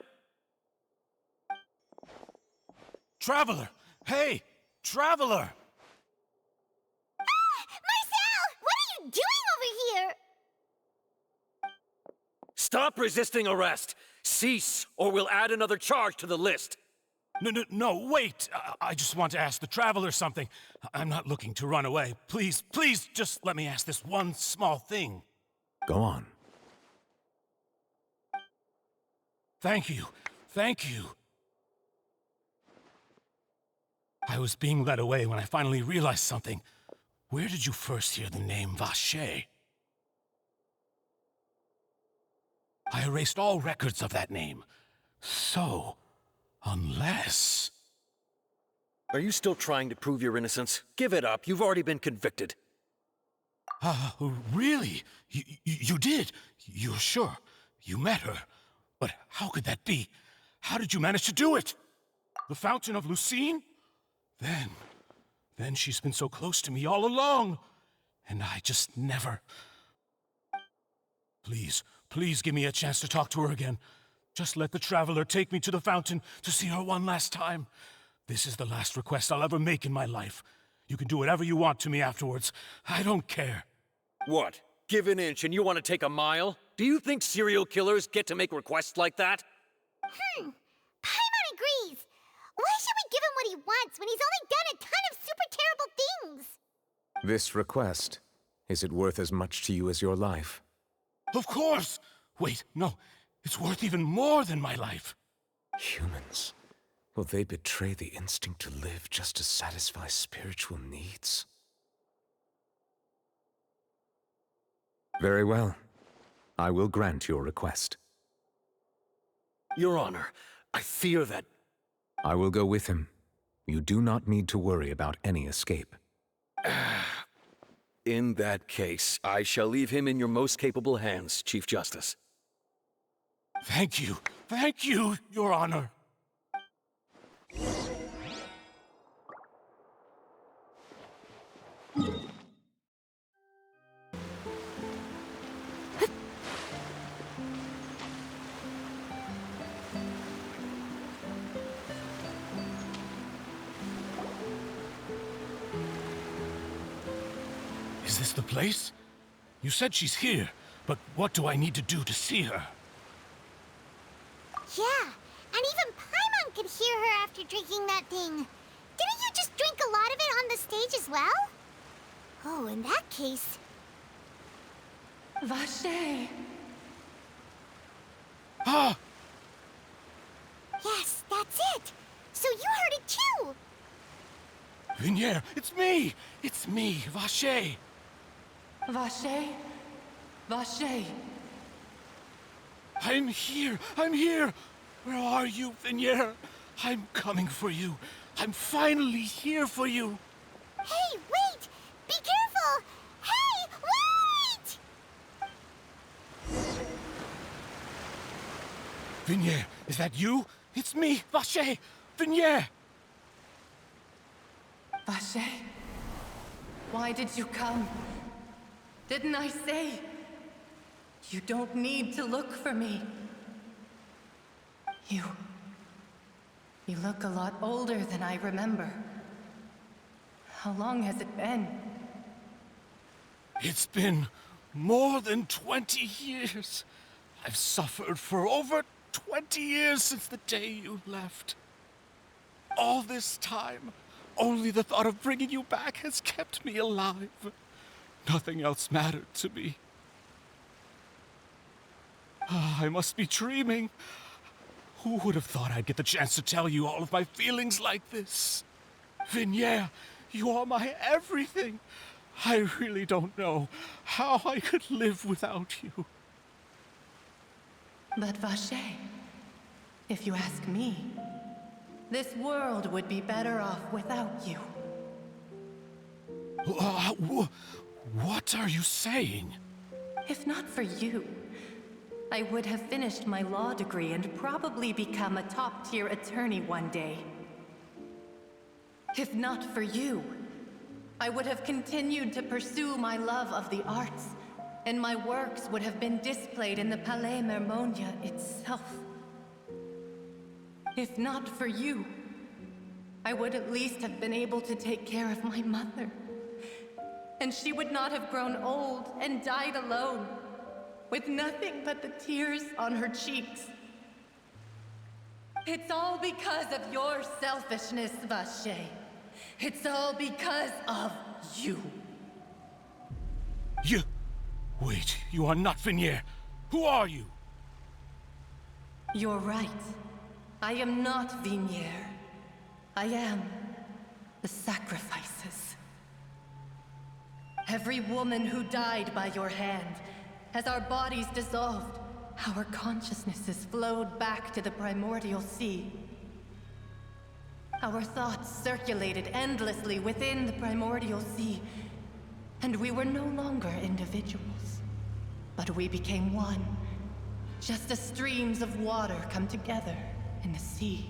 Traveler! Hey! Traveler! Marcel! What are you doing over here? Stop resisting arrest! Cease, or we'll add another charge to the list! No, wait! I just want to ask the Traveler something. I'm not looking to run away. Please, just let me ask this one small thing. Go on. Thank you. I was being led away when I finally realized something. Where did you first hear the name Vache? I erased all records of that name. So, unless... Are you still trying to prove your innocence? Give it up. You've already been convicted. Really? You did? You're sure? You met her? But how could that be? How did you manage to do it? The Fountain of Lucine? Then she's been so close to me all along. And I just never... Please give me a chance to talk to her again. Just let the Traveler take me to the fountain to see her one last time. This is the last request I'll ever make in my life. You can do whatever you want to me afterwards. I don't care. What? Give an inch and you want to take a mile? Do you think serial killers get to make requests like that? Paimon agrees. Why should we give him what he wants when he's only done a ton of super terrible things? This request, is it worth as much to you as your life? Of course! Wait, no. It's worth even more than my life. Humans. Will they betray the instinct to live just to satisfy spiritual needs? Very well. I will grant your request. Your Honor, I fear that... I will go with him. You do not need to worry about any escape. In that case, I shall leave him in your most capable hands, Chief Justice. Thank you, Your Honor. Is this the place? You said she's here, but what do I need to do to see her? Yeah, and even Paimon could hear her after drinking that thing. Didn't you just drink a lot of it on the stage as well? Oh, in that case... Vache! Ah! Yes, that's it! So you heard it too! Vignier, it's me! It's me, Vache! Vache? Vache! I'm here! Where are you, Vignier? I'm coming for you. I'm finally here for you. Hey, wait! Be careful! Hey, wait! Vignier, is that you? It's me, Vache! Vignier! Vache, why did you come? Didn't I say? You don't need to look for me. You look a lot older than I remember. How long has it been? It's been more than 20 years. I've suffered for over 20 years since the day you left. All this time, only the thought of bringing you back has kept me alive. Nothing else mattered to me. I must be dreaming. Who would have thought I'd get the chance to tell you all of my feelings like this? Vignier, you are my everything. I really don't know how I could live without you. But Vache, if you ask me, this world would be better off without you. What are you saying? If not for you, I would have finished my law degree and probably become a top-tier attorney one day. If not for you, I would have continued to pursue my love of the arts, and my works would have been displayed in the Palais Mermonia itself. If not for you, I would at least have been able to take care of my mother. And she would not have grown old and died alone, with nothing but the tears on her cheeks. It's all because of your selfishness, Vache. It's all because of you. You... Wait, you are not Vignier. Who are you? You're right. I am not Vignier. I am the sacrifices. Every woman who died by your hand, as our bodies dissolved, our consciousnesses flowed back to the primordial sea. Our thoughts circulated endlessly within the primordial sea, and we were no longer individuals, but we became one, just as streams of water come together in the sea.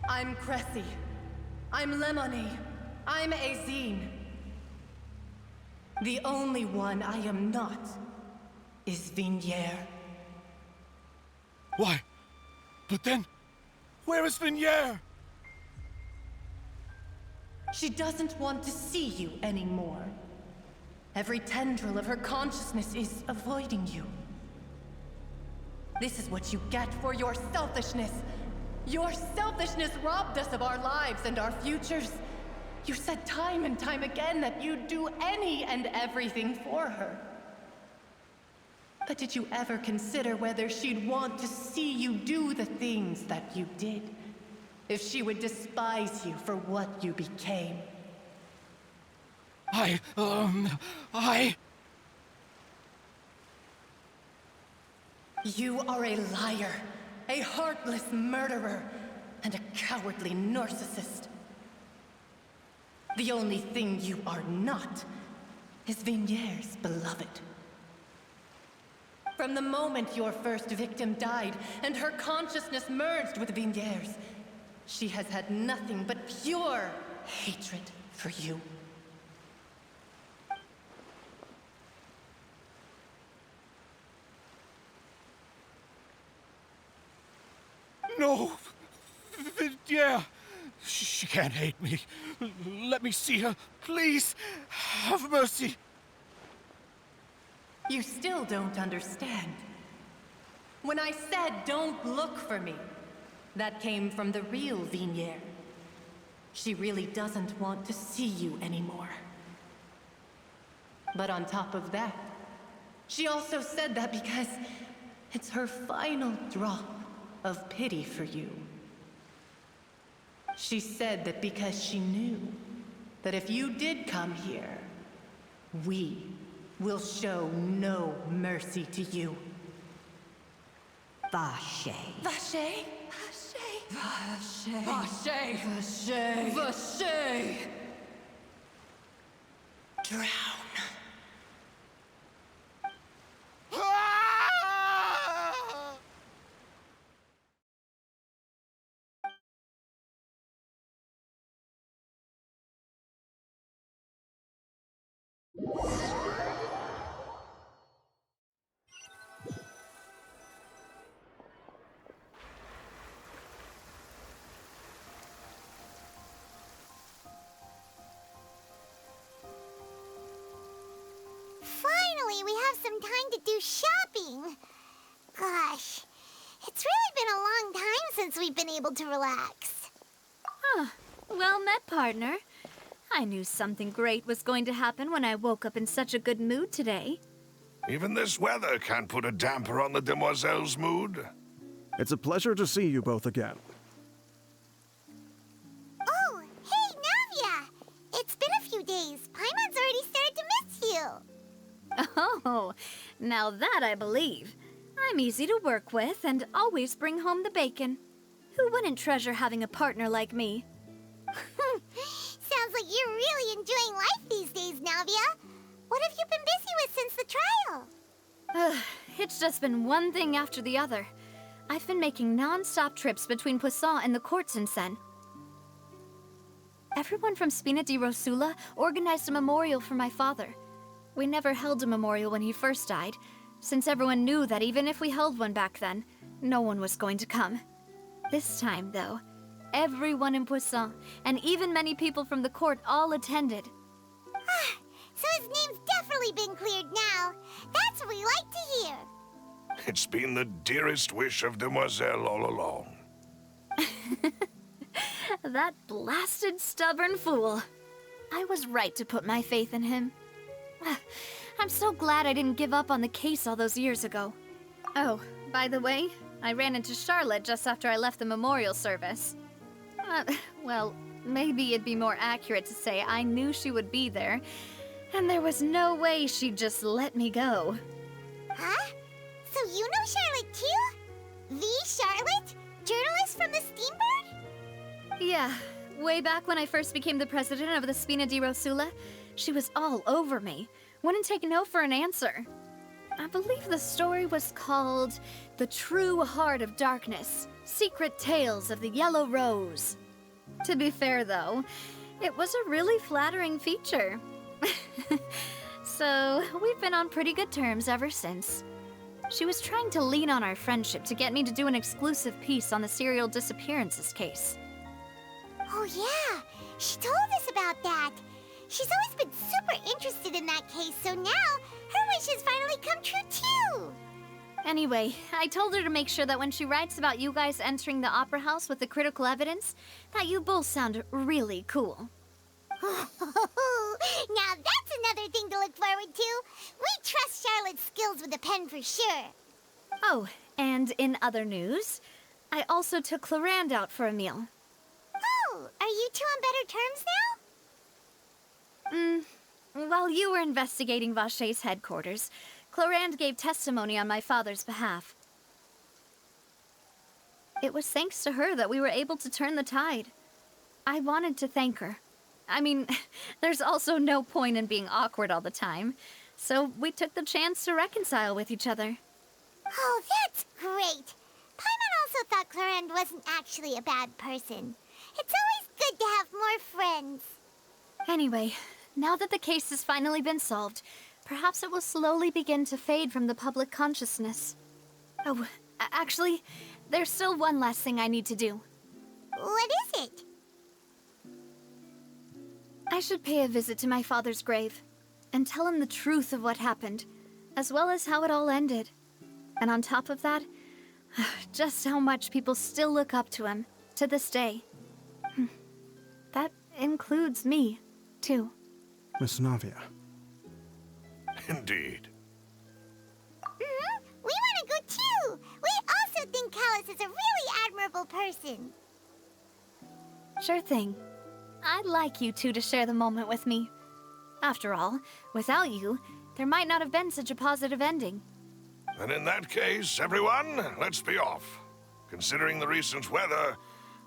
I'm Cressy. I'm Lemony. I'm Azine. The only one I am not is Vignier. Why? But then, where is Vignier? She doesn't want to see you anymore. Every tendril of her consciousness is avoiding you. This is what you get for your selfishness. Your selfishness robbed us of our lives and our futures. You said time and time again that you'd do any and everything for her. But did you ever consider whether she'd want to see you do the things that you did? If she would despise you for what you became? You are a liar, a heartless murderer, and a cowardly narcissist. The only thing you are not is Vignier's beloved. From the moment your first victim died and her consciousness merged with Vignier's, she has had nothing but pure hatred for you. No! Yeah! She can't hate me. Let me see her. Please, have mercy. You still don't understand. When I said don't look for me, that came from the real Vignier. She really doesn't want to see you anymore. But on top of that, she also said that because it's her final drop of pity for you. She said that because she knew that if you did come here, we will show no mercy to you. Vache. Vache? Vache. Vache. Vache. Vache. Drown. Finally, we have some time to do shopping. Gosh, it's really been a long time since we've been able to relax. Huh. Well met, partner. I knew something great was going to happen when I woke up in such a good mood today. Even this weather can't put a damper on the demoiselle's mood. It's a pleasure to see you both again. Oh, hey, Navia! It's been a few days. Paimon's already started to miss you. Oh, now that I believe. I'm easy to work with and always bring home the bacon. Who wouldn't treasure having a partner like me? Sounds like you're really enjoying life these days, Navia. What have you been busy with since the trial? It's just been one thing after the other. I've been making non-stop trips between Poisson and the courts in Sen. Everyone from Spina di Rosula organized a memorial for my father. We never held a memorial when he first died, since everyone knew that even if we held one back then, no one was going to come. This time, though, everyone in Poisson, and even many people from the court, all attended. So his name's definitely been cleared now. That's what we like to hear. It's been the dearest wish of Demoiselle all along. That blasted stubborn fool. I was right to put my faith in him. I'm so glad I didn't give up on the case all those years ago. Oh, by the way, I ran into Charlotte just after I left the memorial service. Well, maybe it'd be more accurate to say I knew she would be there, and there was no way she'd just let me go. Huh? So you know Charlotte too? The Charlotte? Journalist from the Steambird? Yeah, way back when I first became the president of the Spina di Rosula, she was all over me. Wouldn't take no for an answer. I believe the story was called The True Heart of Darkness, Secret Tales of the Yellow Rose. To be fair, though, it was a really flattering feature. So, we've been on pretty good terms ever since. She was trying to lean on our friendship to get me to do an exclusive piece on the serial disappearances case. Oh yeah, she told us about that. She's always been super interested in that case, so now her wish has finally come true too. Anyway, I told her to make sure that when she writes about you guys entering the opera house with the critical evidence, that you both sound really cool. Now that's another thing to look forward to. We trust Charlotte's skills with a pen for sure. Oh, and in other news, I also took Clarand out for a meal. Oh, are you two on better terms now? While you were investigating Vaché's headquarters, Clarand gave testimony on my father's behalf. It was thanks to her that we were able to turn the tide. I wanted to thank her. I mean, there's also no point in being awkward all the time, so we took the chance to reconcile with each other. Oh, that's great. Paimon also thought Clarand wasn't actually a bad person. It's always good to have more friends. Anyway, now that the case has finally been solved, perhaps it will slowly begin to fade from the public consciousness. Oh, actually, there's still one last thing I need to do. What is it? I should pay a visit to my father's grave and tell him the truth of what happened, as well as how it all ended. And on top of that, just how much people still look up to him to this day. That includes me, too. Miss Navia. Indeed. We want to go too! We also think Callus is a really admirable person. Sure thing. I'd like you two to share the moment with me. After all, without you, there might not have been such a positive ending. And in that case, everyone, let's be off. Considering the recent weather,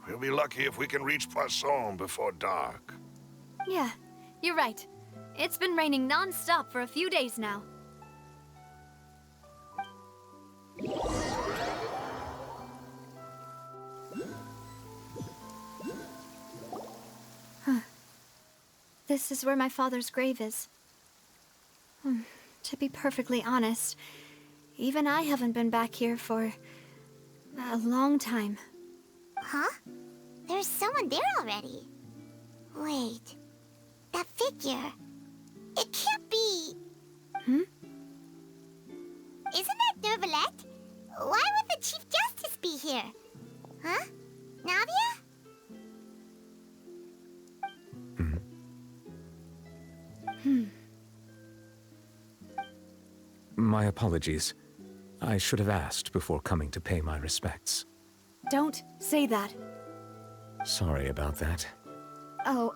we'll be lucky if we can reach Poisson before dark. Yeah, you're right. It's been raining non-stop for a few days now. This is where my father's grave is. To be perfectly honest, even I haven't been back here for a long time. Huh? There's someone there already. Wait. That figure. It can't be. Hmm? Isn't that Nervalette? Why would the Chief Justice be here? Huh? Navia? My apologies. I should have asked before coming to pay my respects. Don't say that. Sorry about that. Oh,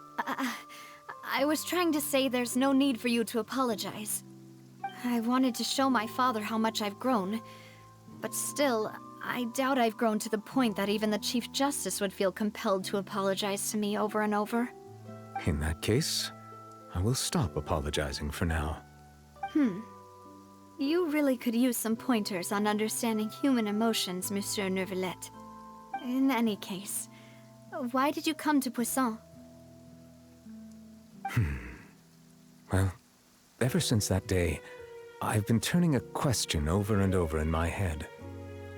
I was trying to say there's no need for you to apologize. I wanted to show my father how much I've grown, but still, I doubt I've grown to the point that even the Chief Justice would feel compelled to apologize to me over and over. In that case, I will stop apologizing for now. You really could use some pointers on understanding human emotions, Monsieur Nervalette. In any case, why did you come to Poisson? Well, ever since that day, I've been turning a question over and over in my head.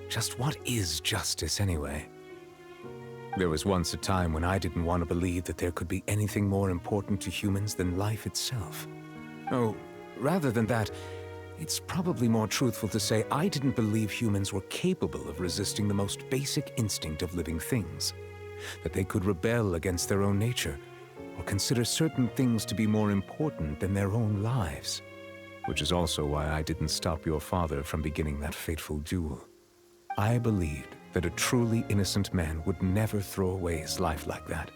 Just what is justice anyway? There was once a time when I didn't want to believe that there could be anything more important to humans than life itself. Oh, rather than that, it's probably more truthful to say I didn't believe humans were capable of resisting the most basic instinct of living things. That they could rebel against their own nature, or consider certain things to be more important than their own lives. Which is also why I didn't stop your father from beginning that fateful duel. I believed that a truly innocent man would never throw away his life like that.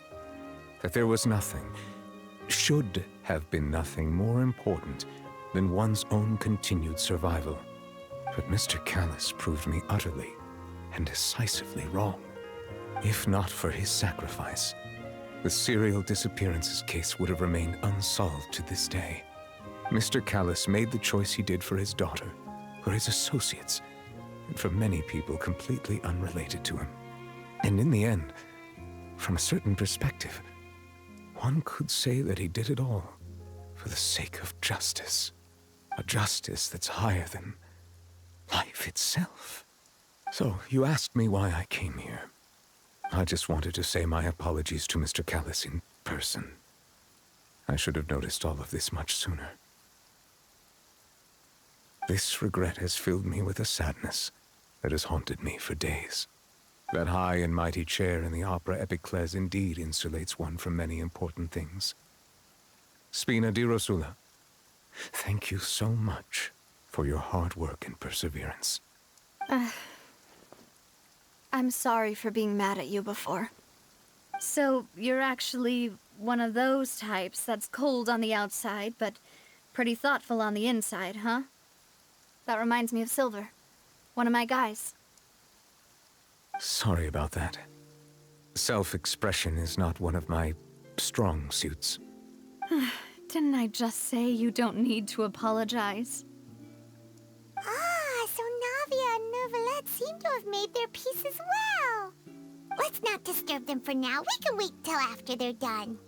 That there was nothing, should have been nothing more important than one's own continued survival. But Mr. Callus proved me utterly and decisively wrong. If not for his sacrifice, the serial disappearances case would have remained unsolved to this day. Mr. Callus made the choice he did for his daughter, for his associates, and for many people completely unrelated to him. And in the end, from a certain perspective, one could say that he did it all for the sake of justice. A justice that's higher than life itself. So, you asked me why I came here. I just wanted to say my apologies to Mr. Callus in person. I should have noticed all of this much sooner. This regret has filled me with a sadness that has haunted me for days. That high and mighty chair in the Opera Epiclese indeed insulates one from many important things. Spina di Rosula, thank you so much for your hard work and perseverance. I'm sorry for being mad at you before. So, you're actually one of those types that's cold on the outside, but pretty thoughtful on the inside, huh? That reminds me of Silver, one of my guys. Sorry about that. Self-expression is not one of my strong suits. Didn't I just say you don't need to apologize? Ah, so Navia and Nervalette seem to have made their peace as well. Let's not disturb them for now. We can wait till after they're done.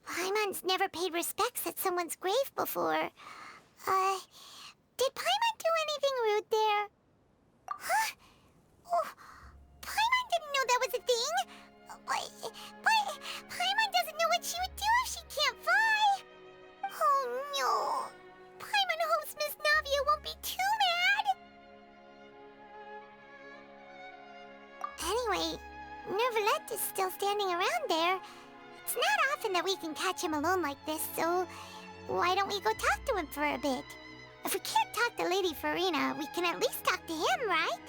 Paimon's never paid respects at someone's grave before. Did Paimon do anything rude there? Huh? Oh, Paimon didn't know that was a thing. But Paimon doesn't know what she would do if she can't fly. Oh no. Paimon hopes Miss Navia won't be too mad. Anyway, Nervalette is still standing around there. It's not often that we can catch him alone like this, so why don't we go talk to him for a bit? If we can't talk to Lady Farina, we can at least talk to him, right?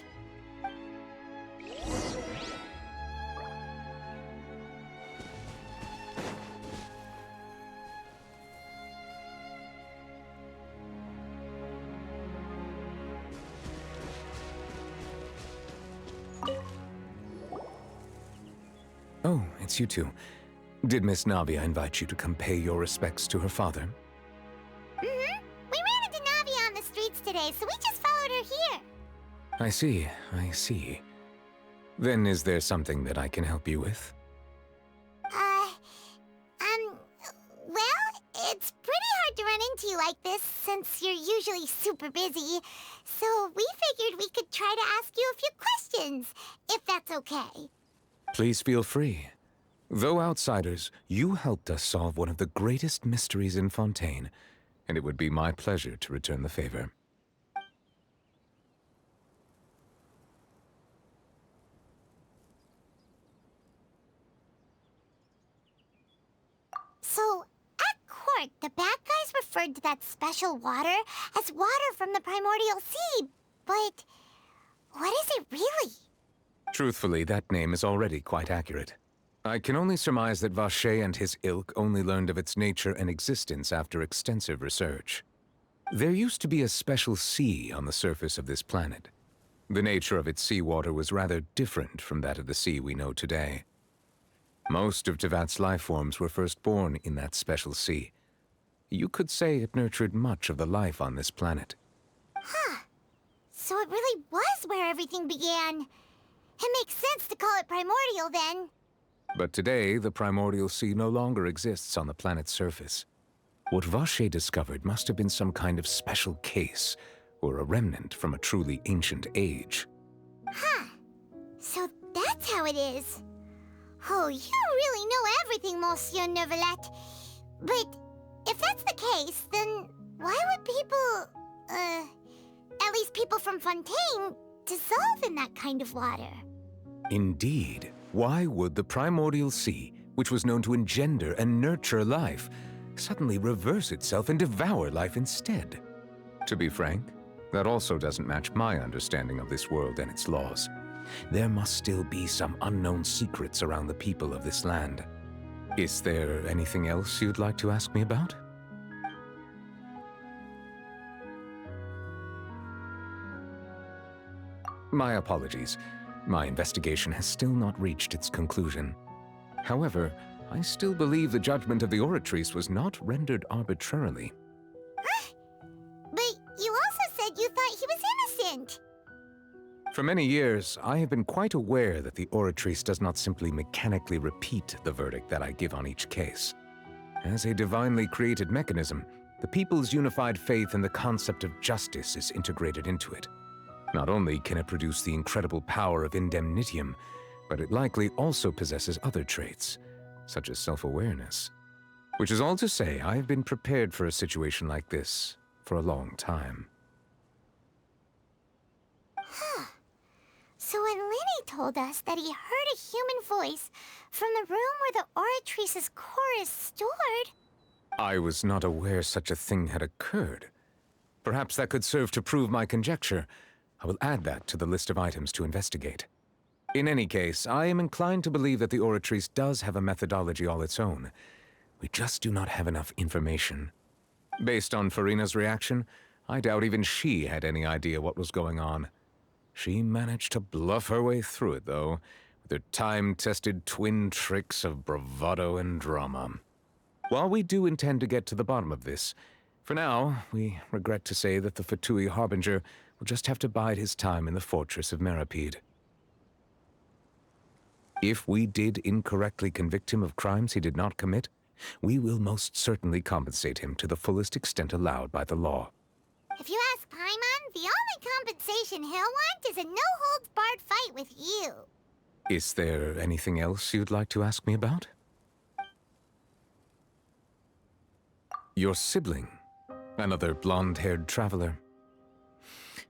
Oh, it's you two. Did Miss Navia invite you to come pay your respects to her father? We ran into Navia on the streets today, so we just followed her here. I see, I see. Then is there something that I can help you with? Well, it's pretty hard to run into you like this since you're usually super busy. So we figured we could try to ask you a few questions, if that's okay. Please feel free. Though outsiders, you helped us solve one of the greatest mysteries in Fontaine, and it would be my pleasure to return the favor. So, at court, the bad guys referred to that special water as water from the primordial sea, but what is it really? Truthfully, that name is already quite accurate. I can only surmise that Vacher and his ilk only learned of its nature and existence after extensive research. There used to be a special sea on the surface of this planet. The nature of its seawater was rather different from that of the sea we know today. Most of Tevat's life forms were first born in that special sea. You could say it nurtured much of the life on this planet. Huh. So it really was where everything began. It makes sense to call it primordial then. But today, the primordial sea no longer exists on the planet's surface. What Vacher discovered must have been some kind of special case, or a remnant from a truly ancient age. Huh. So that's how it is. Oh, you really know everything, Monsieur Neuvillette. But if that's the case, then why would people, at least people from Fontaine, dissolve in that kind of water? Indeed. Why would the primordial sea, which was known to engender and nurture life, suddenly reverse itself and devour life instead? To be frank, that also doesn't match my understanding of this world and its laws. There must still be some unknown secrets around the people of this land. Is there anything else you'd like to ask me about? My apologies. My investigation has still not reached its conclusion. However, I still believe the judgment of the Oratrice was not rendered arbitrarily. But you also said you thought he was innocent. For many years, I have been quite aware that the Oratrice does not simply mechanically repeat the verdict that I give on each case. As a divinely created mechanism, the people's unified faith in the concept of justice is integrated into it. Not only can it produce the incredible power of indemnitium, but it likely also possesses other traits, such as self-awareness. Which is all to say, I have been prepared for a situation like this for a long time. Huh. So when Lenny told us that he heard a human voice from the room where the Oratrice's core is stored... I was not aware such a thing had occurred. Perhaps that could serve to prove my conjecture. I will add that to the list of items to investigate. In any case, I am inclined to believe that the Oratrice does have a methodology all its own. We just do not have enough information. Based on Farina's reaction, I doubt even she had any idea what was going on. She managed to bluff her way through it, though, with her time-tested twin tricks of bravado and drama. While we do intend to get to the bottom of this, for now, we regret to say that the Fatui Harbinger will just have to bide his time in the fortress of Meripede. If we did incorrectly convict him of crimes he did not commit, we will most certainly compensate him to the fullest extent allowed by the law. If you ask Paimon, the only compensation he'll want is a no-holds-barred fight with you. Is there anything else you'd like to ask me about? Your sibling, another blonde-haired traveler.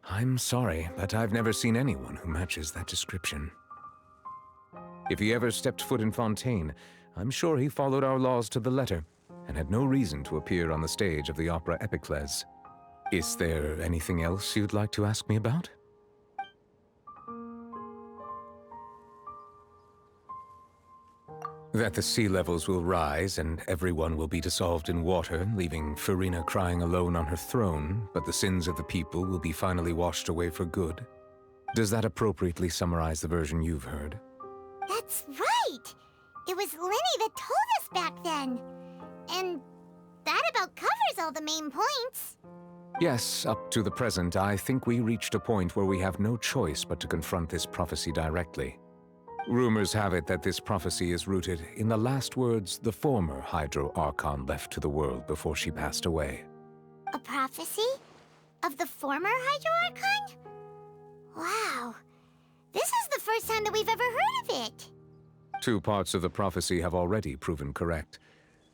I'm sorry, but I've never seen anyone who matches that description. If he ever stepped foot in Fontaine, I'm sure he followed our laws to the letter, and had no reason to appear on the stage of the opera Epiclese. Is there anything else you'd like to ask me about? That the sea levels will rise and everyone will be dissolved in water, leaving Farina crying alone on her throne, but the sins of the people will be finally washed away for good. Does that appropriately summarize the version you've heard? That's right! It was Lenny that told us back then. And that about covers all the main points. Yes, up to the present, I think we reached a point where we have no choice but to confront this prophecy directly. Rumors have it that this prophecy is rooted in the last words the former Hydro Archon left to the world before she passed away. A prophecy? Of the former Hydro Archon? Wow. This is the first time that we've ever heard of it. 2 parts of the prophecy have already proven correct.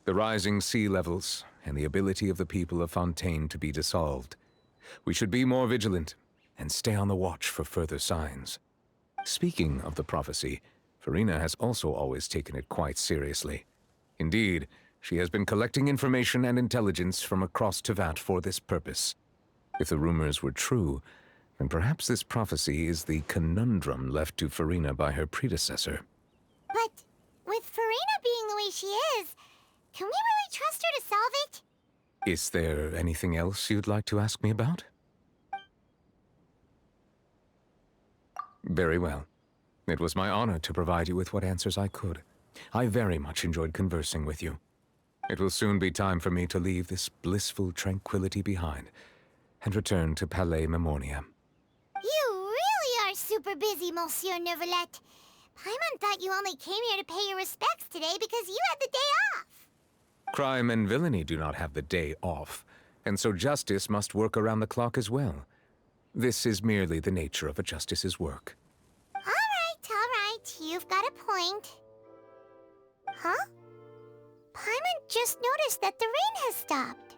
The rising sea levels and the ability of the people of Fontaine to be dissolved. We should be more vigilant and stay on the watch for further signs. Speaking of the prophecy, Farina has also always taken it quite seriously. Indeed, she has been collecting information and intelligence from across Tevat for this purpose. If the rumors were true, then perhaps this prophecy is the conundrum left to Farina by her predecessor. But with Farina being the way she is, can we really trust her to solve it? Is there anything else you'd like to ask me about? Very well. It was my honor to provide you with what answers I could. I very much enjoyed conversing with you. It will soon be time for me to leave this blissful tranquility behind and return to Palais Memornia. You really are super busy, Monsieur Neuvillette. Paimon thought you only came here to pay your respects today because you had the day off. Crime and villainy do not have the day off, and so justice must work around the clock as well. This is merely the nature of a justice's work. All right. You've got a point. Huh? Paimon just noticed that the rain has stopped.